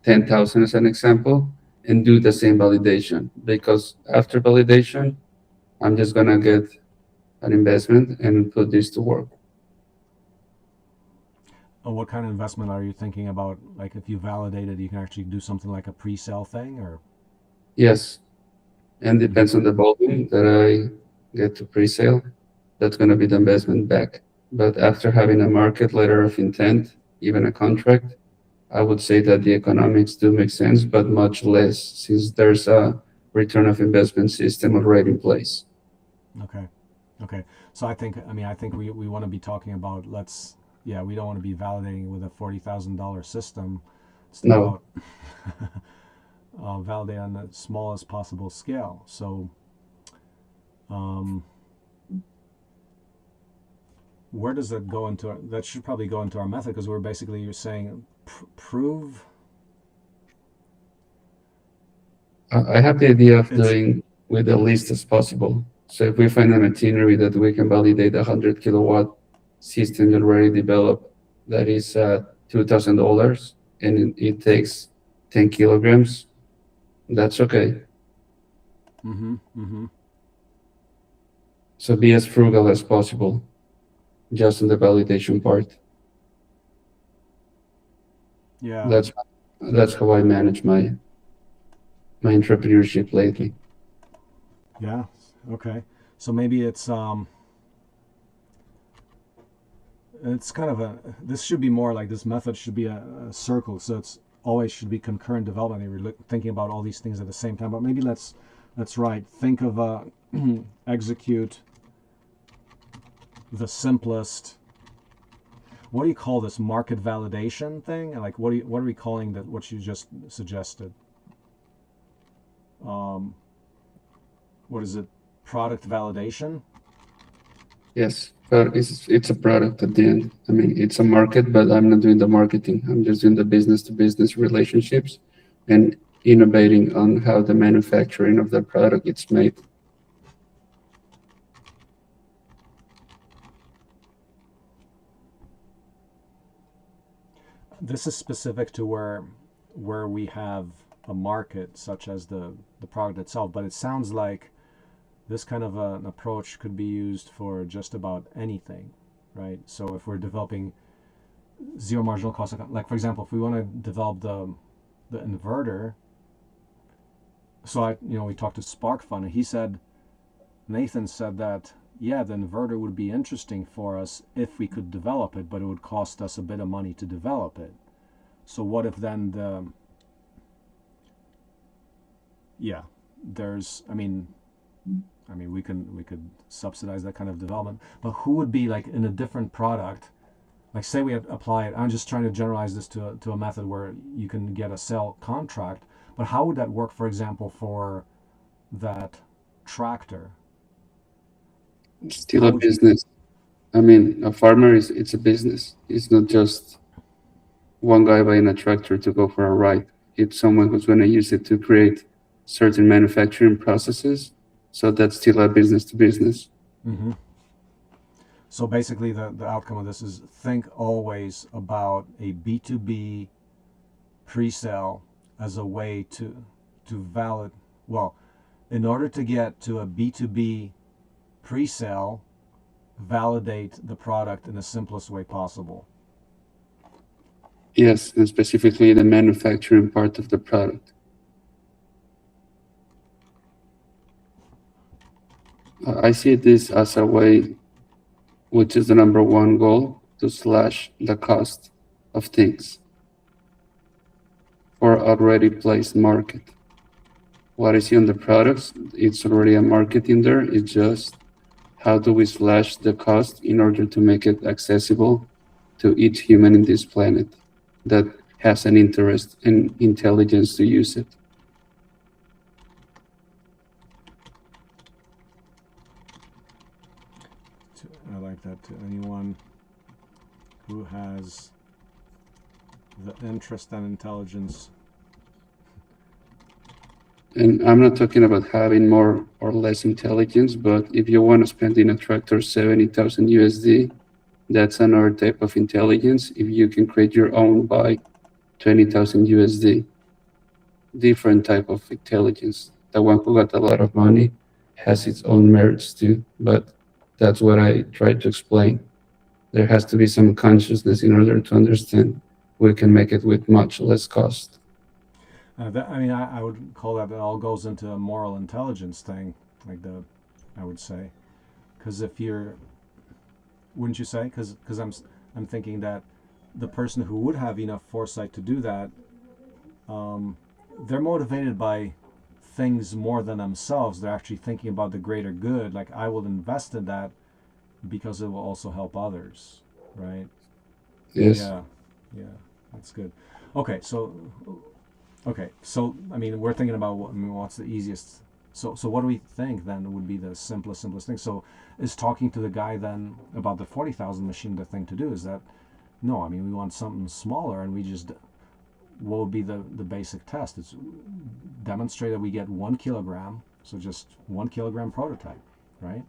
10,000 as an example, and do the same validation. Because after validation, I'm just gonna get an investment and put this to work. What kind of investment are you thinking about? Like, if you validate it, you can actually do something like a pre-sale thing, or? Yes, and depends on the volume that I get to pre-sale. That's going to be the investment back. But after having a market letter of intent, even a contract, I would say that the economics do make sense, but much less, since there's a return of investment system already in place. Okay. So I think we want to be talking about, we don't want to be validating with a $40,000 system. It's No. about validate on the smallest possible scale. So where does that go into? That should probably go into our method, because you're saying prove. I have the idea of doing with the least as possible. So if we find a machinery that we can validate a 100 kilowatt system already developed that is $2,000 and it takes 10 kilograms, that's okay. So be as frugal as possible, just in the validation part. Yeah. That's how I manage my entrepreneurship lately. Yeah. Okay. So maybe it's kind of this should be more like, this method should be a circle. So it's always should be concurrent development. And we're thinking about all these things at the same time. But maybe let's think of execute the simplest. What do you call this, market validation thing? Like, what are we calling that? What you just suggested? What is it? Product validation? Yes, but it's a product at the end. I mean, it's a market, but I'm not doing the marketing. I'm just doing the business-to-business relationships and innovating on how the manufacturing of the product is made. this is specific to where we have a market, such as the product itself. But it sounds like this kind of an approach could be used for just about anything, right? So if we're developing zero marginal cost, like for example, if we want to develop the inverter, so we talked to SparkFun, and Nathan said that, yeah, the inverter would be interesting for us if we could develop it, but it would cost us a bit of money to develop it. So what if then we could subsidize that kind of development, but who would be like in a different product? Like say we apply it. I'm just trying to generalize this to a method where you can get a sell contract, but how would that work, for example, for that tractor? Still How a would you? business. I mean, a farmer it's a business. It's not just one guy buying a tractor to go for a ride. It's someone who's going to use it to create certain manufacturing processes. So that's still a business to business. Mm-hmm. So basically, the outcome of this is think always about a B2B pre-sale as a way to valid. Well, in order to get to a B2B pre-sale, validate the product in the simplest way possible. Yes, and specifically the manufacturing part of the product. I see this as a way, which is the number one goal, to slash the cost of things for already placed market. What I see on the products, it's already a market in there. It's just how do we slash the cost in order to make it accessible to each human in this planet that has an interest and intelligence to use it. I like that. To anyone who has the interest and intelligence. And I'm not talking about having more or less intelligence, but if you want to spend in a tractor 70,000 USD, that's another type of intelligence. If you can create your own by 20,000 USD, different type of intelligence. The one who got a lot of money has its own merits too, but that's what I try to explain. There has to be some consciousness in order to understand we can make it with much less cost. I would call that, it all goes into a moral intelligence thing, I would say, because if you're, wouldn't you say? Because I'm thinking that the person who would have enough foresight to do that, they're motivated by things more than themselves. They're actually thinking about the greater good. Like, I will invest in that because it will also help others, right? Yes. Yeah, that's good. Okay, so I mean, we're thinking about what's the easiest. So what do we think then would be the simplest thing? So is talking to the guy then about the 40,000 machine the thing to do? Is that no? I mean, we want something smaller, and we just, what would be the basic test? It's demonstrate that we get 1 kilogram, so just 1 kilogram prototype, right?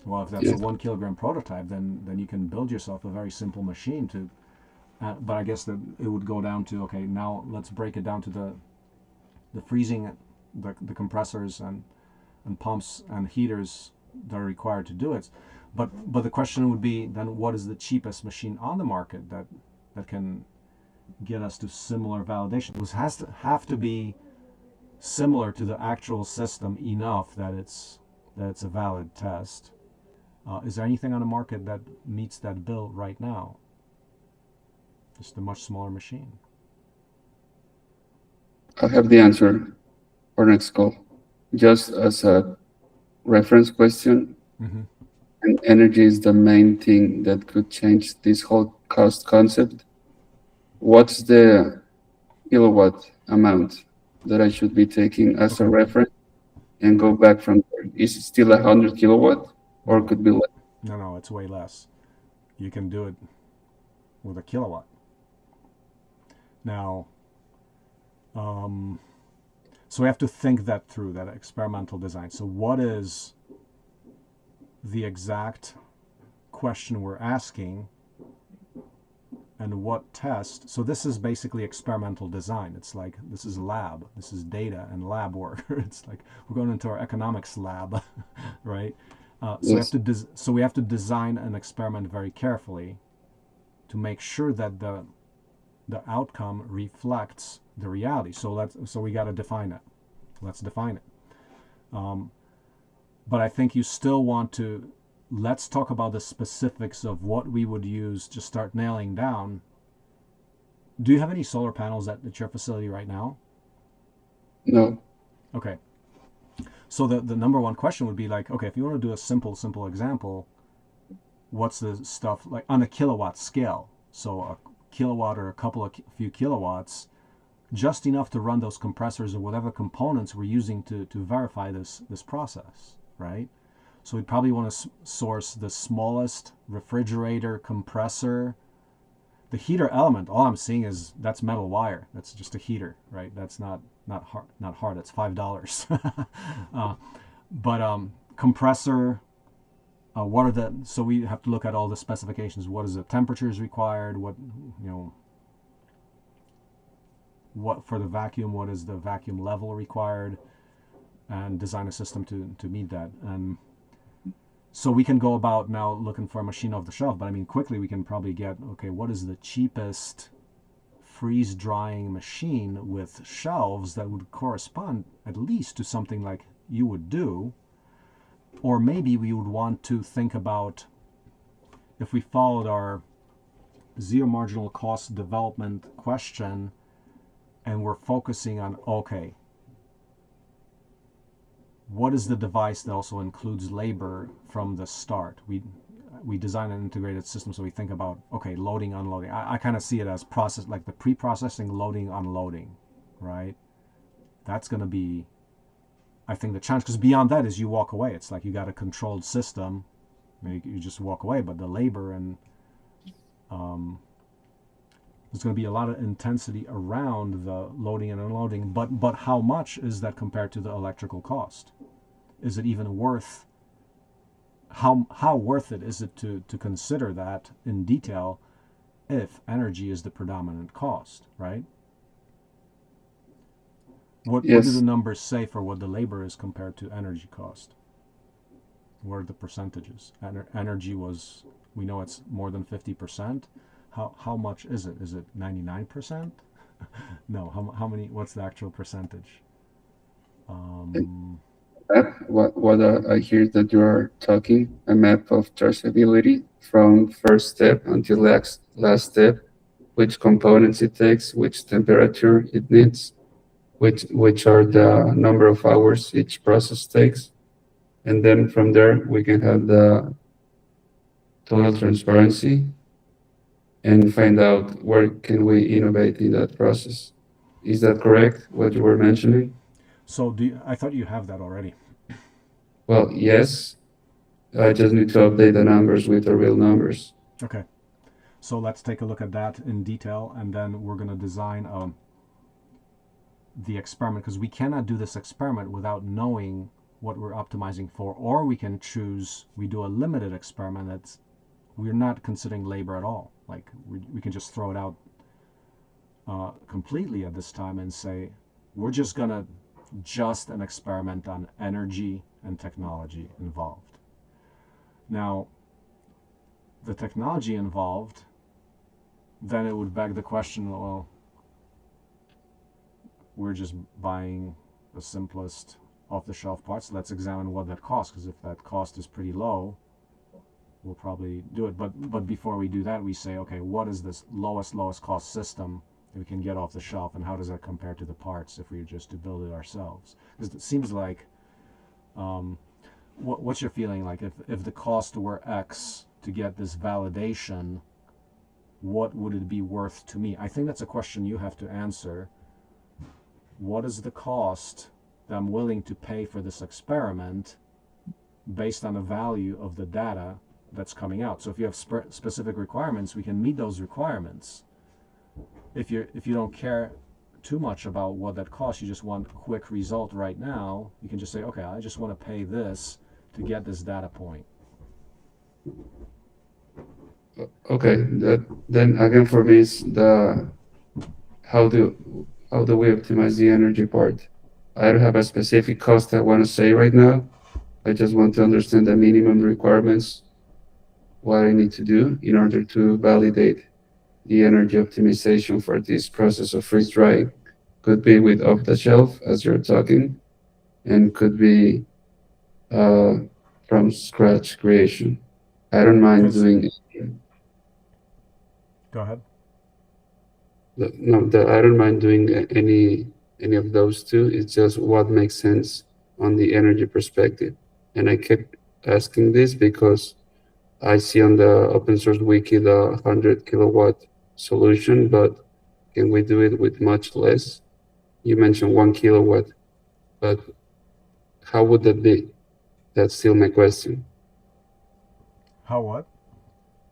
Well, if that's Yes. a 1 kilogram prototype, then you can build yourself a very simple machine to. But I guess that it would go down to, okay, now let's break it down to the freezing, the compressors and pumps and heaters that are required to do it. But the question would be then, what is the cheapest machine on the market that can get us to similar validation? It has to have to be similar to the actual system enough that it's a valid test. Is there anything on the market that meets that bill right now? Just a much smaller machine. I have the answer for next call. Just as a reference question, and energy is the main thing that could change this whole cost concept. What's the kilowatt amount that I should be taking as a reference and go back from there? Is it still 100 kilowatt or could be less? No, it's way less. You can do it with a kilowatt. Now, so we have to think that through, that experimental design. So what is the exact question we're asking, and what test. So this is basically experimental design. It's like, this is lab, this is data and lab work. It's like we're going into our economics lab, right? Yes. So we have to design an experiment very carefully to make sure that the outcome reflects the reality. So we got to define it. Let's define it. But I think you still want to, let's talk about the specifics of what we would use to start nailing down. Do you have any solar panels at your facility right now? No. Okay. So the number one question would be like, okay, if you want to do a simple example, what's the stuff like on a kilowatt scale? So a kilowatt or few kilowatts, just enough to run those compressors or whatever components we're using to verify this process, right? So we probably want to source the smallest refrigerator, compressor. The heater element, all I'm seeing is that's metal wire. That's just a heater, right? That's not hard. That's $5. But compressor, what are the, so we have to look at all the specifications. What is the temperatures required? What, what for the vacuum, what is the vacuum level required, and design a system to meet that. And so we can go about now looking for a machine off the shelf, but I mean, quickly we can probably get, okay, what is the cheapest freeze drying machine with shelves that would correspond at least to something like you would do? Or maybe we would want to think about, if we followed our zero marginal cost development question and we're focusing on, okay, what is the device that also includes labor from the start? We design an integrated system, so we think about, okay, loading, unloading. I kind of see it as process, like the pre-processing, loading, unloading, right? That's going to be, I think, the challenge, because beyond that is you walk away. It's like you got a controlled system, you just walk away, but the labor and there's going to be a lot of intensity around the loading and unloading, but how much is that compared to the electrical cost? Is it even worth, how worth it is it to consider that in detail if energy is the predominant cost, right? What do the Yes. numbers say for what the labor is compared to energy cost? What are the percentages? Energy was, we know it's more than 50%. How much is it? Is it 99%? No. How many? What's the actual percentage? What I hear that you are talking a map of traceability from first step until last step, which components it takes, which temperature it needs, which are the number of hours each process takes, and then from there we can have the total transparency and find out where can we innovate in that process. Is that correct, what you were mentioning? So I thought you have that already. Well, yes, I just need to update the numbers with the real numbers. Okay. So let's take a look at that in detail, and then we're going to design the experiment, because we cannot do this experiment without knowing what we're optimizing for. Or we can choose, we do a limited experiment that's, we're not considering labor at all. Like we can just throw it out completely at this time and say, we're just going to just an experiment on energy and technology involved. Now, the technology involved, then it would beg the question, well, we're just buying the simplest off-the-shelf parts. Let's examine what that costs, because if that cost is pretty low, we'll probably do it. But before we do that, we say, okay, what is this lowest cost system that we can get off the shelf, and how does that compare to the parts if we were just to build it ourselves? Because it seems like, what's your feeling like if the cost were X to get this validation, what would it be worth to me? I think that's a question you have to answer. What is the cost that I'm willing to pay for this experiment based on the value of the data that's coming out? So if you have specific requirements, we can meet those requirements. If you don't care too much about what that costs, you just want a quick result right now, you can just say, okay, I just want to pay this to get this data point. Okay, that then again for me is the how do how do we optimize the energy part? I don't have a specific cost I want to say right now. I just want to understand the minimum requirements, what I need to do in order to validate the energy optimization for this process of freeze drying. Could be with off the shelf, as you're talking, and could be uh, from scratch creation. I don't mind Because doing go ahead. I don't mind doing any of those two. It's just what makes sense on the energy perspective. And I kept asking this because I see on the open source wiki the 100 kilowatt solution, but can we do it with much less? You mentioned 1 kilowatt, but how would that be? That's still my question. How what?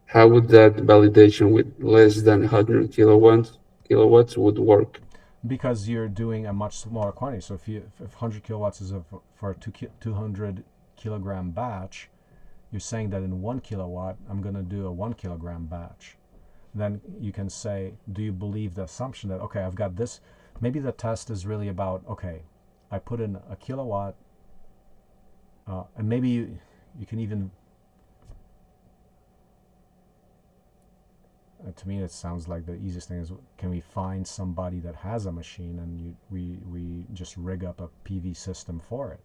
How would that validation with less than 100 kilowatts would work? Because you're doing a much smaller quantity. So if 100 kilowatts is for a 200 kilogram batch, you're saying that in 1 kilowatt, I'm going to do a 1 kilogram batch. Then you can say, do you believe the assumption that, okay, I've got this? Maybe the test is really about, okay, I put in a kilowatt, and maybe you can even, to me, it sounds like the easiest thing is, can we find somebody that has a machine and we just rig up a PV system for it?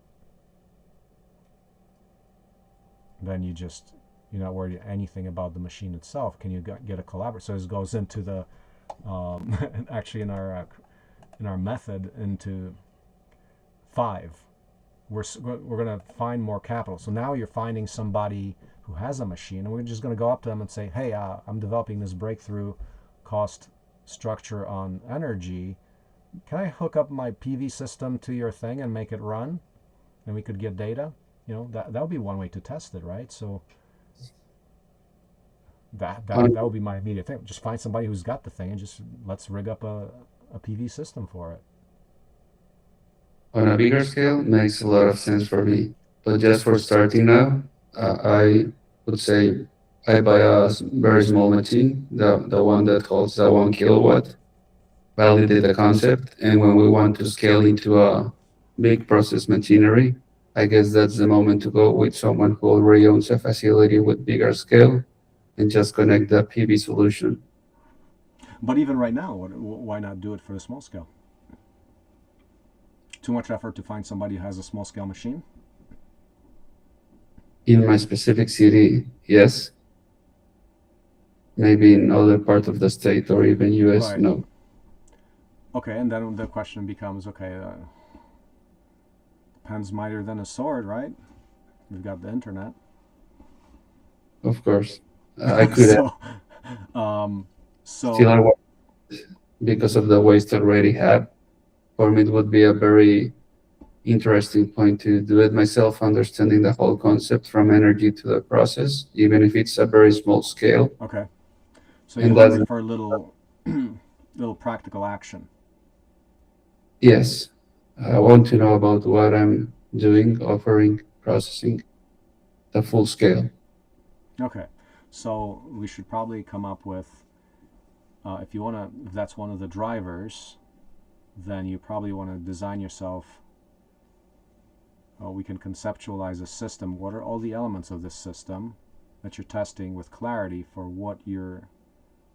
Then you're not worried anything about the machine itself. Can you get a collaborator? So this goes into the actually in our method into 5. We're going to find more capital. So now you're finding somebody who has a machine, and we're just going to go up to them and say, hey, I'm developing this breakthrough cost structure on energy. Can I hook up my PV system to your thing and make it run? And we could get data. That would be one way to test it, right? So that On, would be my immediate thing. Just find somebody who's got the thing and just let's rig up a PV system for it. on a bigger scale, makes a lot of sense for me. But just for starting now, I would say I buy a very small machine, the one that holds the 1 kilowatt, validate the concept, and when we want to scale into a big process machinery, I guess that's the moment to go with someone who already owns a facility with bigger scale and just connect the PV solution. But even right now, why not do it for the small scale? Too much effort to find somebody who has a small scale machine? In my specific city, yes. Maybe in other part of the state or even US, Right. no. Okay, and then the question becomes, okay, pen's mightier than a sword, right? We've got the internet. Of course. I could have so, um, still I so want because of the waste already have. For me, it would be a very interesting point to do it myself, understanding the whole concept from energy to the process, even if it's a very small scale. okay. So you're And that's hungry for a little, little practical action. yes, I want to know about what I'm doing, offering, processing, the full scale. Okay. So we should probably come up with, if that's one of the drivers, then you probably want to design yourself. We can conceptualize a system. What are all the elements of this system that you're testing with clarity for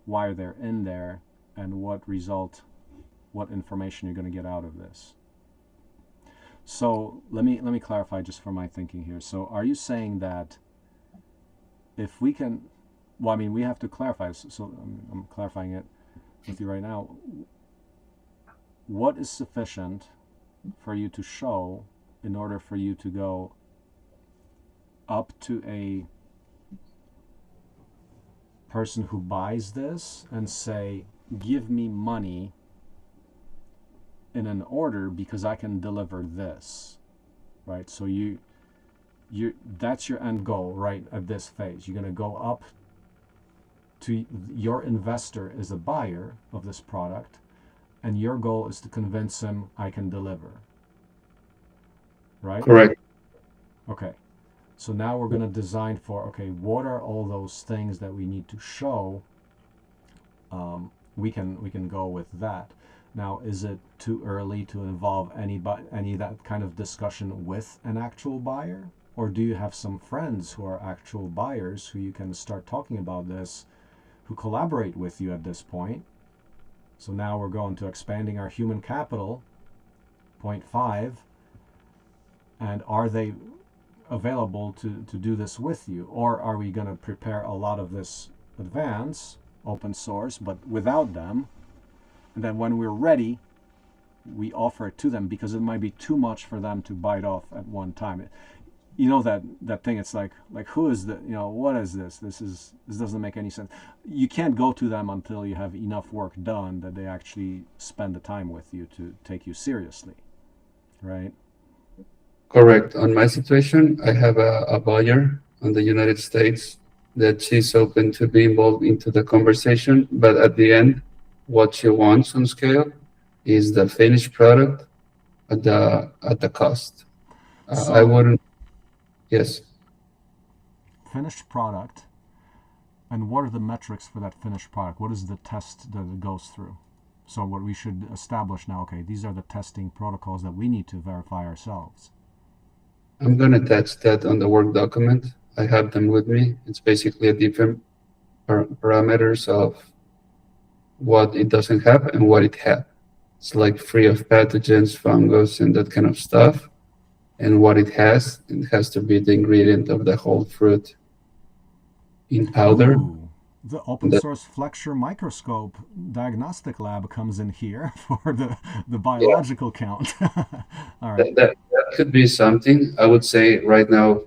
why they're in there, and what information you're going to get out of this. So let me clarify just for my thinking here. So are you saying that if we can, well, I mean, we have to clarify this, so I'm clarifying it with you right now. What is sufficient for you to show in order for you to go up to a person who buys this and say, give me money in an order because I can deliver this, right? So that's your end goal, right? At this phase, you're going to go up to your investor is a buyer of this product, and your goal is to convince him I can deliver, right? Correct. Okay. So now we're going to design for, okay, what are all those things that we need to show? We can go with that. Now, is it too early to involve any that kind of discussion with an actual buyer? Or do you have some friends who are actual buyers who you can start talking about this, who collaborate with you at this point? So now we're going to expanding our human capital, point 5, and are they available to do this with you? Or are we going to prepare a lot of this advance, open source, but without them? And then when we're ready, we offer it to them because it might be too much for them to bite off at one time. You know that thing, it's like who is the, what is this? This doesn't make any sense. You can't go to them until you have enough work done that they actually spend the time with you to take you seriously, right? Correct. On my situation, I have a buyer in the United States that she's open to be involved into the conversation, but at the end, what she wants on scale is the finished product at the cost. I So wouldn't. Yes. finished product, and what are the metrics for that finished product? What is the test that it goes through? So what we should establish now, okay, these are the testing protocols that we need to verify ourselves. I'm going to attach that on the work document. I have them with me. It's basically a different parameters of what it doesn't have and what it has. It's like free of pathogens, fungus, and that kind of stuff. And what it has to be the ingredient of the whole fruit in powder. Ooh, the open That, source flexure microscope diagnostic lab comes in here for the yeah, biological count. All right. that could be something. I would say right now,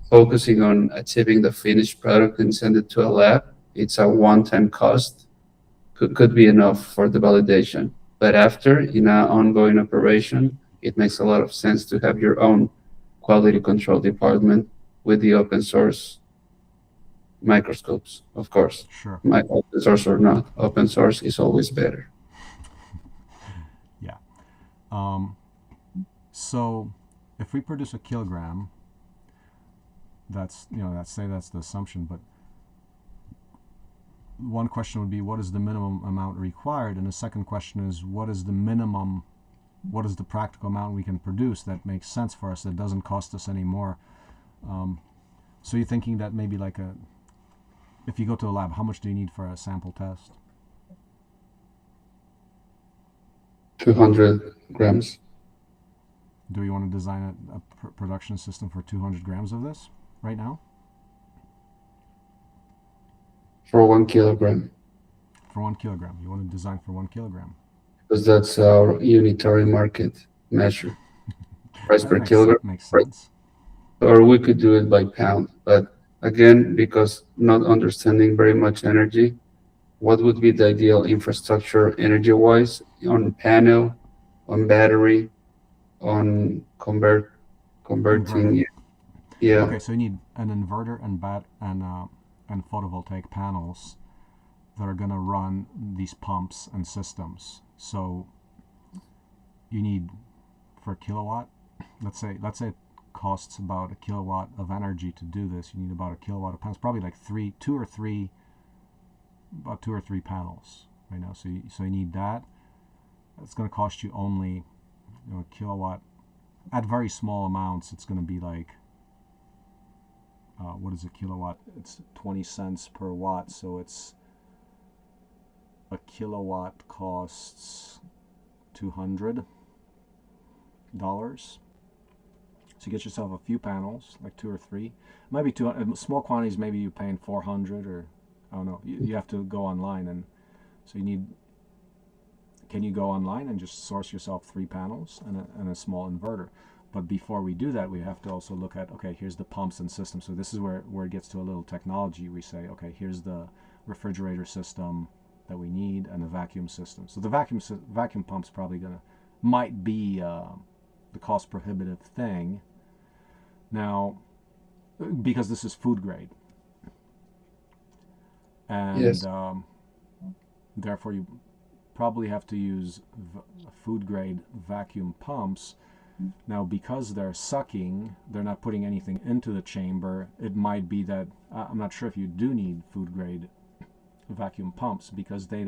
focusing on achieving the finished product and send it to a lab, it's a one-time cost. Could be enough for the validation. But after, in an ongoing operation, it makes a lot of sense to have your own quality control department with the open source microscopes, of course. Sure. My open source or not, open source is always better. Yeah. Um, so if we produce a kilogram, that's, let's say that's the assumption, but one question would be, what is the minimum amount required? And the second question is, what is the practical amount we can produce that makes sense for us, that doesn't cost us any more? So you're thinking that maybe if you go to a lab, how much do you need for a sample test? 200 grams Do you want to design a production system for 200 grams of this right now? for 1 kilogram, For 1 kilogram. You want to design for 1 kilogram. because that's our unitary market measure, price That per kilogram. makes sense. Or we could do it by pound. But again, because not understanding very much energy, what would be the ideal infrastructure energy-wise on panel, on battery, on Inverter. converting? Yeah, Okay, so you need an inverter and photovoltaic panels that are going to run these pumps and systems. So you need, for a kilowatt, let's say it costs about a kilowatt of energy to do this. You need about a kilowatt of panels, probably like about two or three panels right now. So you need that. It's going to cost you only, a kilowatt. At very small amounts, it's going to be like, what is a kilowatt? It's 20 cents per watt. So it's a kilowatt costs $200. So you get yourself a few panels, like two or three. Might be 200. Small quantities, maybe you're paying 400, or I don't know. You have to go online, and so you need. Can you go online and just source yourself 3 panels and a small inverter? But before we do that, we have to also look at, okay, here's the pumps and systems. So this is where it gets to a little technology. We say, okay, here's the refrigerator system that we need and the vacuum system. So the vacuum pump's probably might be the cost prohibitive thing. Now, because this is food grade. And yes. therefore you probably have to use food grade vacuum pumps. Now, because they're sucking, they're not putting anything into the chamber. It might be that I'm not sure if you do need food grade vacuum pumps, because they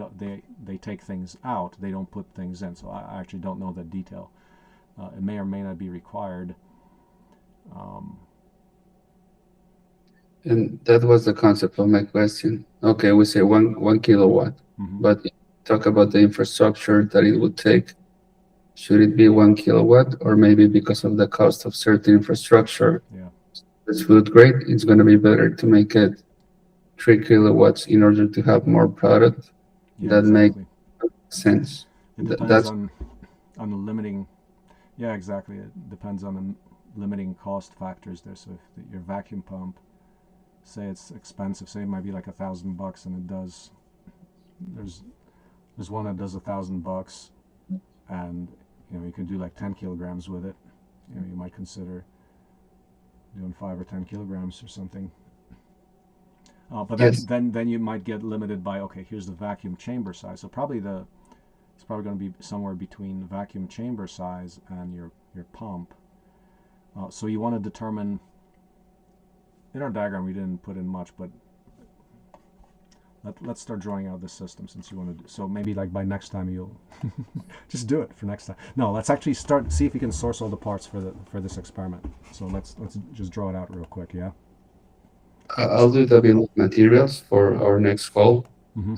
take things out, they don't put things in. So I actually don't know the detail. It may or may not be required. And that was the concept of my question. Okay, we say one kilowatt, but if you talk about the infrastructure that it would take. Should it be 1 kilowatt, or maybe because of the cost of certain infrastructure, Yeah. it's food grade, it's going to be better to make it 3 kilowatts in order to have more product? Yeah, That makes exactly. sense. It depends That's on the limiting. Yeah, exactly. It depends on the limiting cost factors there. So if your vacuum pump, say it's expensive, say it might be like $1,000, and it does. There's one that does $1,000, and you can do like 10 kilograms with it. You might consider doing 5 or 10 kilograms or something. But then, yes. then you might get limited by, okay, here's the vacuum chamber size. So it's probably going to be somewhere between vacuum chamber size and your pump. So you want to determine. In our diagram, we didn't put in much, but let's start drawing out this system, since you want to do. So maybe like by next time you'll just do it for next time. No, let's actually see if we can source all the parts for this experiment. So let's just draw it out real quick. Yeah. I'll do the bill of materials for our next call.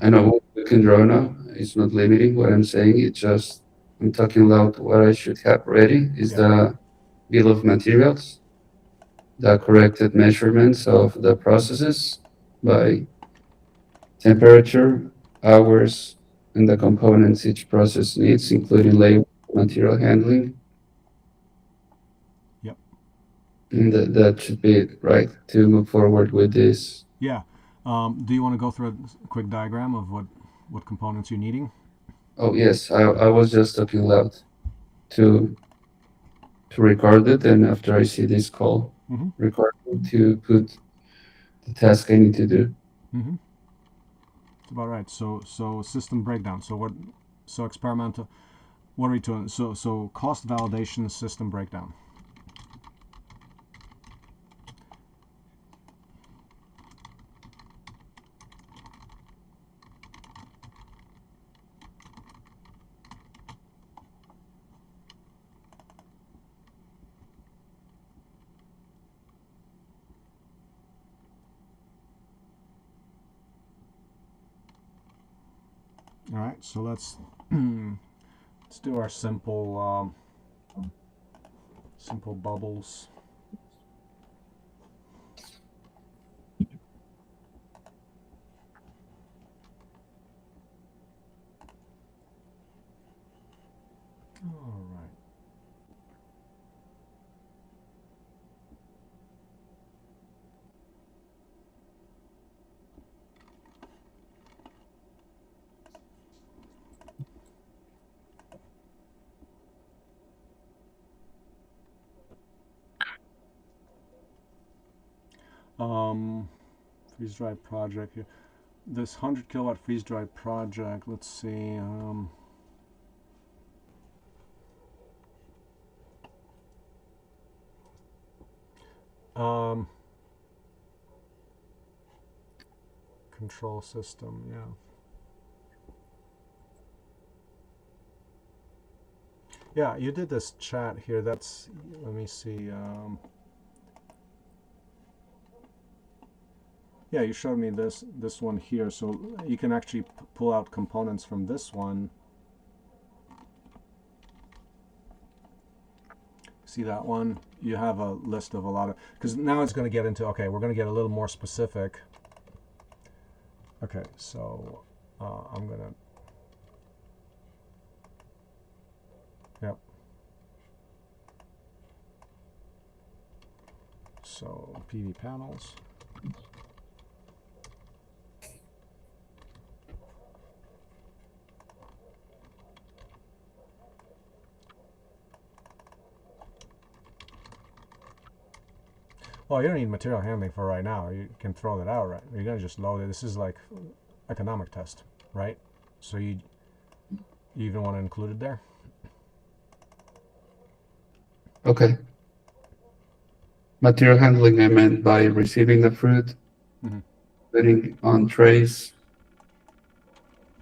I know what we can draw now. It's not limiting what I'm saying. It's just I'm talking about what I should have ready is Yeah. the bill of materials, the corrected measurements of the processes by temperature, hours, and the components each process needs, including labor, material handling. Yep. And that should be it, right, to move forward with this. Yeah. Do you want to go through a quick diagram of what components you're needing? Oh, yes, I was just talking loud to record it, and after I see this call, record it to put the task I need to do. That's about right. So system breakdown. So experimental. What are we doing? So cost validation, system breakdown. All right. So let's do our simple bubbles. All right. Freeze dry project here. This 100 kilowatt freeze dry project. Let's see. Control system. Yeah. Yeah, you did this chat here. That's, let me see. Yeah, you showed me this one here. So you can actually pull out components from this one. See that one? You have a list of a lot of, because now it's going to get into, okay, we're going to get a little more specific. Okay, so I'm going to, yep. So PV panels. Well, you don't need material handling for right now. You can throw that out, right? You're gonna just load it. This is like economic test, right? So you even want to include it there? Okay. Material handling, I meant by receiving the fruit, Mm-hmm. putting on trays.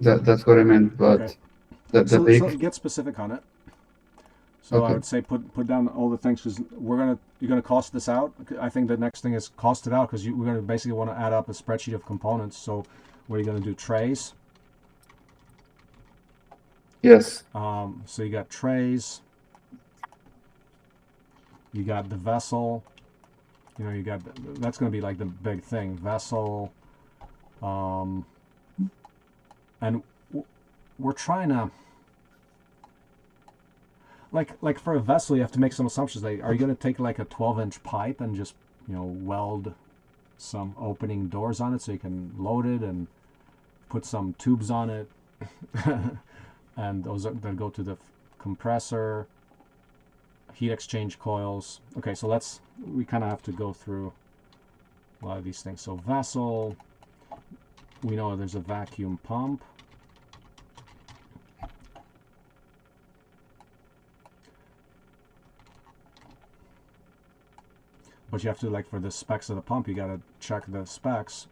That's what I meant, Okay. but the So big. get specific on it. So I Okay. would say put down all the things because you're gonna cost this out. I think the next thing is cost it out because we're gonna basically want to add up a spreadsheet of components. So what are you gonna do? Trays. Yes. So you got trays. You got the vessel. You know, you got that's gonna be like the big thing. Vessel. Um, and we're trying to like for a vessel, you have to make some assumptions. Like, are you going to take like a 12-inch pipe and just weld some opening doors on it so you can load it and put some tubes on it, and those that go to the compressor, heat exchange coils. Okay, so we kind of have to go through a lot of these things. So vessel, we know there's a vacuum pump. But you have to, like, for the specs of the pump, you got to check the specs.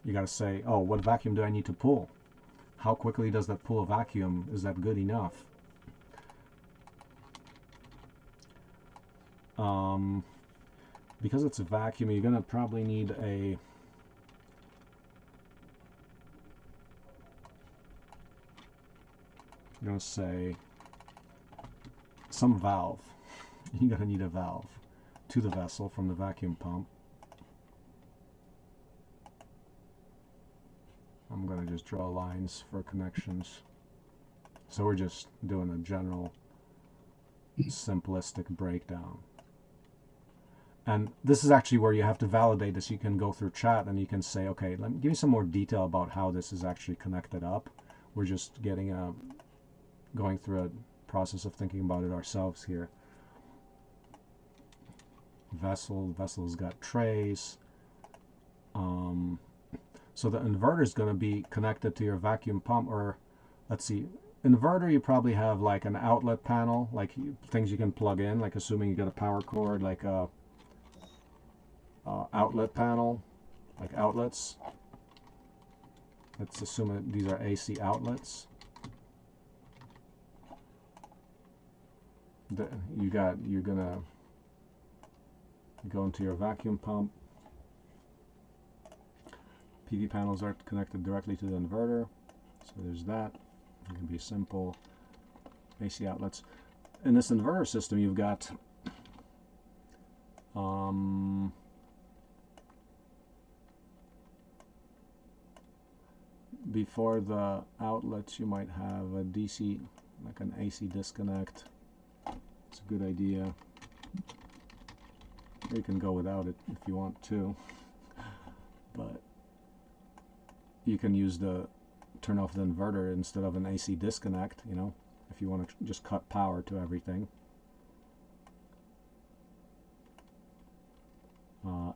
You got to say, oh, what vacuum do I need to pull? How quickly does that pull a vacuum? Is that good enough? Because it's a vacuum, you're going to probably need a I'm going to say some valve. You're going to need a valve to the vessel from the vacuum pump. I'm going to just draw lines for connections. So we're just doing a general simplistic breakdown. And this is actually where you have to validate this. You can go through chat and you can say, okay, give me some more detail about how this is actually connected up. We're just going through a process of thinking about it ourselves here. Vessel's got trays. So the inverter is going to be connected to your vacuum pump, or let's see, inverter, you probably have like an outlet panel, like things you can plug in, like assuming you got a power cord, like a outlet panel, like outlets. Let's assume that these are AC outlets. You're gonna go into your vacuum pump. PV panels are connected directly to the inverter, so there's that. It can be simple AC outlets. In this inverter system, you've got before the outlets, you might have a DC, like an AC disconnect. It's a good idea. Or you can go without it if you want to, but you can turn off the inverter instead of an AC disconnect, if you want to just cut power to everything.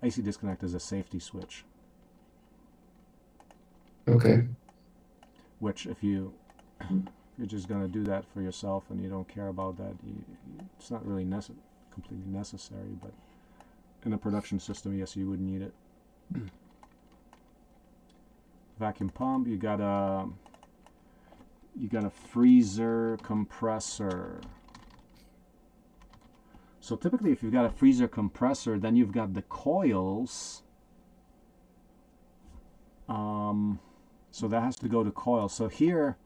AC disconnect is a safety switch. Okay. Which if you're just going to do that for yourself and you don't care about that, it's not really completely necessary, but in a production system, yes, you would need it. Vacuum pump, you got a freezer compressor. So typically if you've got a freezer compressor, then you've got the coils. So that has to go to coils. So here,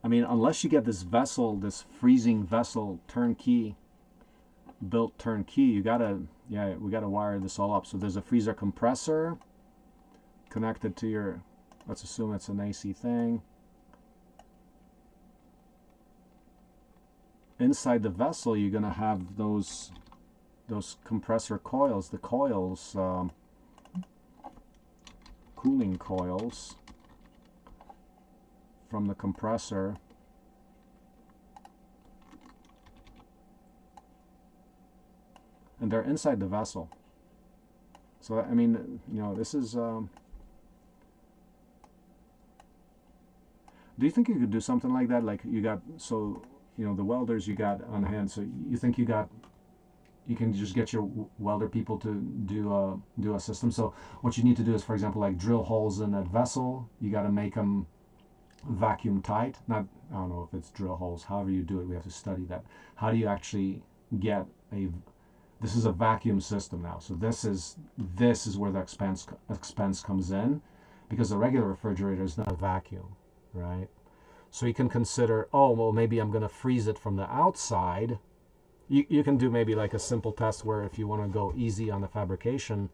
I mean, unless you get this freezing vessel built turnkey, we gotta wire this all up. So there's a freezer compressor connected to your, let's assume it's an AC thing. Inside the vessel, you're gonna have those compressor coils, the coils, cooling coils from the compressor. And they're inside the vessel. So I mean, this is. Do you think you could do something like that? Like you got the welders you got on hand. So you think you can just get your welder people to do a system. So what you need to do is, for example, like drill holes in that vessel. You got to make them vacuum tight. Not, I don't know if it's drill holes. However you do it, we have to study that. How do you actually get a? This is a vacuum system now. So this is where the expense comes in, because a regular refrigerator is not a vacuum, right? So you can consider, oh well, maybe I'm going to freeze it from the outside. You can do maybe like a simple test where if you want to go easy on the fabrication,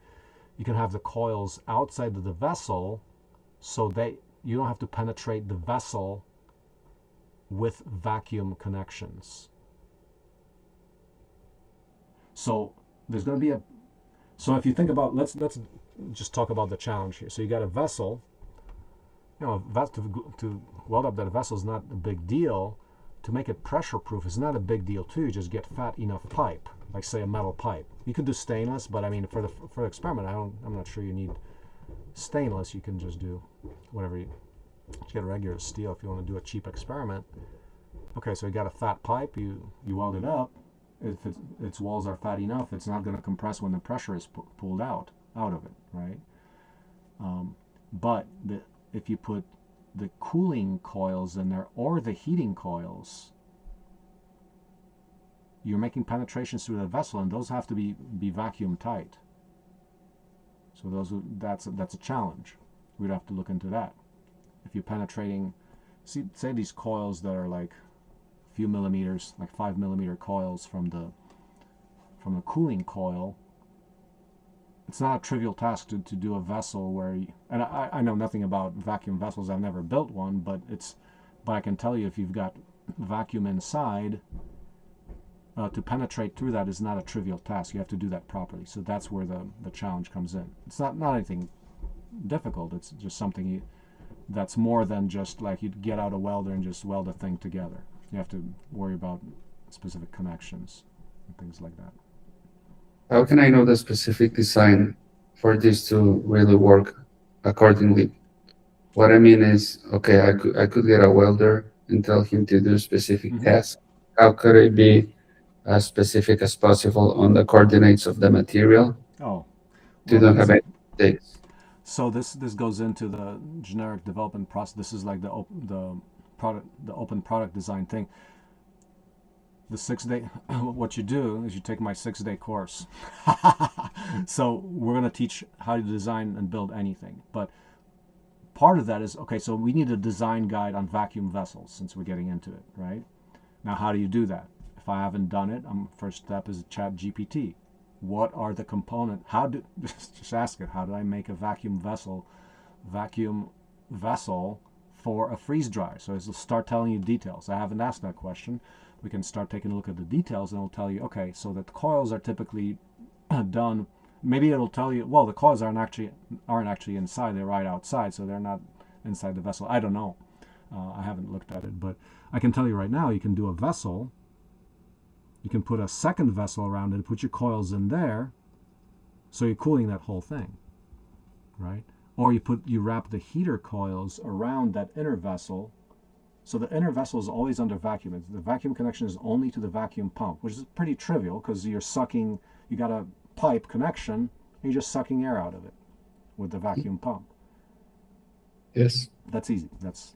you can have the coils outside of the vessel, so you don't have to penetrate the vessel with vacuum connections. So there's going to be so if you think about, let's just talk about the challenge here. So you got a vessel, to weld up that vessel is not a big deal. To make it pressure proof is not a big deal too. You just get fat enough pipe, like say a metal pipe. You could do stainless, but I mean for the experiment, I'm not sure you need stainless. You can just do whatever you get a regular steel if you want to do a cheap experiment. Okay, so you got a fat pipe, you weld it up. If its walls are fat enough, it's not going to compress when the pressure is pulled out of it, right? But if you put the cooling coils in there or the heating coils, you're making penetrations through the vessel, and those have to be vacuum tight. So that's a challenge. We'd have to look into that. If you're penetrating, say these coils that are like a few millimeters, like 5 millimeter coils from the cooling coil, it's not a trivial task to do a vessel where and I know nothing about vacuum vessels. I've never built one, but I can tell you, if you've got vacuum inside, to penetrate through that is not a trivial task. You have to do that properly. So that's where the challenge comes in. It's not anything difficult. It's just something that's more than just like you'd get out a welder and just weld a thing together. You have to worry about specific connections and things like that. How can I know the specific design for this to really work accordingly? What I mean is, okay, I could get a welder and tell him to do specific Mm-hmm. tasks. How could it be as specific as possible on the coordinates of the material Oh, to well, don't have any mistakes? so this goes into the generic development process. This is like the open product design thing. The 6-day, what you do is you take my 6-day course. So we're going to teach how to design and build anything. But part of that is, okay, so we need a design guide on vacuum vessels, since we're getting into it, right? Now, how do you do that? If I haven't done it, first step is chat GPT. What are the components? Just ask it, how do I make a vacuum vessel for a freeze dry? So it'll start telling you details. I haven't asked that question. We can start taking a look at the details, and it'll tell you, okay, so the coils are typically done. Maybe it'll tell you, well, the coils aren't actually inside; they're right outside, so they're not inside the vessel. I don't know. I haven't looked at it, but I can tell you right now, you can do a vessel. You can put a second vessel around it, put your coils in there, so you're cooling that whole thing, right? Or you wrap the heater coils around that inner vessel. So the inner vessel is always under vacuum. The vacuum connection is only to the vacuum pump, which is pretty trivial because you got a pipe connection, and you're just sucking air out of it with the vacuum pump. Yes. That's easy. That's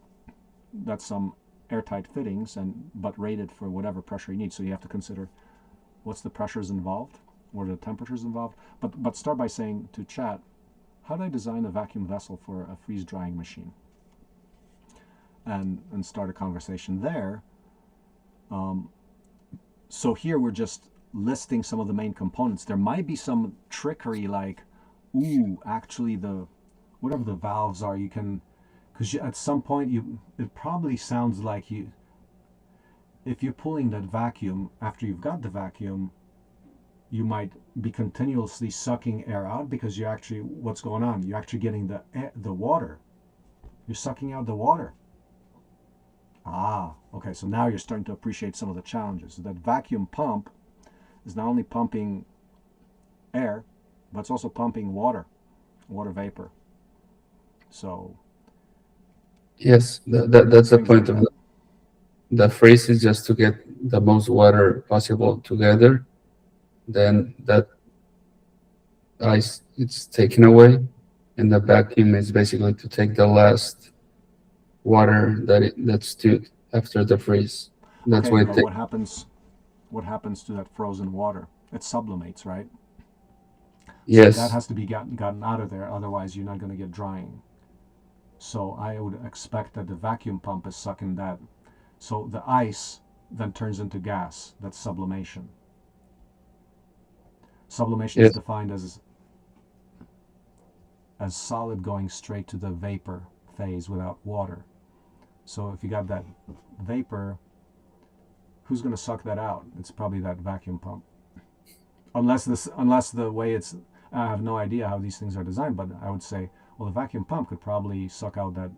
some airtight fittings, but rated for whatever pressure you need. So you have to consider what's the pressures involved, what are the temperatures involved. But start by saying to chat, how do I design a vacuum vessel for a freeze drying machine? And start a conversation there. So here we're just listing some of the main components. There might be some trickery like, actually whatever the valves are, you can, because at some point it probably sounds like if you're pulling that vacuum after you've got the vacuum, you might be continuously sucking air out, because what's going on? You're actually getting the water. You're sucking out the water. Okay, so now you're starting to appreciate some of the challenges. That vacuum pump is not only pumping air, but it's also pumping water vapor. So Yes, that's the things point like of that. The freeze is just to get the most water possible together. Then that ice it's taken away, and the vacuum is basically to take the last water that's stood after the freeze. That's Okay, why it but takes. what happens to that frozen water? It sublimates, right? So that Yes, has to be gotten out of there, otherwise you're not going to get drying. So I would expect that the vacuum pump is sucking that. So the ice then turns into gas. That's sublimation. Sublimation is yes, defined as solid going straight to the vapor phase without water. So if you got that vapor, who's going to suck that out? It's probably that vacuum pump. Unless the way it's, I have no idea how these things are designed, but I would say, well, the vacuum pump could probably suck out that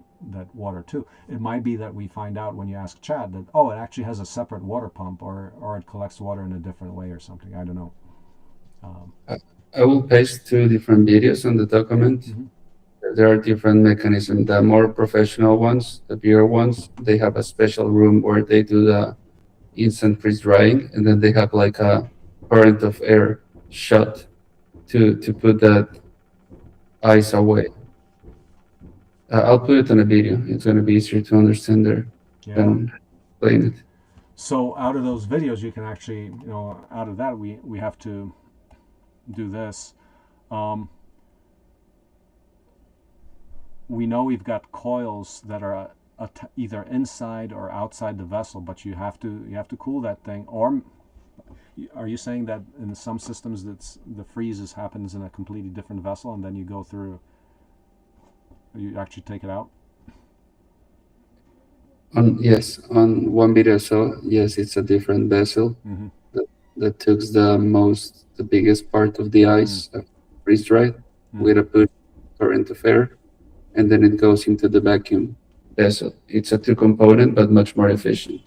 water too. It might be that we find out when you ask Chad that, oh, it actually has a separate water pump, or it collects water in a different way or something. I don't know. Um, I, I will paste two different videos on the document. mhm. There are different mechanisms. The more professional ones, the bigger ones, they have a special room where they do the instant freeze drying, and then they have like a current of air shot to put that ice away. I'll put it on a video. It's going to be easier to understand there Yeah. than explain it. So out of those videos, you can actually, out of that, we have to do this. Um, we know we've got coils that are either inside or outside the vessel, but you have to cool that thing. Or are you saying that in some systems that's the freezes happens in a completely different vessel, and then you go through, you actually take it out? On one video, so yes, it's a different vessel Mm-hmm. that, that took the biggest part of the Mm. ice freeze dried with Mm-hmm. a push current of air, and then it goes into the vacuum vessel. It's a two component, but much more efficient.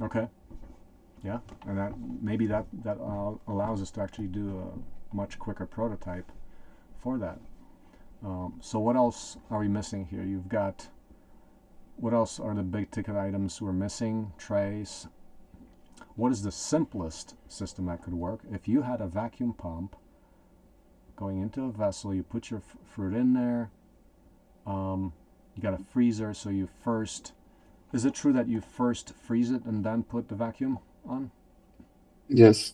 Okay. Yeah, and that maybe that allows us to actually do a much quicker prototype for that. So what else are we missing here? You've got, what else are the big ticket items we're missing? Trays. What is the simplest system that could work? If you had a vacuum pump going into a vessel, you put your fruit in there. You got a freezer, so you first. Is it true that you first freeze it and then put the vacuum on? Yes,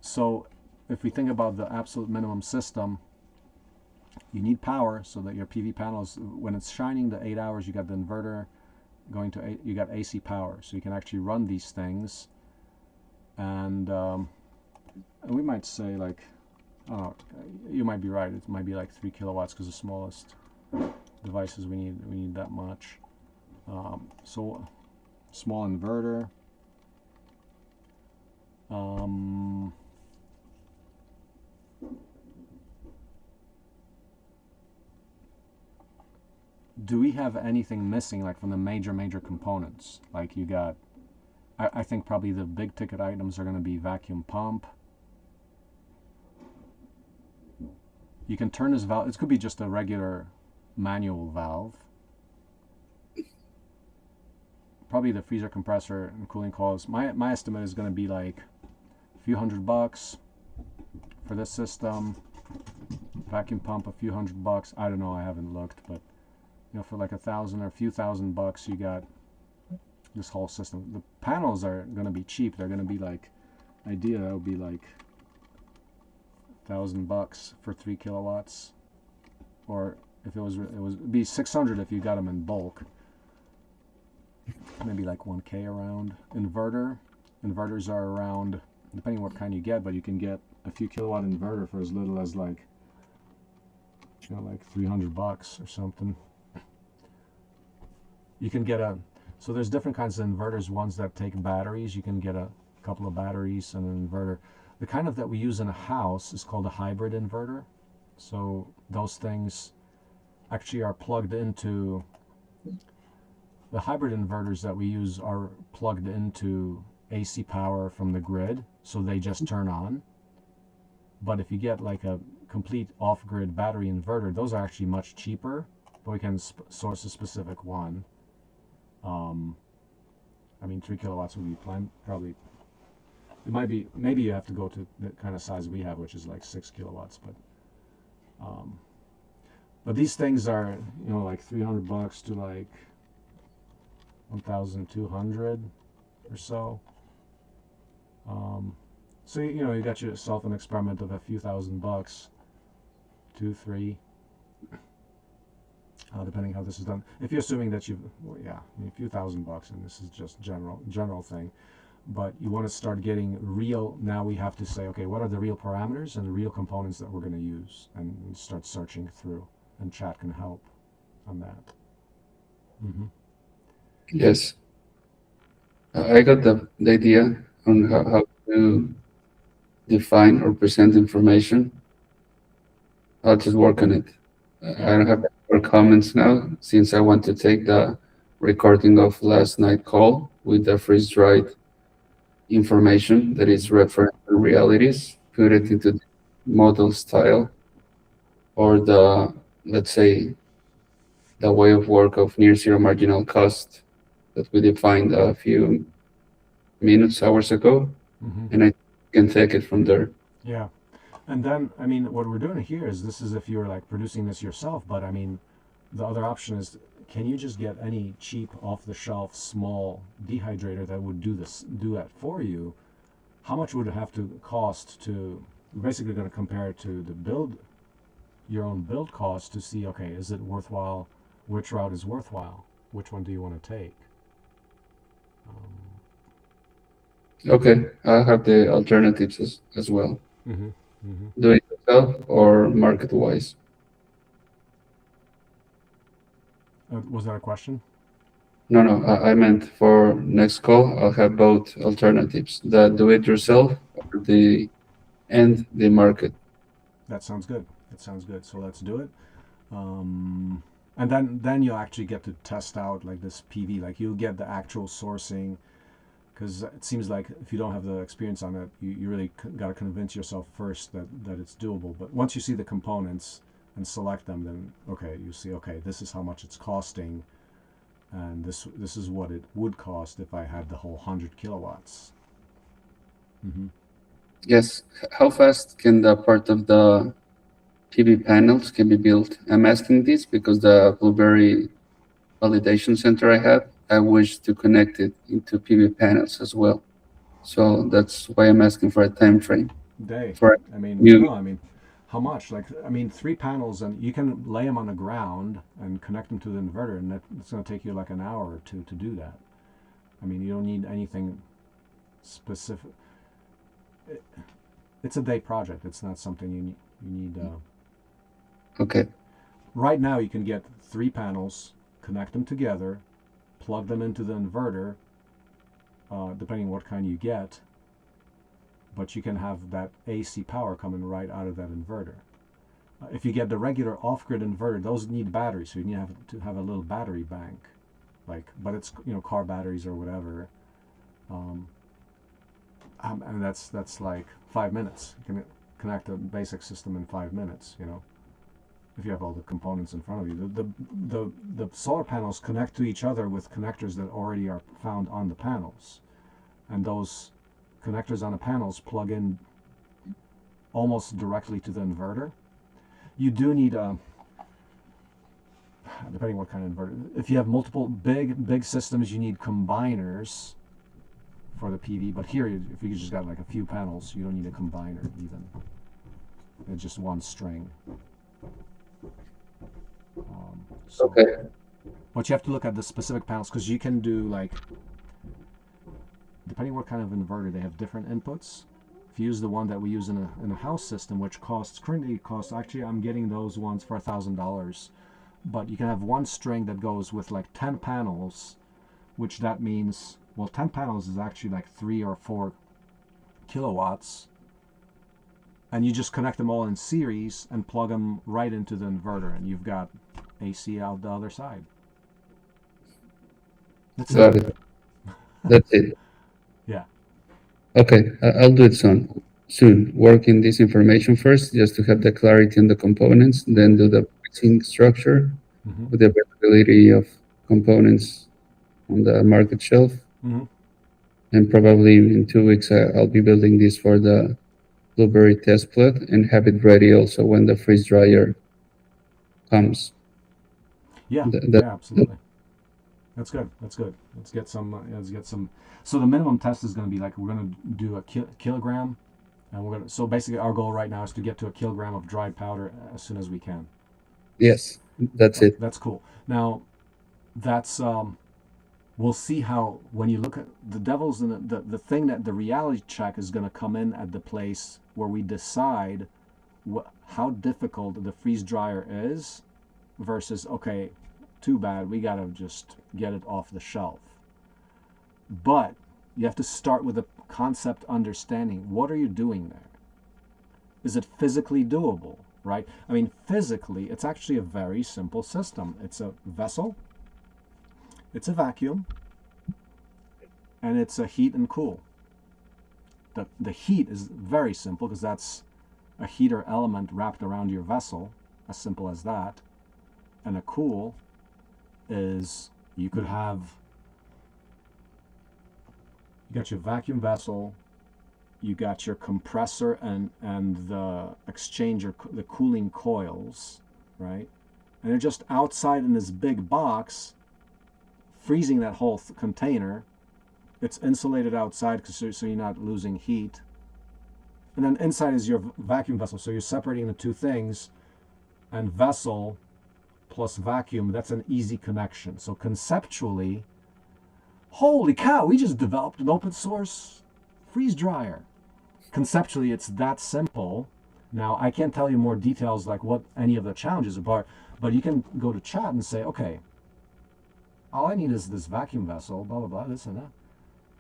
So if we think about the absolute minimum system, you need power so that your PV panels, when it's shining the 8 hours, you got the inverter going to, you got AC power, so you can actually run these things. And we might say like, oh, you might be right. It might be like 3 kilowatts because the smallest devices we need that much. So small inverter. Do we have anything missing, like from the major components? Like you got, I think probably the big ticket items are going to be vacuum pump. You can turn this valve. It could be just a regular manual valve. Probably the freezer, compressor, and cooling coils. My estimate is going to be like a few $100 for this system. Vacuum pump, a few $100. I don't know. I haven't looked, but for like 1,000 or a few $1,000, you got this whole system. The panels are going to be cheap. They're going to be like, idea that would be like $1,000 for 3 kilowatts, or if it'd be 600 if you got them in bulk. Maybe like 1K around. Inverters are around, depending what kind you get, but you can get a few kilowatt inverter for as little as like $300 or something. You can get so there's different kinds of inverters. Ones that take batteries, you can get a couple of batteries and an inverter. The kind of that we use in a house is called a hybrid inverter. So those things actually are plugged into, the hybrid inverters that we use are plugged into AC power from the grid, so they just turn on. But if you get like a complete off-grid battery inverter, those are actually much cheaper, but we can source a specific one. I mean, 3 kilowatts would be probably. It might be, maybe you have to go to the kind of size we have, which is like 6 kilowatts, but these things are, like $300 to like 1,200 or so. So you got yourself an experiment of a few $1,000, 2, 3, depending how this is done. If you're assuming that a few $1,000, and this is just general thing. But you want to start getting real. Now we have to say, okay, what are the real parameters and the real components that we're going to use, and start searching through. And chat can help on that. Mm-hmm. Yes, I got the idea on how to define or present information. I'll just work on it. I don't have more comments now, since I want to take the recording of last night call with the freeze-dried information that is referent to realities, put it into the model style, or let's say, the way of work of near zero marginal cost that we defined a few hours ago, and I can take it from there. Yeah. And then, I mean, what we're doing here is, this is if you're like producing this yourself, but I mean, the other option is, can you just get any cheap off-the-shelf small dehydrator that would do that for you? How much would it have to cost to, we're basically going to compare it to your own build cost to see, okay, is it worthwhile? Which route is worthwhile? Which one do you want to take? Okay, I'll have the alternatives as well. Mm-hmm. Mm-hmm. Do it yourself or market-wise? Was that a question? No, I meant for next call, I'll have both alternatives, the do-it-yourself or the market. That sounds good. So let's do it. And then you'll actually get to test out like this PV, like you'll get the actual sourcing, because it seems like if you don't have the experience on it, you really got to convince yourself first that it's doable. But once you see the components and select them, then okay, you see, okay, this is how much it's costing, and this is what it would cost if I had the whole 100 kilowatts. Mm-hmm. Yes, how fast can the part of the PV panels can be built? I'm asking this because the Blueberry validation center I have, I wish to connect it into PV panels as well. So that's why I'm asking for a time frame. How much? Like, 3 panels, and you can lay them on the ground and connect them to the inverter, and it's going to take you like an hour or two to do that. I mean, you don't need anything specific. It's a day project. It's not something you need. Okay. Right now, you can get 3 panels, connect them together, plug them into the inverter, depending on what kind you get. But you can have that AC power coming right out of that inverter. If you get the regular off-grid inverter, those need batteries, so you need to have a little battery bank, but it's car batteries or whatever, and that's like 5 minutes. You can connect a basic system in 5 minutes. If you have all the components in front of you. The solar panels connect to each other with connectors that already are found on the panels, and those connectors on the panels plug in almost directly to the inverter. You do need depending what kind of inverter. If you have multiple big systems, you need combiners for the PV. But here, if you just got like a few panels, you don't need a combiner even. It's just one string. Okay. But you have to look at the specific panels, because you can do like, depending what kind of inverter, they have different inputs. If you use the one that we use in a house system, which currently costs, actually I'm getting those ones for $1,000, but you can have one string that goes with like 10 panels, which that means, well, 10 panels is actually like 3 or 4 kilowatts, and you just connect them all in series and plug them right into the inverter, and you've got AC out the other side. That's Got it. That's it. Yeah. Okay, I'll do it soon. Work in this information first, just to have the clarity on the components, then do the pricing structure, Mm-hmm. with the availability of components on the market shelf. Mm-hmm. And probably in 2 weeks, I'll be building this for the blueberry test plot and have it ready also when the freeze dryer comes. Yeah. That, Yeah. Absolutely. That's good. That's good. Let's get some. Let's get some. So the minimum test is going to be like we're going to do a kilogram, and we're going to. So basically, our goal right now is to get to a kilogram of dried powder as soon as we can. yes, that's Okay, it. that's cool. Now that's we'll see how when you look at the devil's in the thing that the reality check is going to come in at the place where we decide how difficult the freeze dryer is versus okay, too bad, we got to just get it off the shelf. But you have to start with a concept understanding. What are you doing there? Is it physically doable? Right? I mean, physically, it's actually a very simple system. It's a vessel, it's a vacuum, and it's a heat and cool. The heat is very simple because that's a heater element wrapped around your vessel, as simple as that. And a cool is you could have, you got your vacuum vessel, you got your compressor and the exchanger, the cooling coils, right? And they're just outside in this big box, freezing that whole container. It's insulated outside so you're not losing heat. And then inside is your vacuum vessel. So you're separating the two things, and vessel plus vacuum, that's an easy connection. So conceptually, holy cow, we just developed an open source freeze dryer. Conceptually, it's that simple. Now, I can't tell you more details like what any of the challenges are, but you can go to chat and say, okay, all I need is this vacuum vessel, blah, blah, blah, this and that.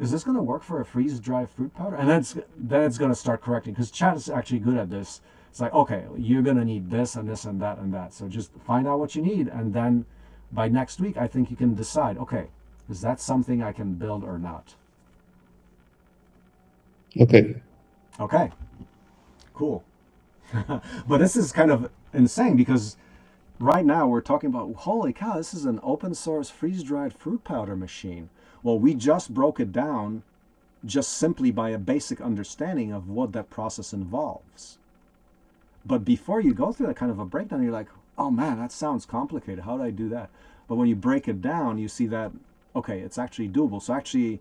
Is this going to work for a freeze-dried fruit powder? And then it's going to start correcting because chat is actually good at this. It's like, okay, you're going to need this and this and that and that. So just find out what you need. And then by next week, I think you can decide, okay, is that something I can build or not? Okay. Okay, cool. But this is kind of insane because right now we're talking about, holy cow, this is an open source freeze-dried fruit powder machine. Well, we just broke it down just simply by a basic understanding of what that process involves. But before you go through that kind of a breakdown, you're like, oh man, that sounds complicated. How do I do that? But when you break it down, you see that, okay, it's actually doable. So actually,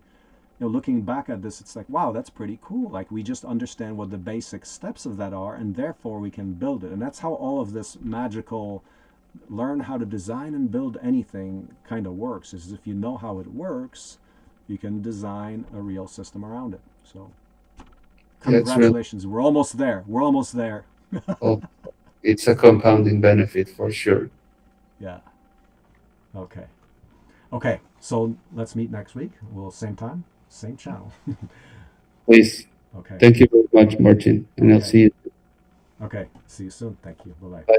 looking back at this, it's like, wow, that's pretty cool. Like we just understand what the basic steps of that are, and therefore we can build it. And that's how all of this magical learn how to design and build anything kind of works. Is if you know how it works, you can design a real system around it. So Yeah, it's really congratulations, we're almost there. We're almost there. oh, it's a compounding benefit for sure. Yeah. Okay. Okay. So let's meet next week. We'll same time, same channel. Please, Okay. thank you very much, Martin, and I'll Okay. see you. Okay. See you soon. Thank you. Bye bye. Bye.